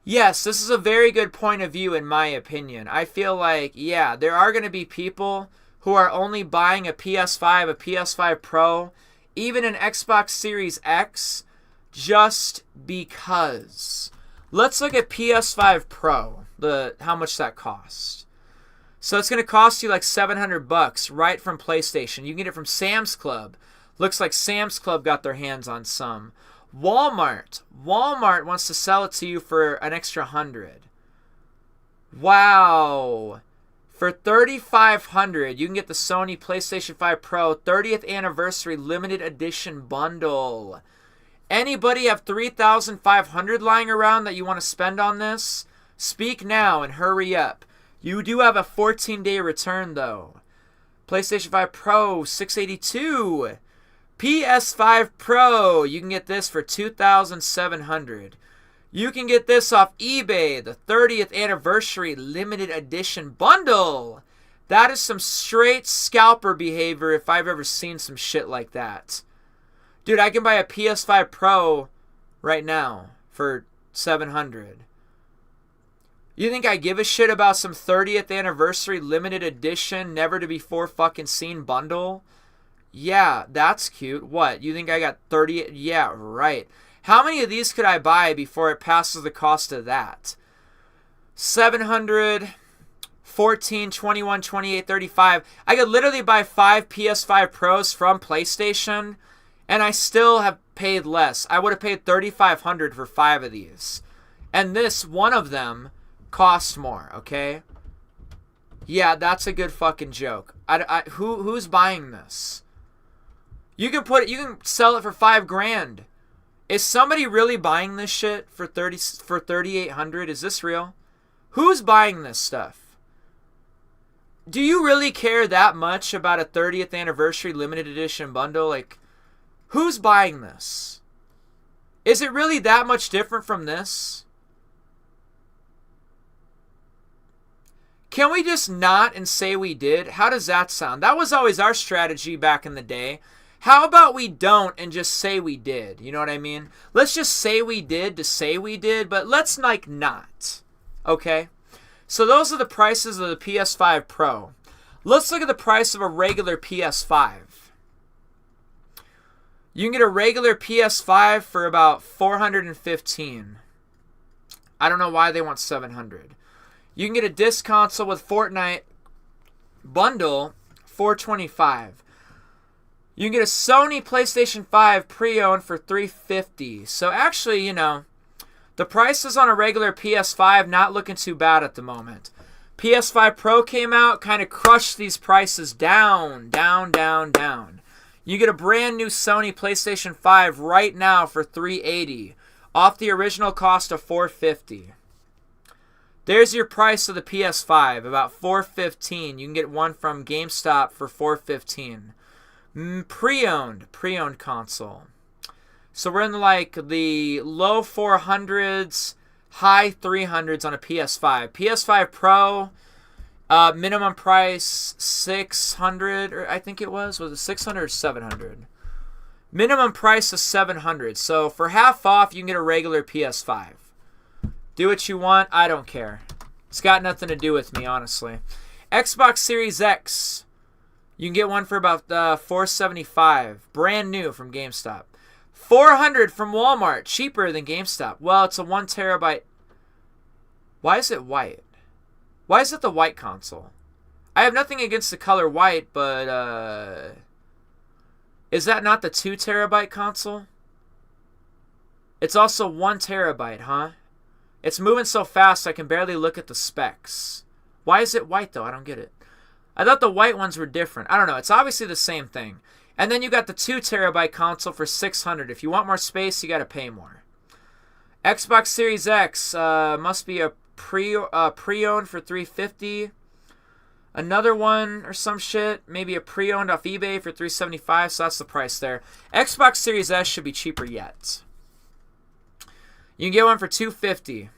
yes, this is a very good point of view in my opinion. I feel like, yeah, there are going to be people who are only buying a PS5, a PS5 Pro, even an Xbox Series X, just because. Let's look at PS5 Pro, how much that costs. So it's going to cost you like $700 right from PlayStation. You can get it from Sam's Club. Looks like Sam's Club got their hands on some. Walmart wants to sell it to you for an extra $100. Wow. For $3,500, you can get the Sony PlayStation 5 Pro 30th Anniversary Limited Edition Bundle. Anybody have $3,500 lying around that you want to spend on this? Speak now and hurry up. You do have a 14-day return, though. PlayStation 5 Pro, $682. PS5 Pro, you can get this for $2,700. You can get this off eBay, the 30th Anniversary Limited Edition Bundle. That is some straight scalper behavior if I've ever seen some shit like that. Dude, I can buy a PS5 Pro right now for $700. You think I give a shit about some 30th anniversary limited edition, never to before fucking seen bundle? Yeah, that's cute. What? You think I got 30? Yeah, right. How many of these could I buy before it passes the cost of that? 700, 14, 21, 28, 35. I could literally buy 5 PS5 Pros from PlayStation, and I still have paid less. I would have paid $3,500 for 5 of these. And this, one of them, cost more, okay? Yeah, that's a good fucking joke. Who's buying this? You can sell it for $5,000. Is somebody really buying this shit for $3,800? Is this real? Who's buying this stuff? Do you really care that much about a 30th anniversary limited edition bundle? Like, who's buying this? Is it really that much different from this? Can we just not and say we did? How does that sound? That was always our strategy back in the day. How about we don't and just say we did? You know what I mean? Let's just say we did to say we did, but let's like not. Okay? So those are the prices of the PS5 Pro. Let's look at the price of a regular PS5. You can get a regular PS5 for about $415. I don't know why they want $700. You can get a disc console with Fortnite bundle, $425. You can get a Sony PlayStation 5 pre-owned for $350. So actually, you know, the prices on a regular PS5 not looking too bad at the moment. PS5 Pro came out, kind of crushed these prices down. You get a brand new Sony PlayStation 5 right now for $380, off the original cost of $450. There's your price of the PS5, about $415. You can get one from GameStop for $415. Pre-owned console. So we're in like the low 400s, high 300s on a PS5. PS5 Pro, minimum price $600, or I think it was it $600 or $700? Minimum price is $700. So for half off, you can get a regular PS5. Do what you want. I don't care. It's got nothing to do with me, honestly. Xbox Series X. You can get one for about $475. Brand new from GameStop. $400 from Walmart. Cheaper than GameStop. Well, it's a 1 terabyte. Why is it white? Why is it the white console? I have nothing against the color white, but is that not the 2 terabyte console? It's also 1 terabyte, huh? It's moving so fast I can barely look at the specs. Why is it white, though? I don't get it. I thought the white ones were different. I don't know. It's obviously the same thing. And then you got the 2 terabyte console for $600. If you want more space, you got to pay more. Xbox Series X must be a pre-owned for $350. Another one or some shit, maybe a pre-owned off eBay for $375. So that's the price there. Xbox Series S should be cheaper yet. You can get one for $250.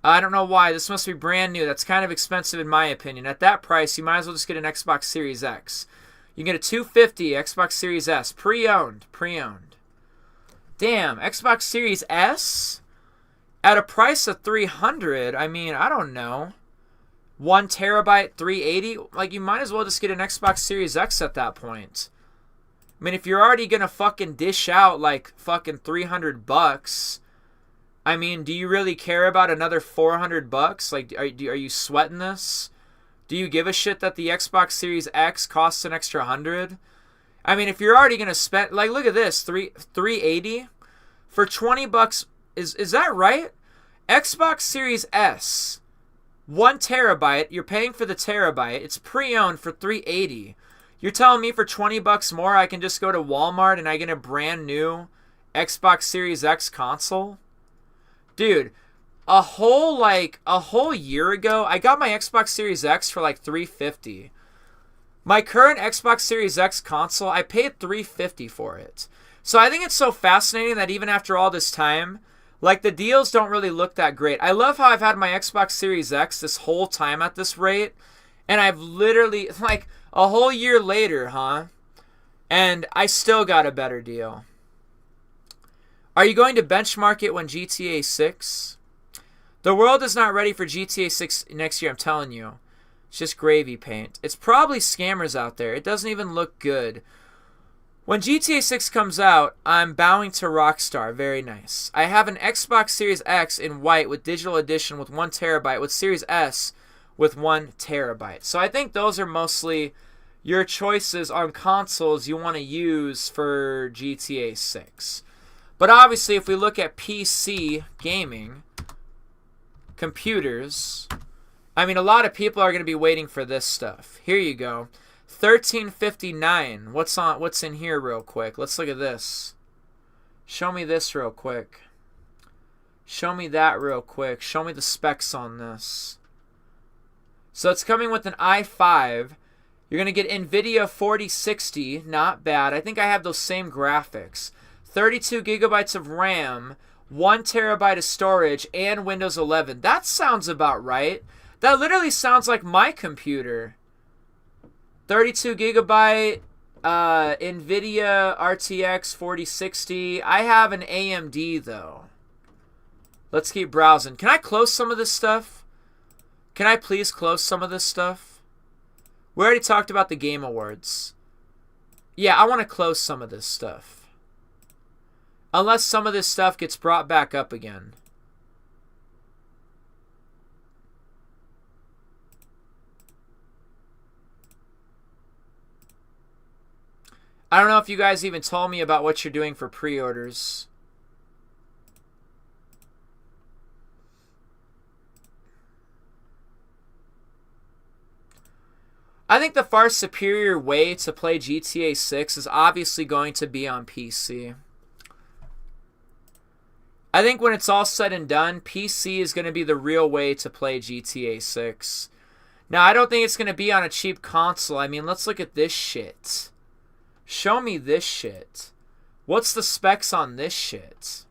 I don't know why. This must be brand new. That's kind of expensive in my opinion. At that price, you might as well just get an Xbox Series X. You can get a $250 Xbox Series S. Pre-owned. Damn, Xbox Series S? At a price of $300, I mean, I don't know. 1 terabyte, $380? Like, you might as well just get an Xbox Series X at that point. I mean, if you're already going to fucking dish out, like, fucking $300... I mean, do you really care about another $400? Like, are you sweating this? Do you give a shit that the Xbox Series X costs an extra $100? I mean, if you're already gonna spend, like, look at this, $380 for $20. Is that right? Xbox Series S, 1 terabyte. You're paying for the terabyte. It's pre-owned for $380. You're telling me for $20 more, I can just go to Walmart and I get a brand new Xbox Series X console? Dude, a whole year ago, I got my Xbox Series X for like $350. My current Xbox Series X console, I paid $350 for it. So I think it's so fascinating that even after all this time, like, the deals don't really look that great. I love how I've had my Xbox Series X this whole time at this rate, and I've literally, like, a whole year later, and I still got a better deal. Are you going to benchmark it when GTA 6? The world is not ready for GTA 6 next year, I'm telling you. It's just gravy paint. It's probably scammers out there. It doesn't even look good. When GTA 6 comes out, I'm bowing to Rockstar. Very nice. I have an Xbox Series X in white with digital edition with 1 terabyte, with Series S with 1 terabyte. So I think those are mostly your choices on consoles you want to use for GTA 6. But obviously, if we look at PC gaming, computers, I mean, a lot of people are going to be waiting for this stuff. Here you go. 1359. What's in here real quick? Let's look at this. Show me this real quick. Show me that real quick. Show me the specs on this. So it's coming with an i5. You're going to get NVIDIA 4060. Not bad. I think I have those same graphics. 32 gigabytes of RAM, 1 terabyte of storage, and Windows 11. That sounds about right. That literally sounds like my computer. 32 gigabyte NVIDIA RTX 4060. I have an AMD though. Let's keep browsing. Can I close some of this stuff? Can I please close some of this stuff? We already talked about the Game Awards. Yeah, I want to close some of this stuff. Unless some of this stuff gets brought back up again. I don't know if you guys even told me about what you're doing for pre-orders. I think the far superior way to play GTA 6 is obviously going to be on PC. I think when it's all said and done, PC is going to be the real way to play GTA 6. Now, I don't think it's going to be on a cheap console. I mean, let's look at this shit. Show me this shit. What's the specs on this shit?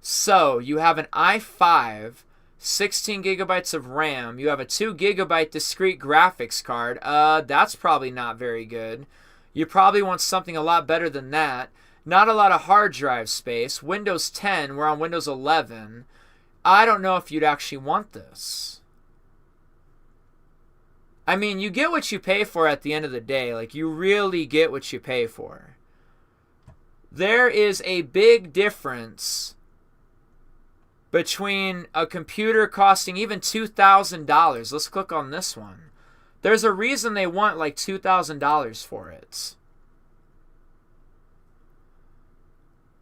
So, you have an i5, 16 gigabytes of RAM. You have a 2 gigabyte discrete graphics card. That's probably not very good. You probably want something a lot better than that. Not a lot of hard drive space. Windows 10, we're on Windows 11. I don't know if you'd actually want this. I mean, you get what you pay for at the end of the day. Like, you really get what you pay for. There is a big difference between a computer costing even $2,000. Let's click on this one. There's a reason they want like $2,000 for it.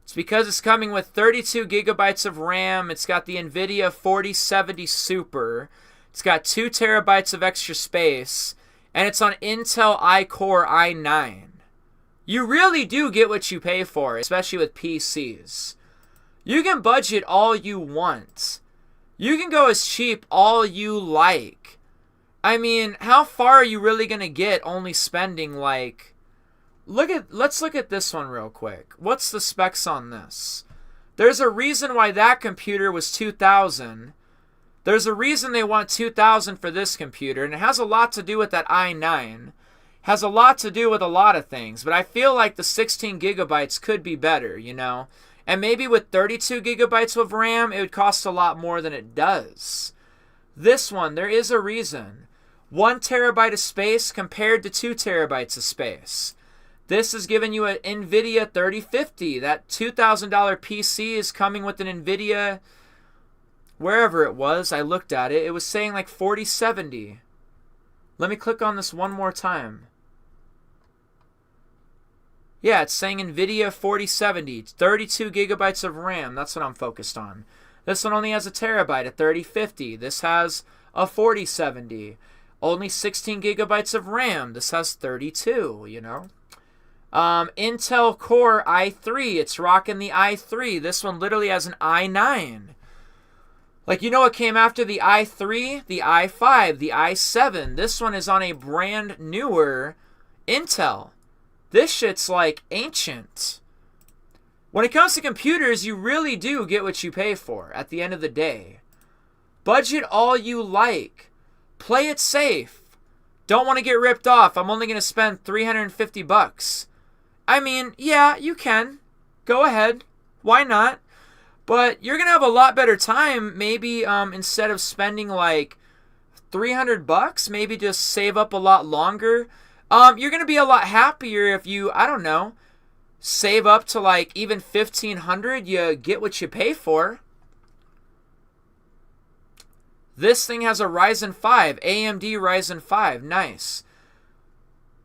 It's because it's coming with 32 gigabytes of RAM. It's got the NVIDIA 4070 Super. It's got 2 terabytes of extra space. And it's on Intel iCore i9. You really do get what you pay for, especially with PCs. You can budget all you want. You can go as cheap all you like. I mean, how far are you really going to get only spending like... Let's look at this one real quick. What's the specs on this? There's a reason why that computer was $2,000. There's a reason they want $2,000 for this computer, and it has a lot to do with that i9. Has a lot to do with a lot of things, but I feel like the 16 gigabytes could be better, you know? And maybe with 32 gigabytes of RAM, it would cost a lot more than it does. This one, there is a reason. 1 terabyte of space compared to 2 terabytes of space. This is giving you an NVIDIA 3050. That $2,000 PC is coming with an NVIDIA, wherever it was, I looked at it, it was saying like 4070. Let me click on this one more time. Yeah, it's saying NVIDIA 4070, 32 gigabytes of RAM. That's what I'm focused on. This one only has a terabyte, a 3050. This has a 4070. Only 16 gigabytes of RAM. This has 32, you know. Intel Core i3. It's rocking the i3. This one literally has an i9. Like, you know what came after the i3? The i5, the i7. This one is on a brand newer Intel. This shit's like ancient. When it comes to computers, you really do get what you pay for at the end of the day. Budget all you like. Play it safe. Don't want to get ripped off. I'm only going to spend $350. I mean, yeah, you can. Go ahead. Why not? But you're going to have a lot better time maybe instead of spending like $300, maybe just save up a lot longer. You're going to be a lot happier if you, I don't know, save up to like even $1,500. You get what you pay for. This thing has a Ryzen 5, AMD Ryzen 5. Nice.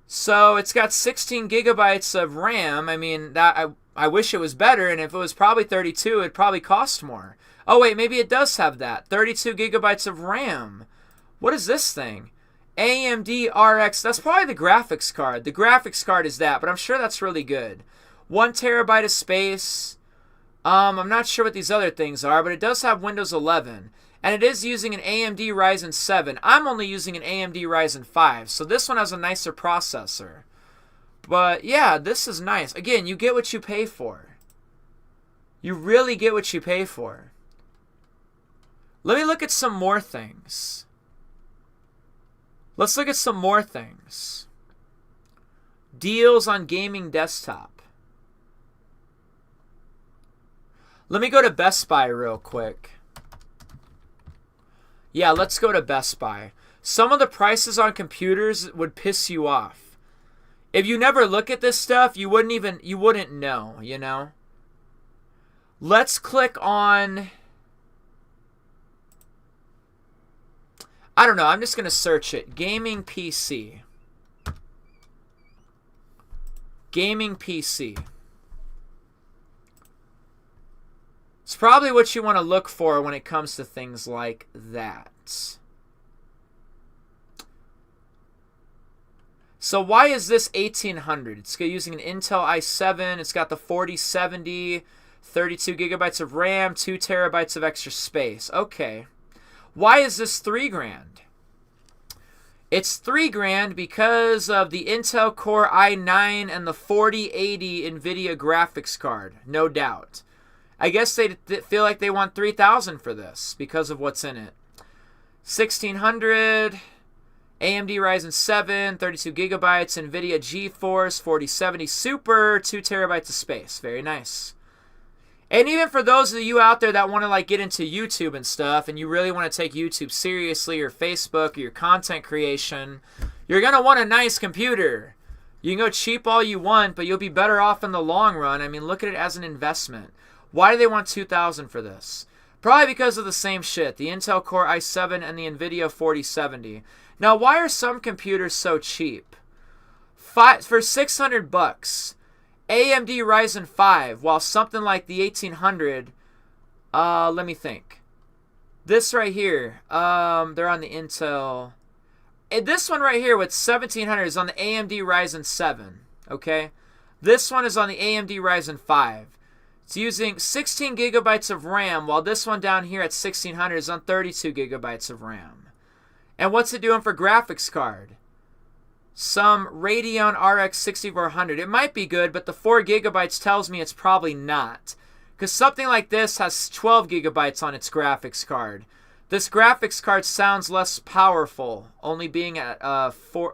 So it's got 16 gigabytes of RAM. I mean, that I wish it was better, and if it was probably 32, it'd probably cost more. Oh, wait, maybe it does have that. 32 gigabytes of RAM. What is this thing? AMD RX. That's probably the graphics card. The graphics card is that, but I'm sure that's really good. 1 terabyte of space. I'm not sure what these other things are, but it does have Windows 11. And it is using an AMD Ryzen 7. I'm only using an AMD Ryzen 5, so this one has a nicer processor. But yeah, this is nice. Again, you get what you pay for. You really get what you pay for. Let me look at some more things. Let's look at some more things. Deals on gaming desktop. Let me go to Best Buy real quick. Yeah, let's go to Best Buy. Some of the prices on computers would piss you off. If you never look at this stuff, you wouldn't know, you know? Let's click on, I don't know, I'm just going to search it. Gaming PC. Gaming PC. It's probably what you want to look for when it comes to things like that. So why is this 1800? It's using an Intel i7. It's got the 4070, 32 gigabytes of RAM, 2 terabytes of extra space. Okay. Why is this $3,000? It's $3,000 because of the Intel Core i9 and the 4080 NVIDIA graphics card, no doubt. I guess they feel like they want $3,000 for this because of what's in it. 1600, AMD Ryzen 7, 32 gigabytes, NVIDIA GeForce 4070 Super, 2 terabytes of space. Very nice. And even for those of you out there that want to like get into YouTube and stuff, and you really want to take YouTube seriously, or Facebook, or your content creation, you're going to want a nice computer. You can go cheap all you want, but you'll be better off in the long run. I mean, look at it as an investment. Why do they want $2,000 for this? Probably because of the same shit. The Intel Core i7 and the NVIDIA 4070. Now, why are some computers so cheap? For $600, AMD Ryzen 5, while something like the 1800, let me think. This right here, they're on the Intel. And this one right here with 1700 is on the AMD Ryzen 7, okay? This one is on the AMD Ryzen 5. It's using 16 gigabytes of RAM, while this one down here at 1600 is on 32 gigabytes of RAM. And what's it doing for graphics card? Some Radeon RX 6400. It might be good, but the 4 gigabytes tells me it's probably not. Because something like this has 12 gigabytes on its graphics card. This graphics card sounds less powerful, only being at 4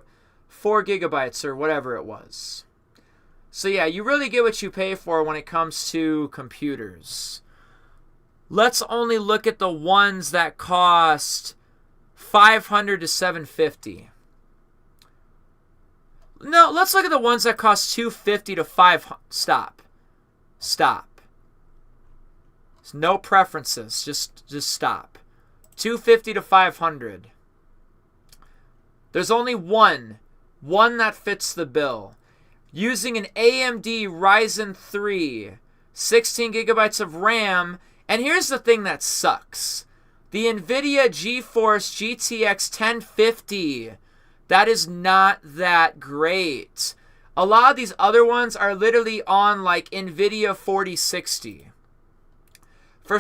gigabytes or whatever it was. So yeah, you really get what you pay for when it comes to computers. Let's only look at the ones that cost $500 to $750. No, let's look at the ones that cost $250 to $500. Stop. There's no preferences. Just stop. $250 to $500. There's only one that fits the bill. Using an AMD Ryzen 3, 16 gigabytes of RAM, and here's the thing that sucks. The NVIDIA GeForce GTX 1050, that is not that great. A lot of these other ones are literally on like NVIDIA 4060.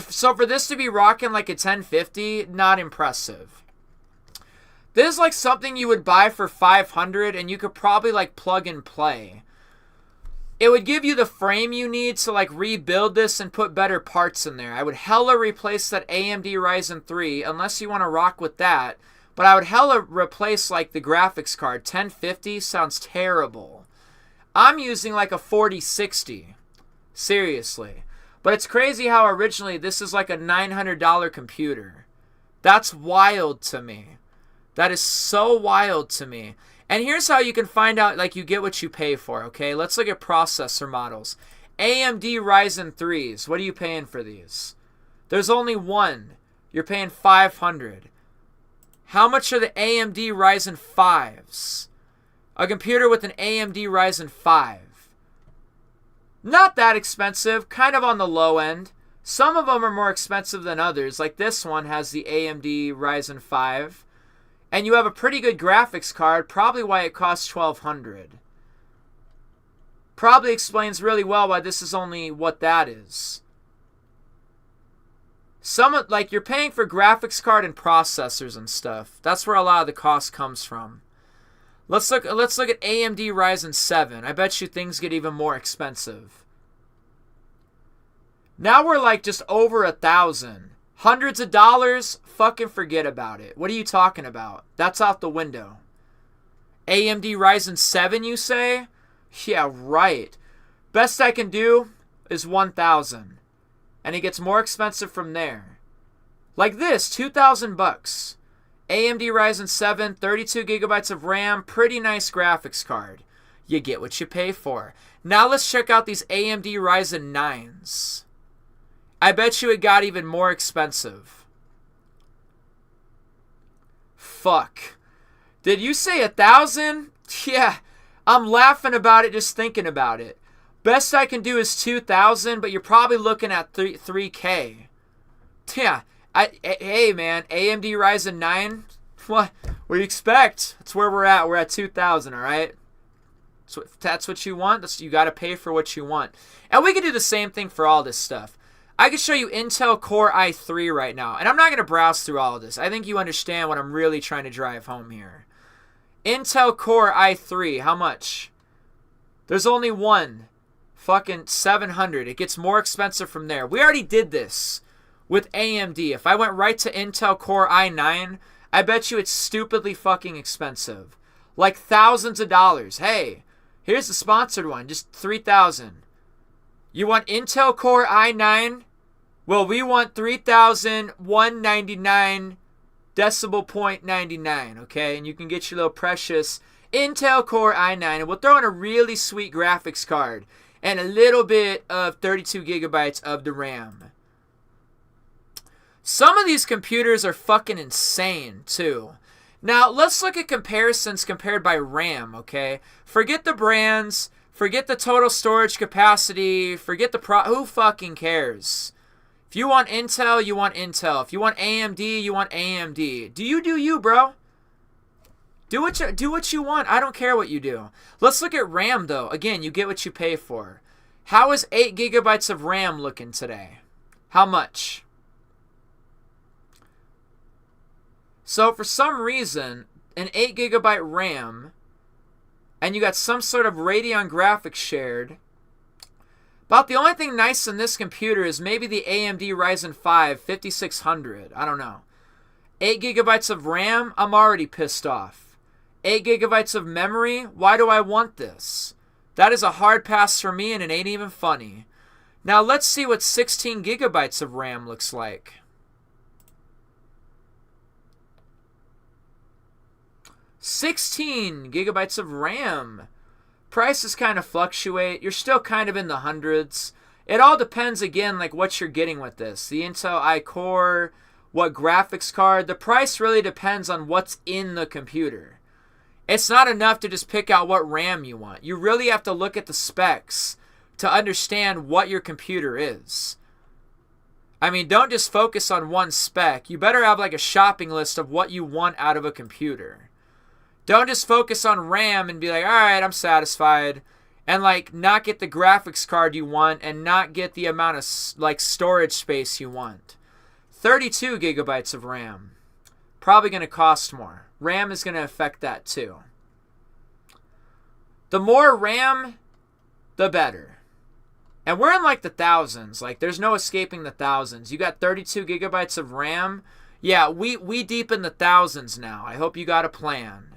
So for this to be rocking like a 1050, not impressive. This is like something you would buy for $500 and you could probably like plug and play. It would give you the frame you need to like rebuild this and put better parts in there. I would hella replace that AMD Ryzen 3 unless you want to rock with that. But I would hella replace like the graphics card. 1050 sounds terrible. I'm using like a 4060. Seriously. But it's crazy how originally this is like a $900 computer. That's wild to me. That is so wild to me. And here's how you can find out, like, you get what you pay for, okay? Let's look at processor models. AMD Ryzen 3s. What are you paying for these? There's only one. You're paying $500. How much are the AMD Ryzen 5s? A computer with an AMD Ryzen 5. Not that expensive. Kind of on the low end. Some of them are more expensive than others. Like this one has the AMD Ryzen 5. And you have a pretty good graphics card. Probably why it costs $1,200. Probably explains really well why this is only what that is. Like, you're paying for graphics card and processors and stuff. That's where a lot of the cost comes from. Let's look at AMD Ryzen 7. I bet you things get even more expensive. Now we're like just over 1,000. Hundreds of dollars? Fucking forget about it. What are you talking about? That's out the window. AMD Ryzen 7, you say? Yeah, right. Best I can do is 1,000. And it gets more expensive from there. Like this, $2,000 bucks. AMD Ryzen 7, 32 gigabytes of RAM, pretty nice graphics card. You get what you pay for. Now let's check out these AMD Ryzen 9s. I bet you it got even more expensive. Fuck. Did you say 1,000? Yeah, I'm laughing about it just thinking about it. Best I can do is 2,000, but you're probably looking at 3K. Yeah, hey man, AMD Ryzen 9, what do you expect? That's where we're at. We're at 2,000, all right? So if that's what you want, you got to pay for what you want. And we can do the same thing for all this stuff. I can show you Intel Core i3 right now, and I'm not going to browse through all of this. I think you understand what I'm really trying to drive home here. Intel Core i3, how much? There's only one. Fucking 700. It gets more expensive from there. We already did this with AMD. If I went right to Intel Core i9, I bet you it's stupidly fucking expensive. Like thousands of dollars. Hey, here's the sponsored one. Just 3,000. You want Intel Core i9? Well, we want 3,199 decimal point 99, okay? And you can get your little precious Intel Core i9, and we'll throw in a really sweet graphics card and a little bit of 32 gigabytes of the RAM. Some of these computers are fucking insane, too. Now, let's look at comparisons compared by RAM, okay? Forget the brands, forget the total storage capacity, forget the who fucking cares? If you want Intel, you want Intel. If you want AMD, you want AMD. Do you, bro? Do what you want. I don't care what you do. Let's look at RAM, though. Again, you get what you pay for. How is 8 gigabytes of RAM looking today? How much? So, for some reason, an 8 gigabyte RAM, and you got some sort of Radeon graphics shared. About the only thing nice in this computer is maybe the AMD Ryzen 5 5600. I don't know. 8 gigabytes of RAM, I'm already pissed off. 8 gigabytes of memory, why do I want this? That is a hard pass for me, and it ain't even funny. Now let's see what 16 gigabytes of RAM looks like. $16 gigabytes of RAM. Prices kind of fluctuate. You're still kind of in the hundreds. It all depends, again, like what you're getting with this. The Intel iCore, what graphics card. The price really depends on what's in the computer. It's not enough to just pick out what RAM you want. You really have to look at the specs to understand what your computer is. I mean, don't just focus on one spec. You better have like a shopping list of what you want out of a computer. Don't just focus on RAM and be like, all right, I'm satisfied. And like not get the graphics card you want and not get the amount of like storage space you want. 32 gigabytes of RAM. Probably going to cost more. RAM is going to affect that too. The more RAM, the better. And we're in like the thousands. Like there's no escaping the thousands. You got 32 gigabytes of RAM. Yeah, we deep in the thousands now. I hope you got a plan.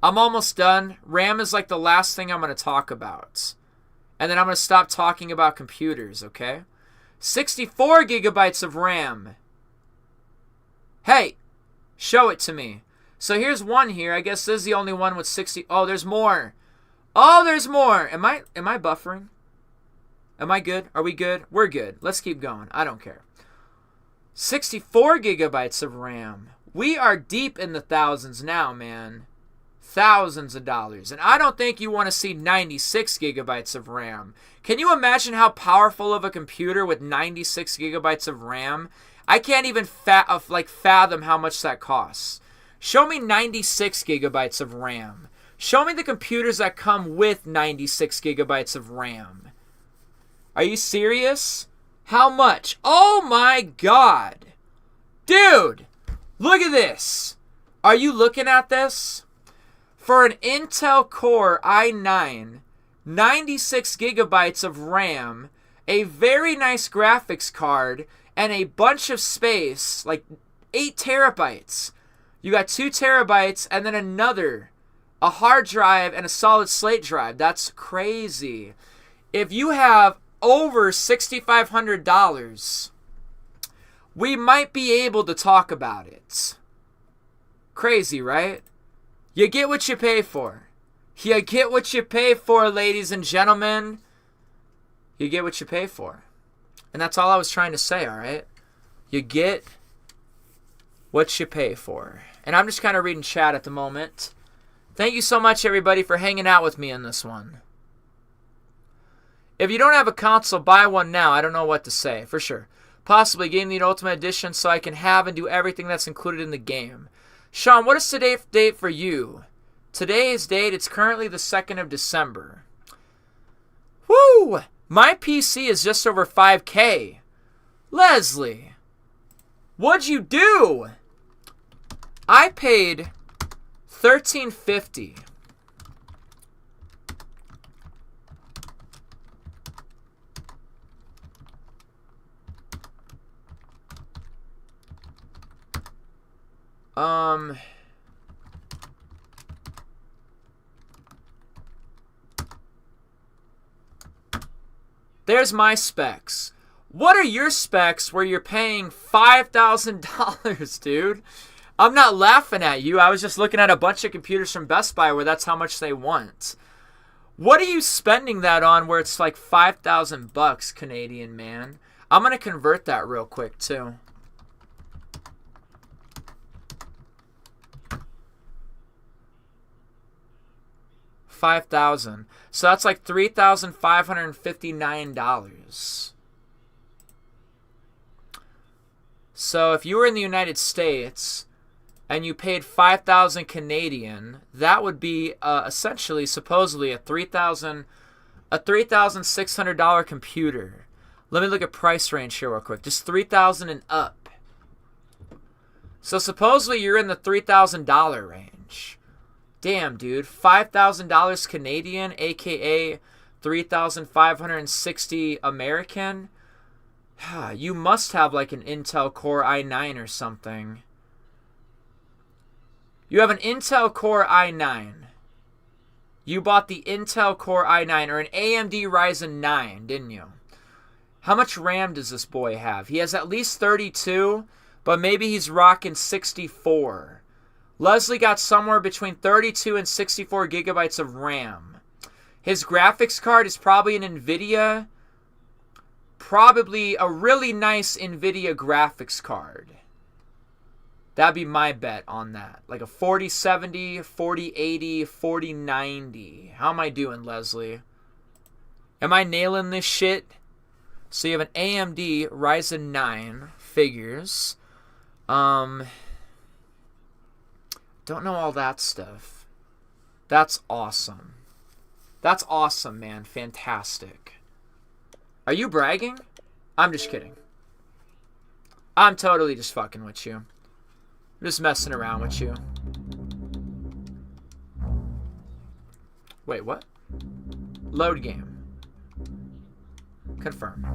I'm almost done. RAM is like the last thing I'm going to talk about. And then I'm going to stop talking about computers, okay? 64 gigabytes of RAM. Hey, show it to me. So here's one here. I guess this is the only one with 60. Oh, there's more. Oh, there's more. Am I buffering? Am I good? Are we good? We're good. Let's keep going. I don't care. 64 gigabytes of RAM. We are deep in the thousands now, man. Thousands of dollars. And I don't think you want to see 96 gigabytes of RAM. Can you imagine how powerful of a computer with 96 gigabytes of RAM? I can't even fathom how much that costs. Show me 96 gigabytes of RAM. Show me the computers that come with 96 gigabytes of RAM. Are you serious? How much? Oh my God. Dude, look at this. Are you looking at this? For an Intel Core i9, 96 gigabytes of RAM, a very nice graphics card, and a bunch of space, like 8 terabytes. You got 2 terabytes and then a hard drive and a solid slate drive. That's crazy. If you have over $6,500, we might be able to talk about it. Crazy, right? You get what you pay for. You get what you pay for, ladies and gentlemen. You get what you pay for. And that's all I was trying to say, all right? You get what you pay for. And I'm just kind of reading chat at the moment. Thank you so much, everybody, for hanging out with me in this one. If you don't have a console, buy one now. I don't know what to say, for sure. Possibly getting the Ultimate Edition so I can have and do everything that's included in the game. Sean, what is today's date for you? Today's date, it's currently the 2nd of December. Woo! My PC is just over 5K. Leslie, what'd you do? I paid $13.50. There's my specs. What are your specs where you're paying $5,000, dude? I'm not laughing at you. I was just looking at a bunch of computers from Best Buy where that's how much they want. What are you spending that on where it's like 5,000 bucks Canadian, man? I'm going to convert that real quick too. $5,000. So that's like $3,559. So if you were in the United States and you paid 5,000 Canadian, that would be essentially, supposedly, a $3,600 computer. Let me look at price range here real quick. Just 3,000 and up. So supposedly you're in the $3,000 range. Damn, dude. $5,000 Canadian, aka 3,560 American. You must have like an Intel Core i9 or something. You have an Intel Core i9. You bought the Intel Core i9 or an AMD Ryzen 9, didn't you? How much RAM does this boy have? He has at least 32, but maybe he's rocking 64. Leslie got somewhere between 32 and 64 gigabytes of RAM. His graphics card is probably an NVIDIA, probably a really nice NVIDIA graphics card. That'd be my bet on that. Like a 4070, 4080, 4090. How am I doing, Leslie? Am I nailing this shit? So you have an AMD Ryzen 9 figures. Don't know all that stuff. That's awesome. That's awesome, man. Fantastic. Are you bragging? I'm just kidding. I'm totally just fucking with you. I'm just messing around with you. Wait, what? Load game. Confirm.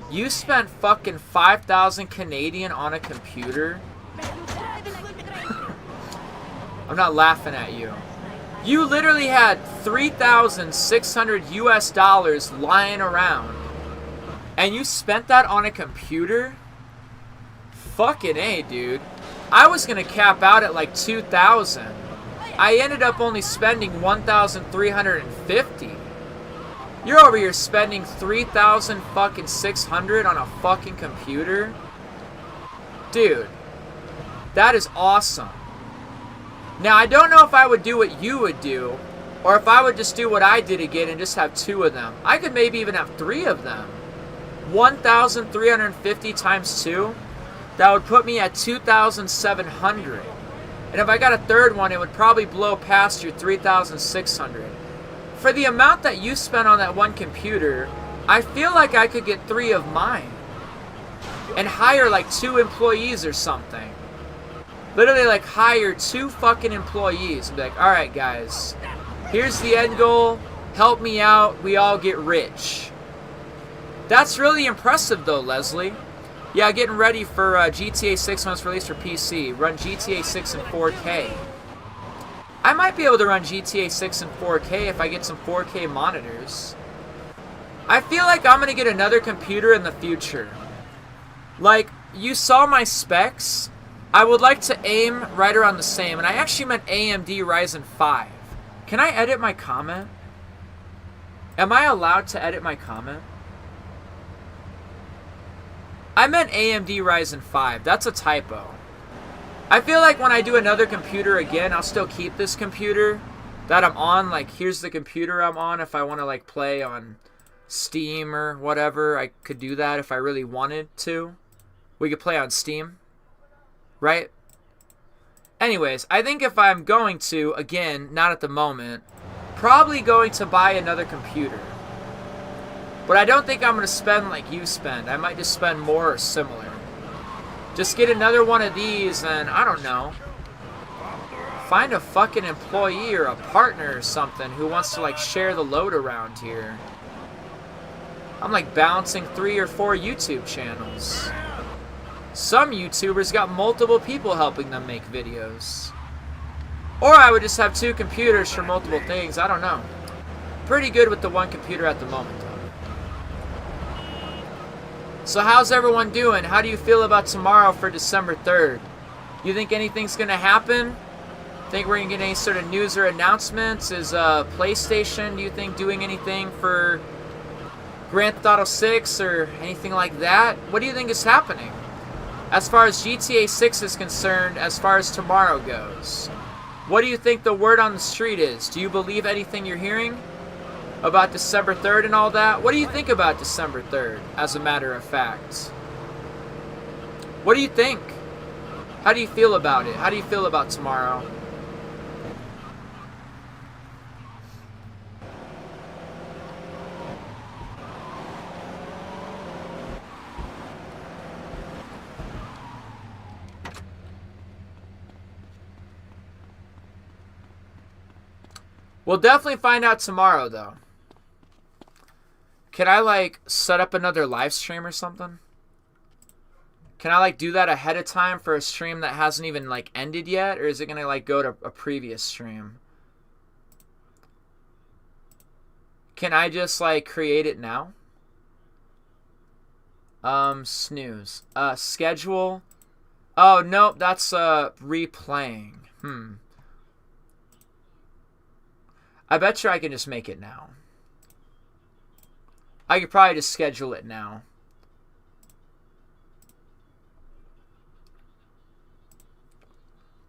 You spent fucking 5,000 Canadian on a computer? I'm not laughing at you. You literally had 3,600 US dollars lying around. And you spent that on a computer? Fucking A, dude. I was gonna cap out at like 2,000. I ended up only spending 1,350. You're over here spending 3,000 fucking 600 on a fucking computer? Dude, that is awesome. Now, I don't know if I would do what you would do, or if I would just do what I did again and just have 2 of them. I could maybe even have 3 of them. 1,350 times 2, that would put me at 2,700. And if I got a third one, it would probably blow past your 3,600. For the amount that you spent on that one computer, I feel like I could get 3 of mine. And hire like 2 employees or something. Literally like hire 2 fucking employees. And be like, alright guys, here's the end goal. Help me out. We all get rich. That's really impressive though, Leslie. Yeah, getting ready for GTA 6 when it's released for PC. Run GTA 6 in 4K. I might be able to run GTA 6 in 4K if I get some 4K monitors. I feel like I'm going to get another computer in the future. Like, you saw my specs. I would like to aim right around the same. And I actually meant AMD Ryzen 5. Can I edit my comment? Am I allowed to edit my comment? I meant AMD Ryzen 5. That's a typo. I feel like when I do another computer again, I'll still keep this computer that I'm on. Like, here's the computer I'm on. If I want to, like, play on Steam or whatever, I could do that if I really wanted to. We could play on Steam. Right? Anyways, I think if I'm going to, again, not at the moment, probably going to buy another computer. But I don't think I'm going to spend like you spend. I might just spend more or similar. Just get another one of these and, I don't know, find a fucking employee or a partner or something who wants to, like, share the load around here. I'm, like, balancing 3 or 4 YouTube channels. Some YouTubers got multiple people helping them make videos. Or I would just have 2 computers for multiple things. I don't know. Pretty good with the one computer at the moment, though. So how's everyone doing? How do you feel about tomorrow for December 3rd? You think anything's going to happen? Think we're going to get any sort of news or announcements? Is PlayStation, do you think, doing anything for Grand Theft Auto 6 or anything like that? What do you think is happening? As far as GTA 6 is concerned, as far as tomorrow goes, what do you think the word on the street is? Do you believe anything you're hearing about December 3rd and all that? What do you think about December 3rd, as a matter of fact? What do you think? How do you feel about it? How do you feel about tomorrow? We'll definitely find out tomorrow, though. Can I, like, set up another live stream or something? Can I, like, do that ahead of time for a stream that hasn't even, like, ended yet? Or is it going to, like, go to a previous stream? Can I just, like, create it now? Snooze. Schedule. Oh, nope, that's, replaying. I bet you I can just make it now. I could probably just schedule it now.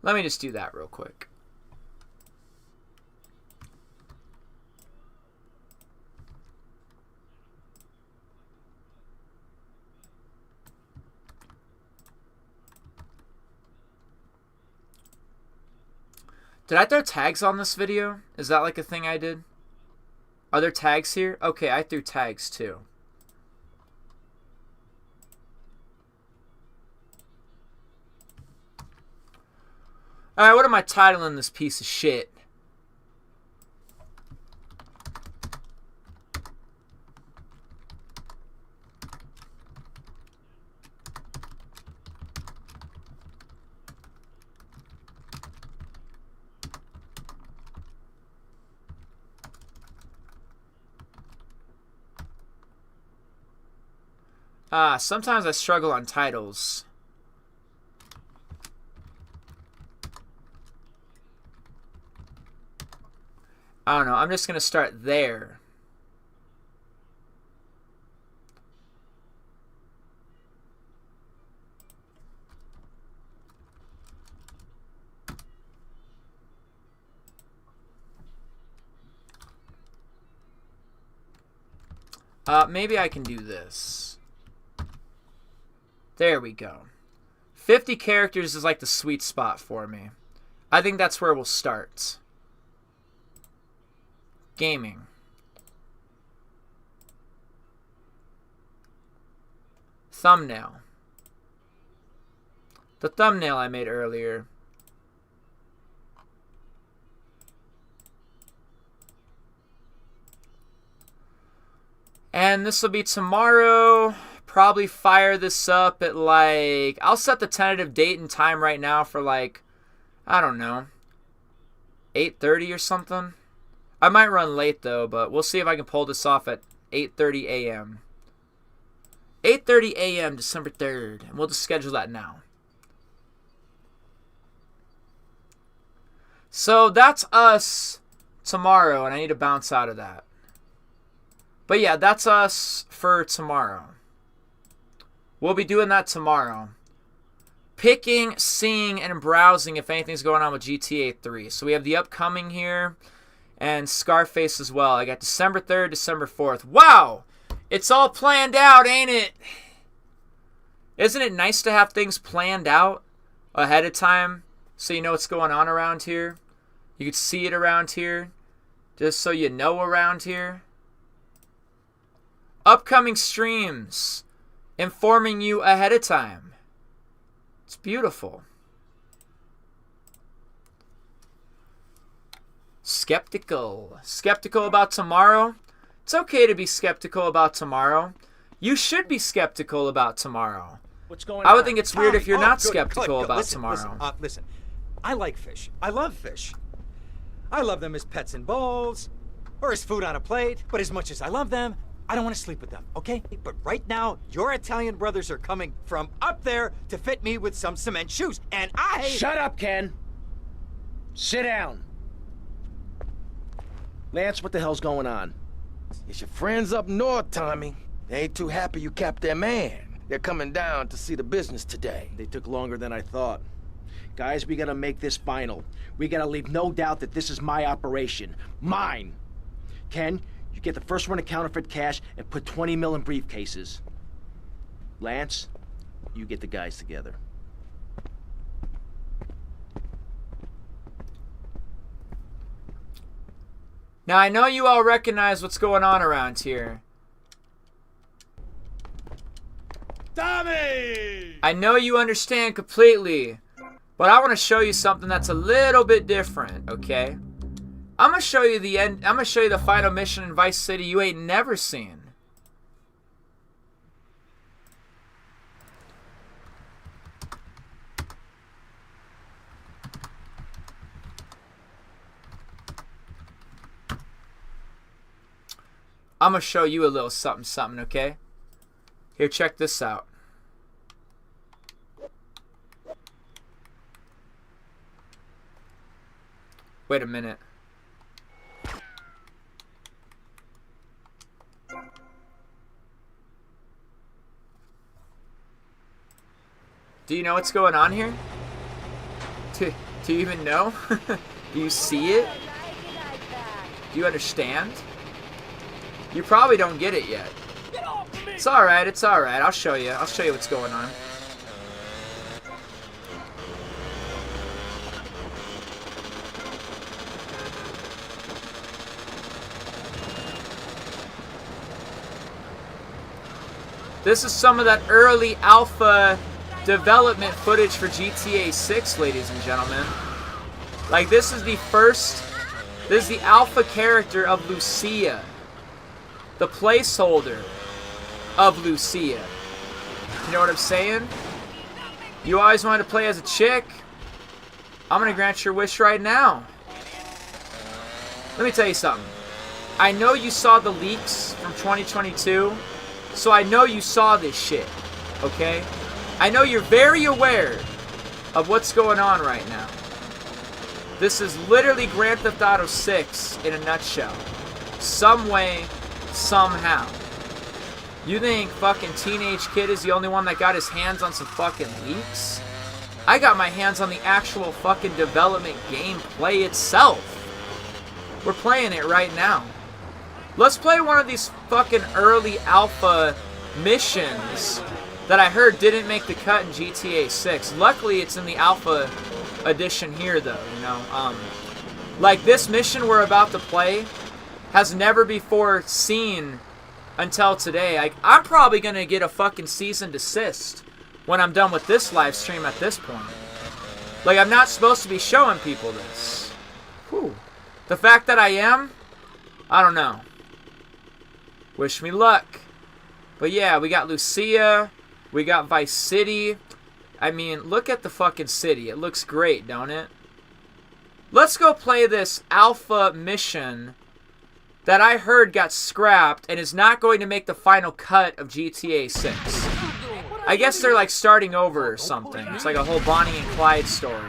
Let me just do that real quick. Did I throw tags on this video? Is that like a thing I did? Are there tags here? Okay, I threw tags too. Alright, what am I titling this piece of shit? Sometimes I struggle on titles. I don't know. I'm just going to start there. Maybe I can do this. There we go. 50 characters is like the sweet spot for me. I think that's where we'll start. Gaming. Thumbnail. The thumbnail I made earlier. And this will be tomorrow. Probably fire this up at like... I'll set the tentative date and time right now for like... I don't know. 8:30 or something. I might run late though, but we'll see if I can pull this off at 8:30 a.m. 8:30 a.m. December 3rd. And we'll just schedule that now. So that's us tomorrow, and I need to bounce out of that. But yeah, that's us for tomorrow. We'll be doing that tomorrow. Picking, seeing, and browsing if anything's going on with GTA 3. So we have the upcoming here, and Scarface as well. I got December 3rd, December 4th. Wow! It's all planned out, ain't it? Isn't it nice to have things planned out ahead of time so you know what's going on around here? You could see it around here, just so you know around here. Upcoming streams, informing you ahead of time. It's beautiful. Skeptical. Skeptical about tomorrow? It's okay to be skeptical about tomorrow. You should be skeptical about tomorrow. What's going on? I would think it's weird if you're not good, skeptical good. about Listen, tomorrow. Listen, I like fish. I love fish. I love them as pets in bowls, or as food on a plate. But as much as I love them, I don't want to sleep with them, okay? But right now, your Italian brothers are coming from up there to fit me with some cement shoes, and I... Shut up, Ken. Sit down. Lance, what the hell's going on? It's your friends up north, Tommy. They ain't too happy you kept their man. They're coming down to see the business today. They took longer than I thought. Guys, we gotta make this final. We gotta leave no doubt that this is my operation. Mine. Ken, you get the first run of counterfeit cash and put 20 mil in briefcases. Lance, you get the guys together. Now, I know you all recognize what's going on around here. Tommy! I know you understand completely, but I want to show you something that's a little bit different, okay? I'm gonna show you the end. I'm gonna show you the final mission in Vice City you ain't never seen. I'm gonna show you a little something, something, okay? Here, check this out. Wait a minute. Do you know what's going on here? Do you even know? Do you see it? Do you understand? You probably don't get it yet. It's alright, it's alright. I'll show you. I'll show you what's going on. This is some of that early alpha development footage for GTA 6, ladies and gentlemen. Like, this is the alpha character of Lucia. The placeholder of Lucia. You know what I'm saying? You always wanted to play as a chick? I'm going to grant your wish right now. Let me tell you something. I know you saw the leaks from 2022, So I know you saw this shit, okay? I know you're very aware of what's going on right now. This is literally Grand Theft Auto 6 in a nutshell. Some way, somehow. You think fucking Teenage Kid is the only one that got his hands on some fucking leaks? I got my hands on the actual fucking development gameplay itself. We're playing it right now. Let's play one of these fucking early alpha missions that I heard didn't make the cut in GTA 6. Luckily, it's in the alpha edition here, though, you know. Like, this mission we're about to play has never before seen until today. Like, I'm probably going to get a fucking cease and desist when I'm done with this live stream at this point. Like, I'm not supposed to be showing people this. Whew. The fact that I am, I don't know. Wish me luck. But yeah, we got Lucia. We got Vice City. I mean, look at the fucking city. It looks great, don't it? Let's go play this alpha mission that I heard got scrapped and is not going to make the final cut of GTA 6. I guess they're like starting over or something. It's like a whole Bonnie and Clyde story.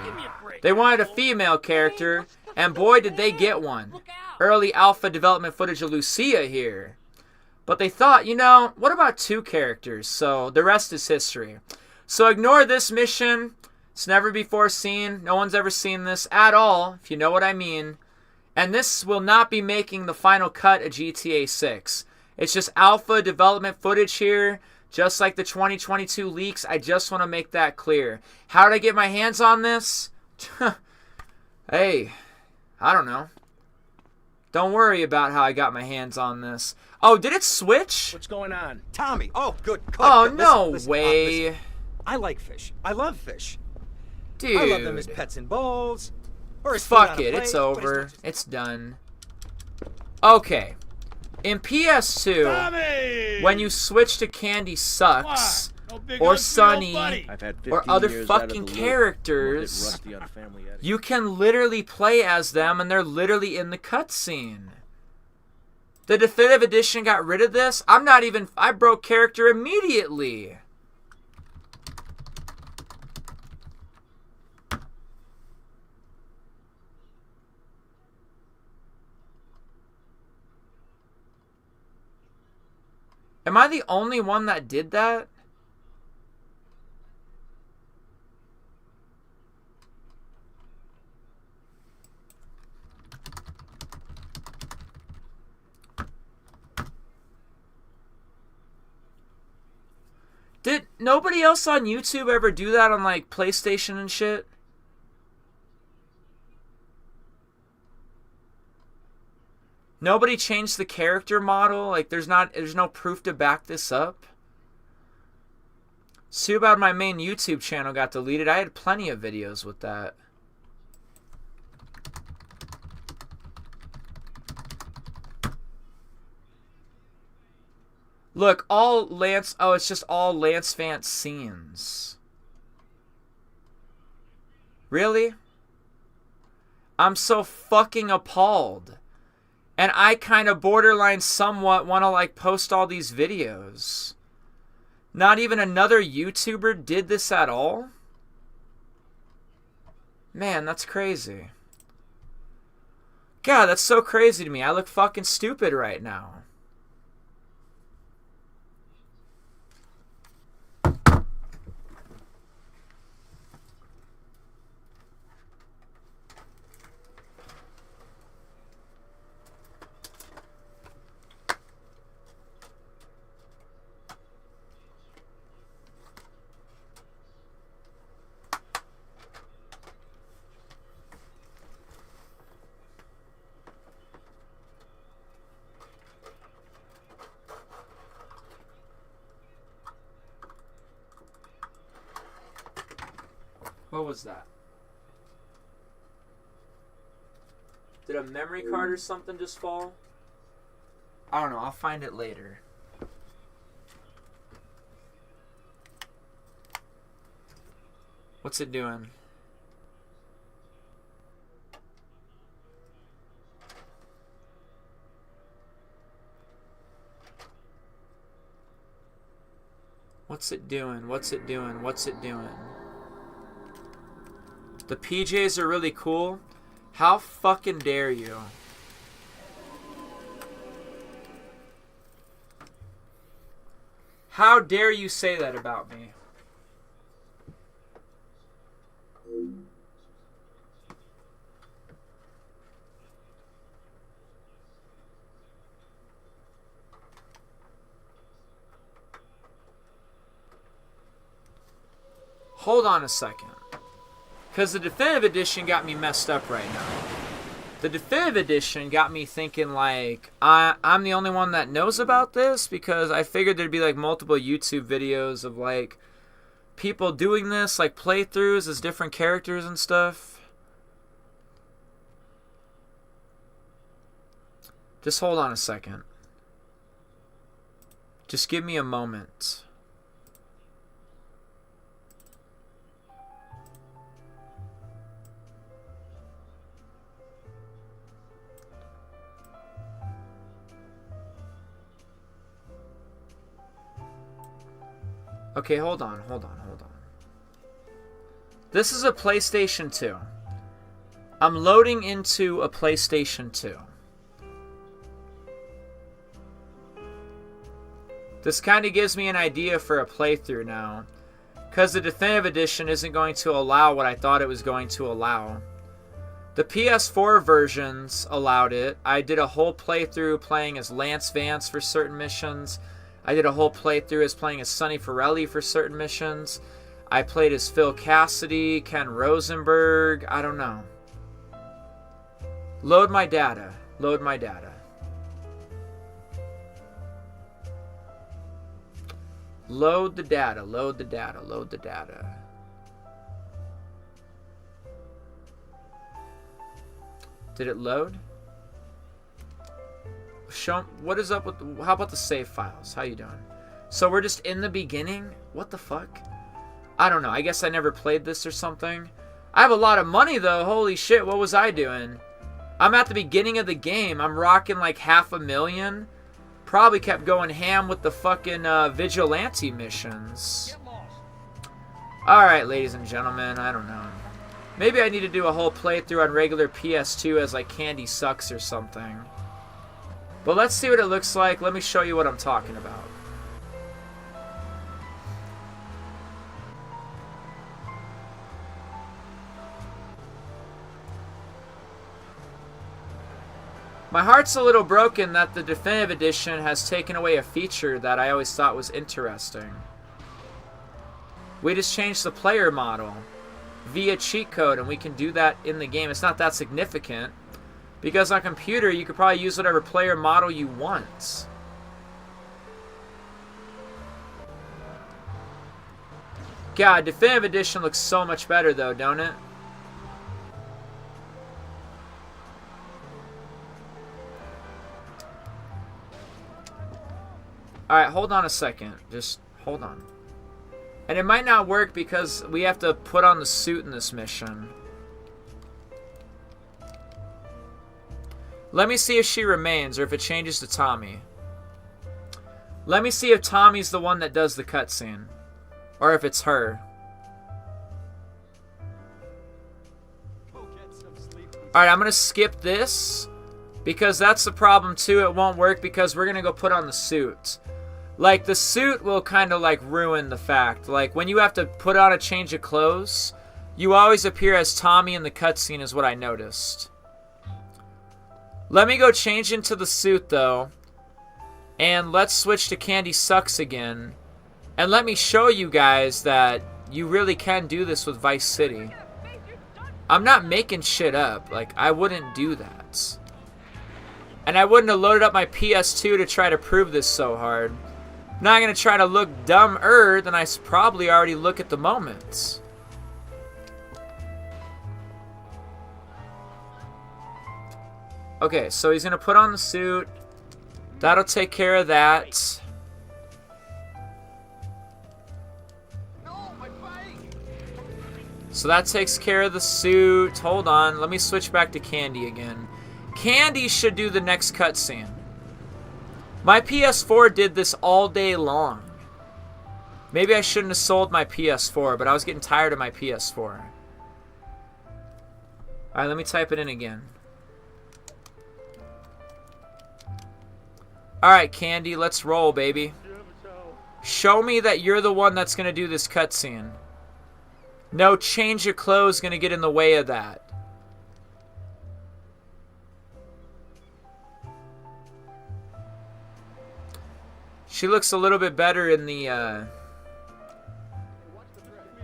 They wanted a female character, and boy did they get one. Early alpha development footage of Lucia here. But they thought, you know, what about 2 characters? So the rest is history. So ignore this mission. It's never before seen. No one's ever seen this at all, if you know what I mean. And this will not be making the final cut of GTA 6. It's just alpha development footage here, just like the 2022 leaks. I just want to make that clear. How did I get my hands on this? Hey, I don't know. Don't worry about how I got my hands on this. Oh, did it switch? What's going on? Tommy, oh, good. Oh, Listen, no listen, way. listen. I like fish. I love fish. Dude. I love them as pets and bowls. Or as food on Fuck a it, plate, it's but as over. much as- It's done. Okay. In PS2, Tommy! when you switch to Candy Sucks, What? No big or ups for Sunny, nobody. I've had 15 or other years out of fucking the loop. characters, I'm a bit rusty on family etiquette. you can literally play as them and they're literally in the cutscene. The definitive edition got rid of this. I broke character immediately. Am I the only one that did that? Did nobody else on YouTube ever do that on like PlayStation and shit? Nobody changed the character model? Like there's no proof to back this up? It's too bad my main YouTube channel got deleted. I had plenty of videos with that. Look, all Lance... Oh, it's just all Lance Vance scenes. Really? I'm so fucking appalled. And I kind of borderline somewhat want to, like, post all these videos. Not even another YouTuber did this at all? Man, that's crazy. God, that's so crazy to me. I look fucking stupid right now. What was that? Did a memory card or something just fall? I don't know. I'll find it later. What's it doing? What's it doing? What's it doing? What's it doing? The PJs are really cool. How fucking dare you? How dare you say that about me? Hold on a second. Because the Definitive Edition got me messed up right now. The Definitive Edition got me thinking, like, I'm the only one that knows about this, because I figured there'd be, like, multiple YouTube videos of, like, people doing this, like, playthroughs as different characters and stuff. Just hold on a second. Just give me a moment. Okay, hold on. This is a PlayStation 2. I'm loading into a PlayStation 2. This kind of gives me an idea for a playthrough now, because the Definitive Edition isn't going to allow what I thought it was going to allow. The PS4 versions allowed it. I did a whole playthrough playing as Lance Vance for certain missions. I did a whole playthrough as playing as Sonny Forelli for certain missions. I played as Phil Cassidy, Ken Rosenberg, I don't know. Load my data. Load my data. Load the data. Load the data. Load the data. Did it load? Show, what is up with, how about the save files? How you doing? So we're just in the beginning? What the fuck? I don't know. I guess I never played this or something. I have a lot of money though. Holy shit, what was I doing? I'm at the beginning of the game. I'm rocking like $500,000. Probably kept going ham with the fucking vigilante missions. Alright, ladies and gentlemen. I don't know. Maybe I need to do a whole playthrough on regular PS2 as like Candy Sucks or something. But let's see what it looks like. Let me show you what I'm talking about. My heart's a little broken that the Definitive Edition has taken away a feature that I always thought was interesting. We just changed the player model via cheat code, and we can do that in the game. It's not that significant. Because on computer, you could probably use whatever player model you want. God, Definitive Edition looks so much better though, don't it? Alright, hold on a second. Just hold on. And it might not work because we have to put on the suit in this mission. Let me see if she remains or if it changes to Tommy. Let me see if Tommy's the one that does the cutscene. Or if it's her. Alright, I'm going to skip this. Because that's the problem too. It won't work because we're going to go put on the suit. Like, the suit will kind of like ruin the fact. Like, when you have to put on a change of clothes, you always appear as Tommy in the cutscene is what I noticed. Let me go change into the suit, though. And let's switch to Candy Sucks again. And let me show you guys that you really can do this with Vice City. I'm not making shit up. Like, I wouldn't do that. And I wouldn't have loaded up my PS2 to try to prove this so hard. I'm not going to try to look dumber than I probably already look at the moment. Okay, so he's going to put on the suit. That'll take care of that. So that takes care of the suit. Hold on. Let me switch back to Candy again. Candy should do the next cutscene. My PS4 did this all day long. Maybe I shouldn't have sold my PS4, but I was getting tired of my PS4. Alright, let me type it in again. Alright, Candy, let's roll, baby. Show me that you're the one that's going to do this cutscene. No change of clothes going to get in the way of that. She looks a little bit better in the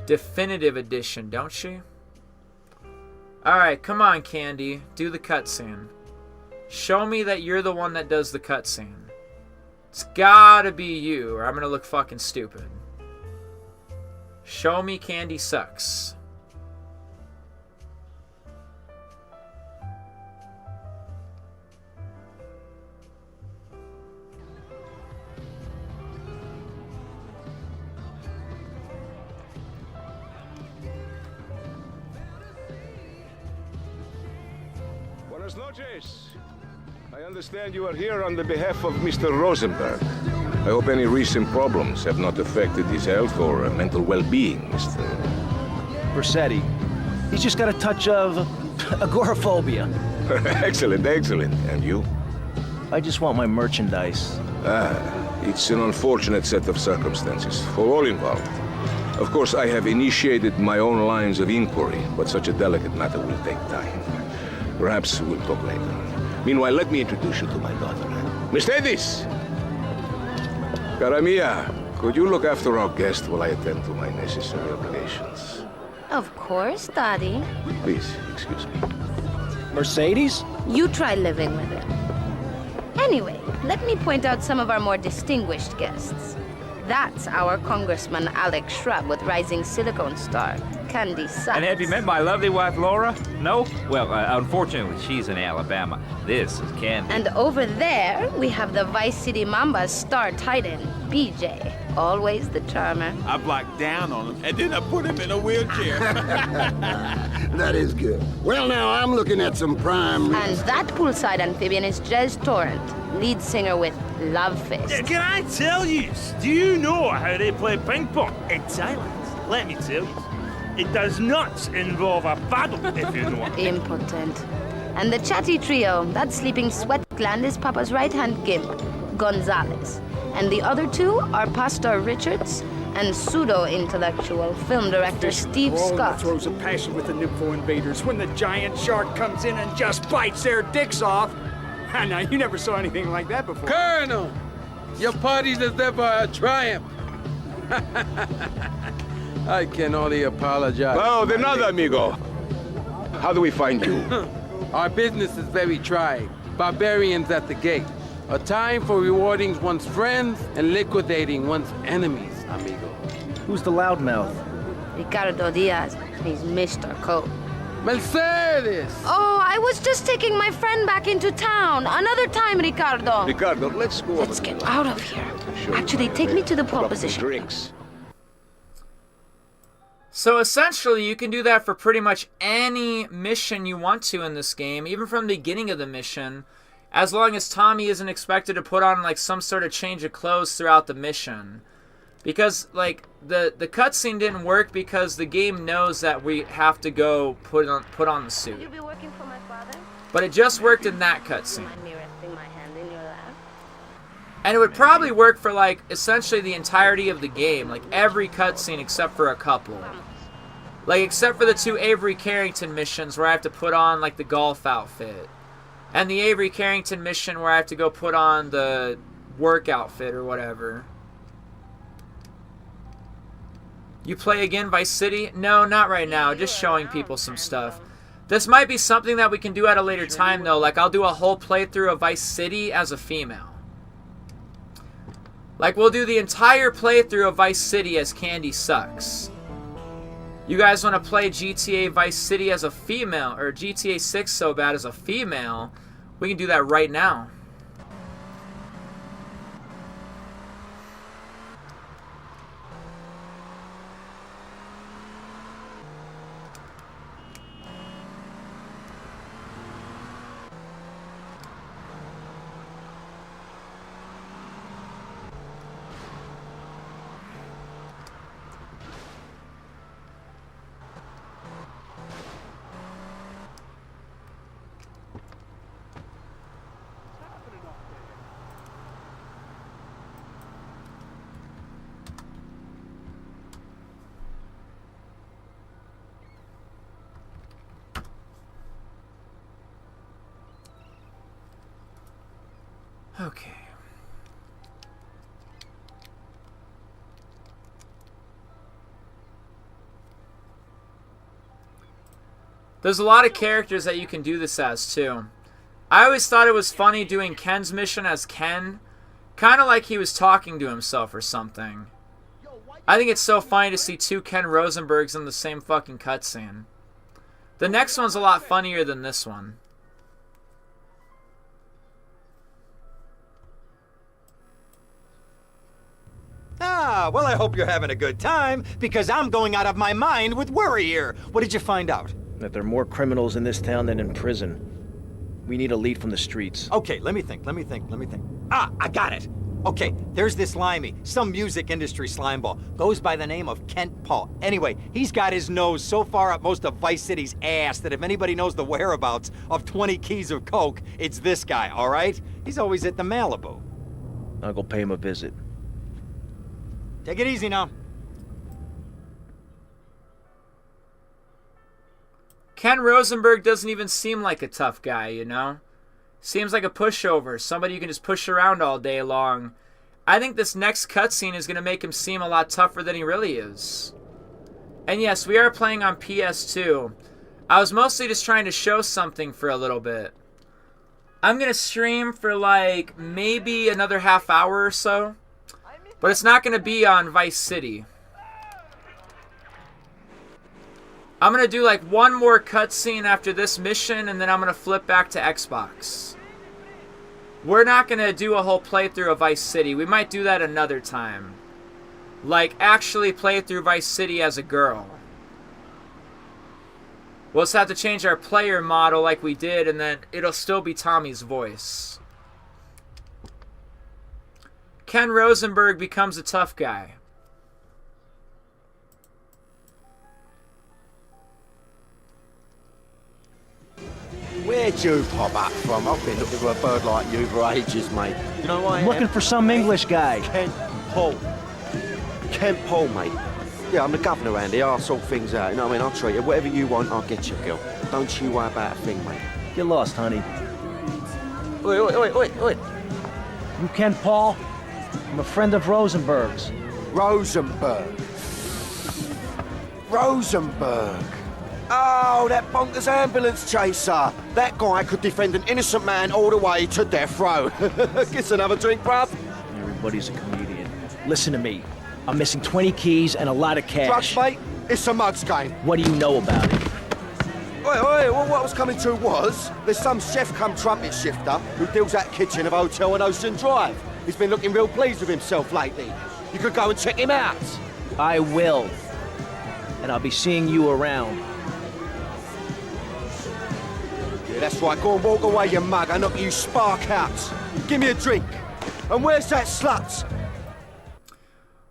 definitive edition, don't she? Alright, come on, Candy. Do the cutscene. Show me that you're the one that does the cutscene. It's gotta be you, or I'm gonna look fucking stupid. Show me Candy sucks. Buenas noches. I understand you are here on the behalf of Mr. Rosenberg. I hope any recent problems have not affected his health or mental well-being, Mr. Versetti. He's just got a touch of agoraphobia. Excellent, excellent. And you? I just want my merchandise. It's an unfortunate set of circumstances for all involved. Of course, I have initiated my own lines of inquiry, but such a delicate matter will take time. Perhaps we'll talk later. Meanwhile, let me introduce you to my daughter. Miss Davis! Cara mia, could you look after our guest while I attend to my necessary obligations? Of course, Daddy. Please, excuse me. Mercedes? You try living with it. Anyway, let me point out some of our more distinguished guests. That's our Congressman Alex Shrub with Rising Silicone Star, Candy Sucks. And have you met my lovely wife, Laura? No? Well, unfortunately, she's in Alabama. This is Candy. And over there, we have the Vice City Mamba's star titan, BJ. Always the charmer. I blocked down on him, and then I put him in a wheelchair. That is good. Well, now, I'm looking at some prime... And that poolside amphibian is Jez Torrent, lead singer with Love Fist. Can I tell you? Do you know how they play ping pong in Thailand? Let me tell you. It does not involve a paddle, if you know what I mean. Impotent. And the chatty trio, that sleeping sweat gland is Papa's right-hand gimp, Gonzalez. And the other two are Pastor Richards and pseudo-intellectual film director Steve Scott. Throws a passion with the Nympho invaders when the giant shark comes in and just bites their dicks off. Now, you never saw anything like that before. Colonel, your party's as ever a triumph. I can only apologize. Oh, de nada, amigo. How do we find you? Our business is very trying. Barbarians at the gate. A time for rewarding one's friends and liquidating one's enemies, amigo. Who's the loudmouth? Ricardo Diaz. He's Mr. Cope. Mercedes! Oh, I was just taking my friend back into town. Another time, Ricardo. Ricardo, let's go. Let's get out of here. Actually, take me to the pole position. Drinks. So essentially, you can do that for pretty much any mission you want to in this game, even from the beginning of the mission, as long as Tommy isn't expected to put on like some sort of change of clothes throughout the mission. Because like the cutscene didn't work because the game knows that we have to go put on the suit. You be working for my father? But it just worked in that cutscene. Mind me resting my hand in your lap? And it would probably work for like essentially the entirety of the game, like every cutscene except for a couple. Like except for the 2 Avery Carrington missions where I have to put on like the golf outfit. And the Avery Carrington mission where I have to go put on the work outfit or whatever. You play again Vice City? No, not right now. Just showing people some stuff. This might be something that we can do at a later time though. Like I'll do a whole playthrough of Vice City as a female. Like we'll do the entire playthrough of Vice City as Candy Sucks. You guys want to play GTA Vice City as a female, or GTA 6 so bad as a female, we can do that right now. Okay. There's a lot of characters that you can do this as, too. I always thought it was funny doing Ken's mission as Ken. Kind of like he was talking to himself or something. I think it's so funny to see two Ken Rosenbergs in the same fucking cutscene. The next one's a lot funnier than this one. Ah, well, I hope you're having a good time, because I'm going out of my mind with worry here. What did you find out? That there are more criminals in this town than in prison. We need a lead from the streets. Okay, let me think. Ah, I got it. Okay, there's this limey, some music industry slimeball. Goes by the name of Kent Paul. Anyway, he's got his nose so far up most of Vice City's ass that if anybody knows the whereabouts of 20 keys of coke, it's this guy, all right? He's always at the Malibu. I'll go pay him a visit. Take it easy now. Ken Rosenberg doesn't even seem like a tough guy, you know? Seems like a pushover, somebody you can just push around all day long. I think this next cutscene is going to make him seem a lot tougher than he really is. And yes, we are playing on PS2. I was mostly just trying to show something for a little bit. I'm going to stream for like maybe another half hour or so. But it's not going to be on Vice City. I'm going to do like one more cutscene after this mission, and then I'm going to flip back to Xbox. We're not going to do a whole playthrough of Vice City. We might do that another time. Like, actually play through Vice City as a girl. We'll just have to change our player model like we did, and then it'll still be Tommy's voice. Ken Rosenberg becomes a tough guy. Where'd you pop up from? I've been looking for a bird like you for ages, mate. You know why? I'm looking for some English guy. Kent Paul. Kent Paul, mate. Yeah, I'm the governor around here. I'll sort things out. You know what I mean? I'll treat you. Whatever you want, I'll get you, girl. Don't you worry about a thing, mate. Get lost, honey. Wait. You Ken Paul? I'm a friend of Rosenberg's. Rosenberg. Oh, that bonkers ambulance chaser. That guy could defend an innocent man all the way to death row. Get another drink, bruv. Everybody's a comedian. Listen to me. I'm missing 20 keys and a lot of cash. Drugs, mate? It's a mugs game. What do you know about it? Well, what I was coming to was, there's some chef come trumpet shifter who deals at kitchen of a hotel on Ocean Drive. He's been looking real pleased with himself lately. You could go and check him out. I will. And I'll be seeing you around. Yeah, that's right. Go and walk away, you mug. I knock you spark out. Give me a drink. And where's that slut?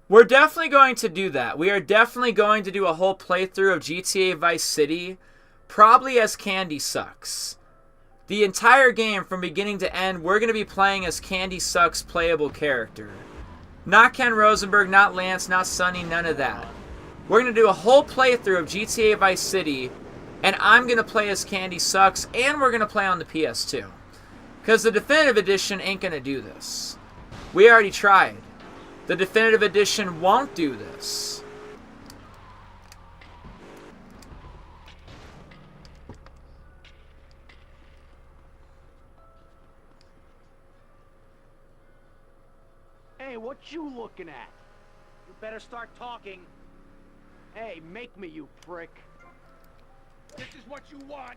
We're definitely going to do that. We are definitely going to do a whole playthrough of GTA Vice City, probably as Candy Sucks. The entire game, from beginning to end, we're going to be playing as Candy Sucks' playable character. Not Ken Rosenberg, not Lance, not Sonny, none of that. We're going to do a whole playthrough of GTA Vice City, and I'm going to play as Candy Sucks, and we're going to play on the PS2. Because the Definitive Edition ain't going to do this. We already tried. The Definitive Edition won't do this. Hey, what you looking at? You better start talking. Hey, make me, you prick. This is what you want.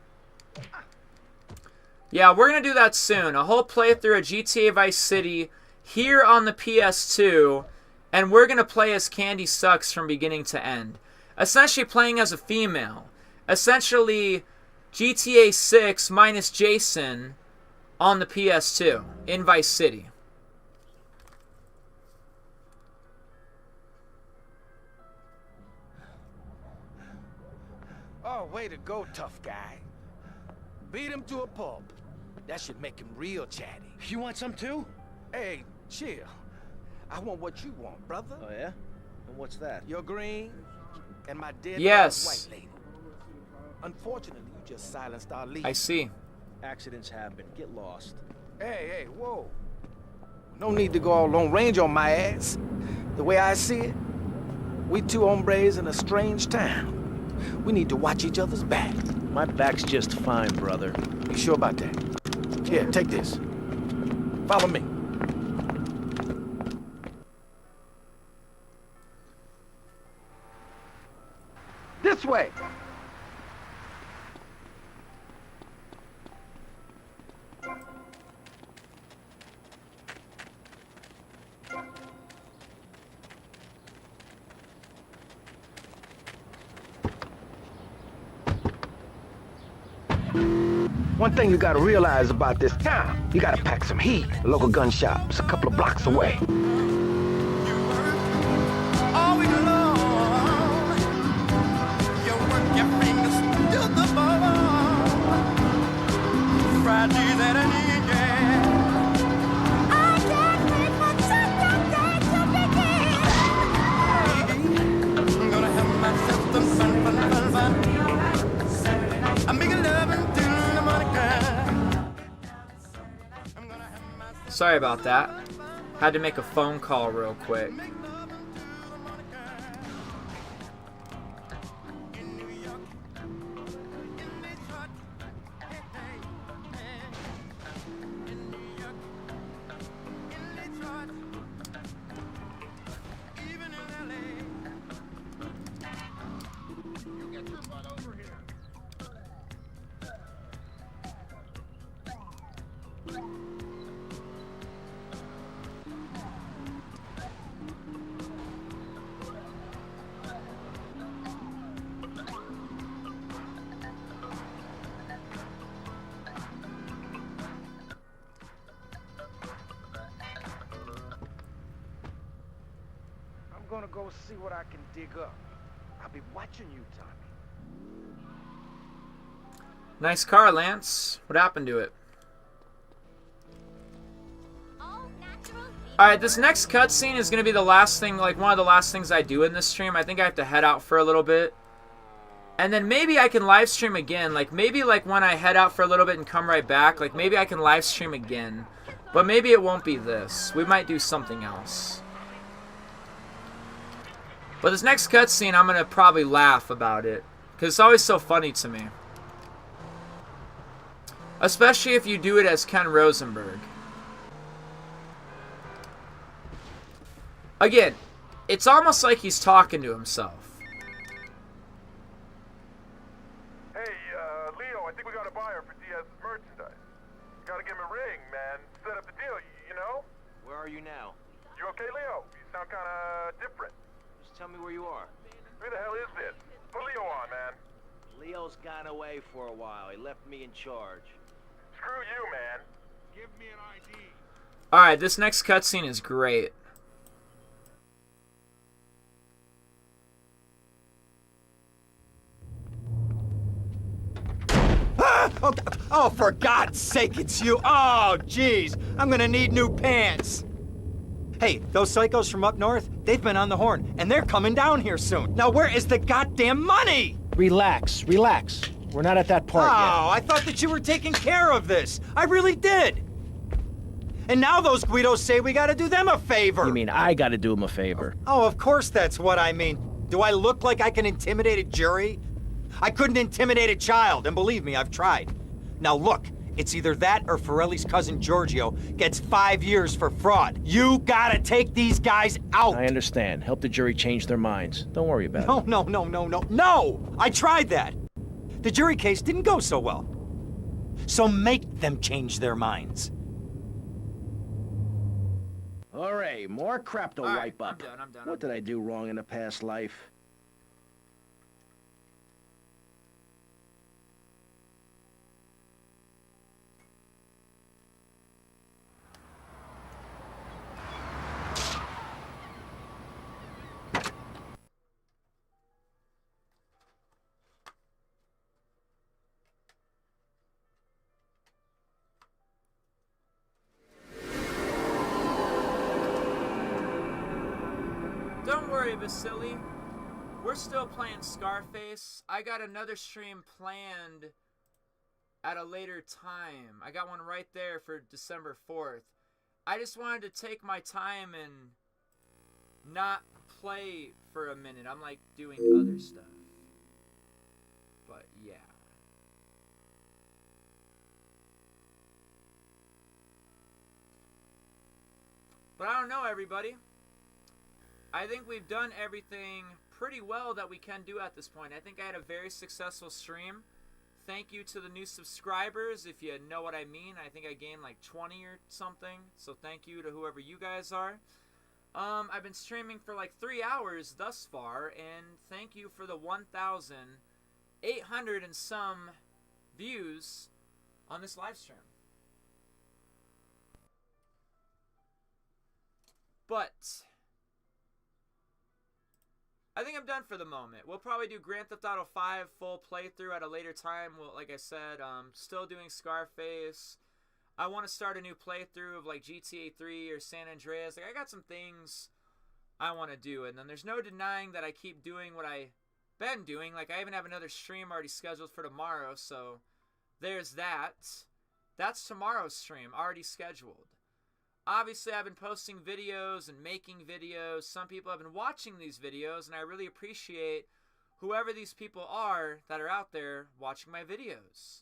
Yeah, we're going to do that soon. A whole playthrough of GTA Vice City here on the PS2, and we're going to play as Candy Sucks from beginning to end. Essentially playing as a female. Essentially GTA 6 minus Jason on the PS2 in Vice City. Oh, way to go, tough guy. Beat him to a pulp. That should make him real chatty. You want some too? Hey, chill. I want what you want, brother. Oh, yeah? And what's that? Your green and my dead Yes. white lady. Unfortunately, you just silenced our lead. I see. Accidents happen. Get lost. Hey, whoa. No need to go all Lone Ranger on my ass. The way I see it, we two hombres in a strange town. We need to watch each other's back. My back's just fine, brother. You sure about that? Here, take this. Follow me. This way. One thing you gotta realize about this town, you gotta pack some heat. The local gun shop's a couple of blocks away. Sorry about that. Had to make a phone call real quick. I'm gonna go see what I can dig up. I'll be watching you, Tommy. Nice car, Lance. What happened to it? Alright, this next cutscene is going to be the last thing, like one of the last things I do in this stream. I think I have to head out for a little bit. And then maybe I can live stream again. Like maybe like when I head out for a little bit and come right back, like maybe I can live stream again. But maybe it won't be this. We might do something else. But this next cutscene, I'm going to probably laugh about it. Because it's always so funny to me. Especially if you do it as Ken Rosenberg. Again, it's almost like he's talking to himself. Hey, Leo, I think we got a buyer for Diaz's merchandise. Gotta give him a ring, man. Set up the deal, you know? Where are you now? You okay, Leo? You sound kinda different. Just tell me where you are. Who the hell is this? Put Leo on, man. Leo's gone away for a while. He left me in charge. Screw you, man. Give me an ID. Alright, this next cutscene is great. Oh, for God's sake, it's you. Oh, jeez. I'm gonna need new pants. Hey, those psychos from up north, they've been on the horn, and they're coming down here soon. Now, where is the goddamn money? Relax, relax. We're not at that part yet. Oh, I thought that you were taking care of this. I really did. And now those Guidos say we gotta do them a favor. You mean I gotta do him a favor? Oh, of course that's what I mean. Do I look like I can intimidate a jury? I couldn't intimidate a child, and believe me, I've tried. Now look, it's either that or Forelli's cousin Giorgio gets 5 years for fraud. You gotta take these guys out. I understand. Help the jury change their minds. Don't worry about it. No! I tried that. The jury case didn't go so well. So make them change their minds. All right, more crap to wipe up. I'm done. What did I do wrong in a past life? Don't worry, Vasily. We're still playing Scarface. I got another stream planned at a later time. I got one right there for December 4th. I just wanted to take my time and not play for a minute. I'm like doing other stuff. But yeah. But I don't know, everybody. I think we've done everything pretty well that we can do at this point. I think I had a very successful stream. Thank you to the new subscribers, if you know what I mean. I think I gained like 20 or something. So thank you to whoever you guys are. I've been streaming for like 3 hours thus far. And thank you for the 1,800 and some views on this live stream. But I think I'm done for the moment. We'll probably do Grand Theft Auto 5 full playthrough at a later time. Well, like I said, still doing Scarface. I want to start a new playthrough of like GTA 3 or San Andreas. Like, I got some things I want to do. And then there's no denying that I keep doing what I've been doing. Like, I even have another stream already scheduled for tomorrow. So there's that. That's tomorrow's stream, already scheduled. Obviously, I've been posting videos and making videos. Some people have been watching these videos, and I really appreciate whoever these people are that are out there watching my videos.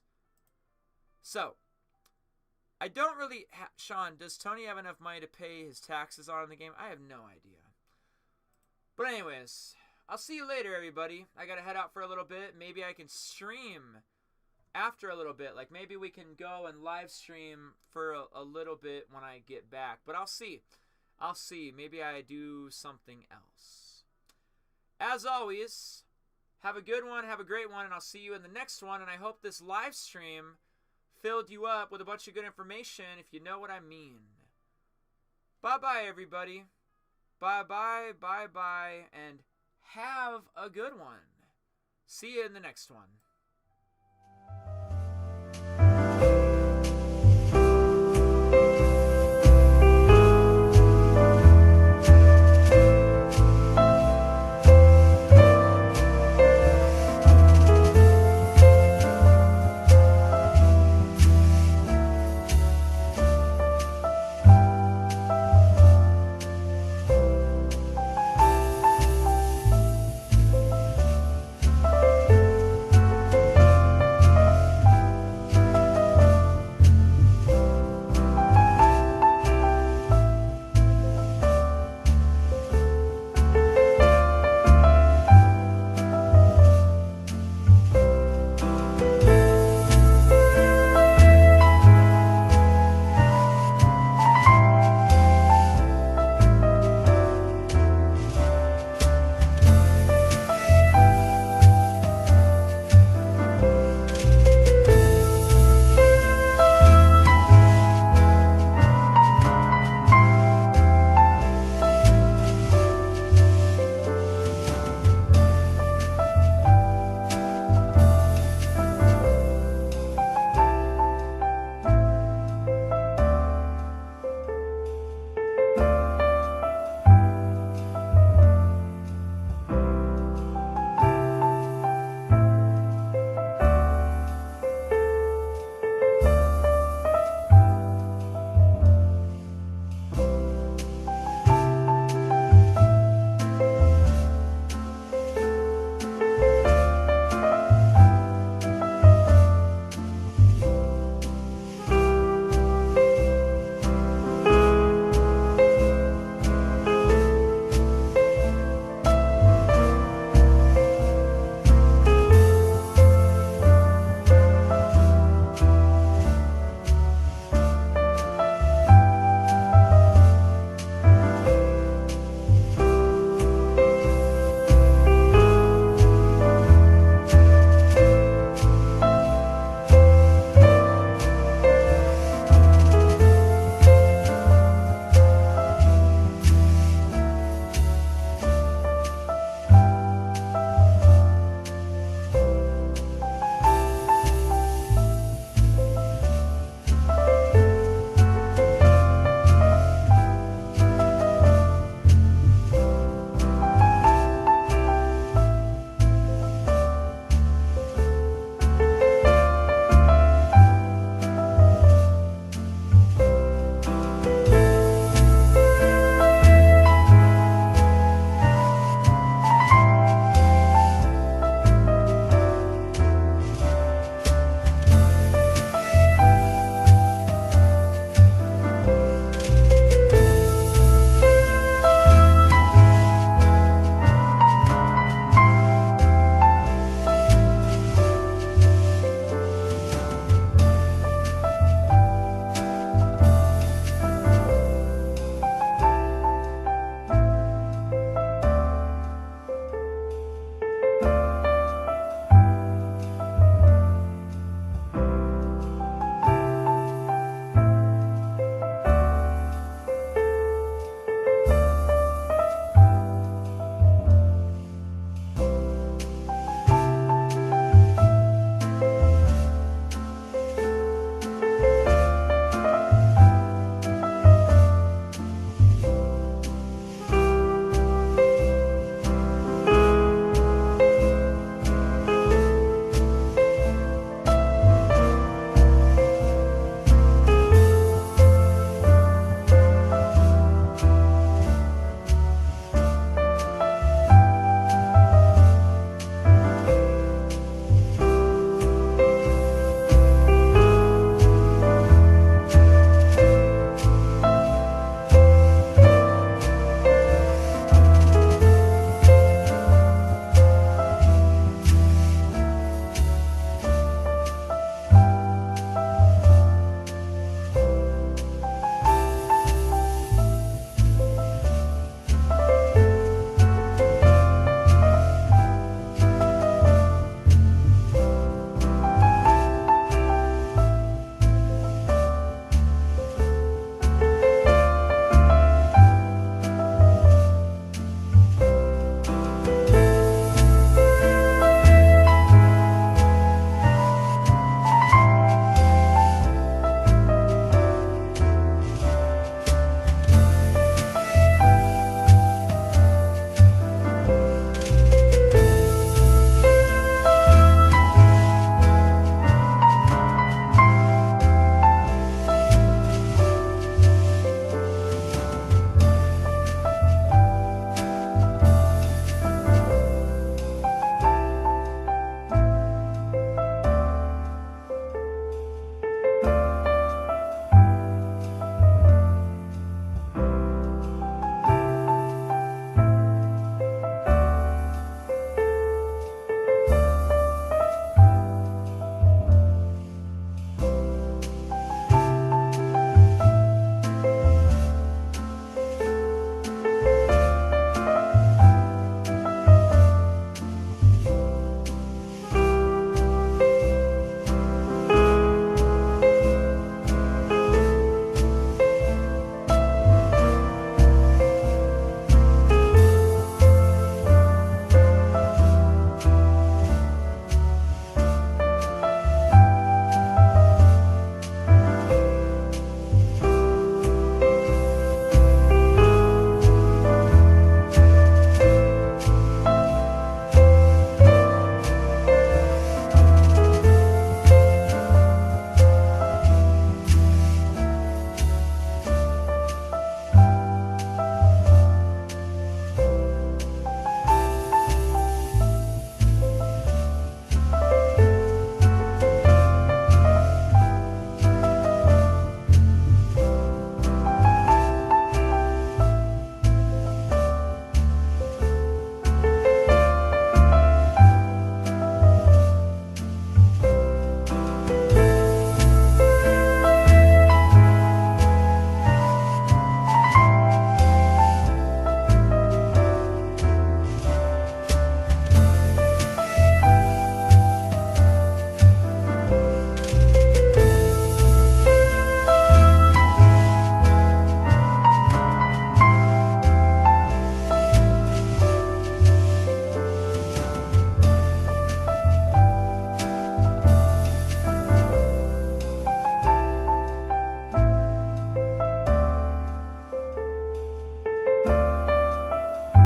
So, I don't really... Sean, does Tony have enough money to pay his taxes on in the game? I have no idea. But anyways, I'll see you later, everybody. I gotta head out for a little bit. Maybe I can stream after a little bit. Like, maybe we can go and live stream for a little bit when I get back. But I'll see. I'll see. Maybe I do something else. As always, have a good one, have a great one, and I'll see you in the next one. And I hope this live stream filled you up with a bunch of good information, if you know what I mean. Bye-bye, everybody. Bye-bye, bye-bye, and have a good one. See you in the next one.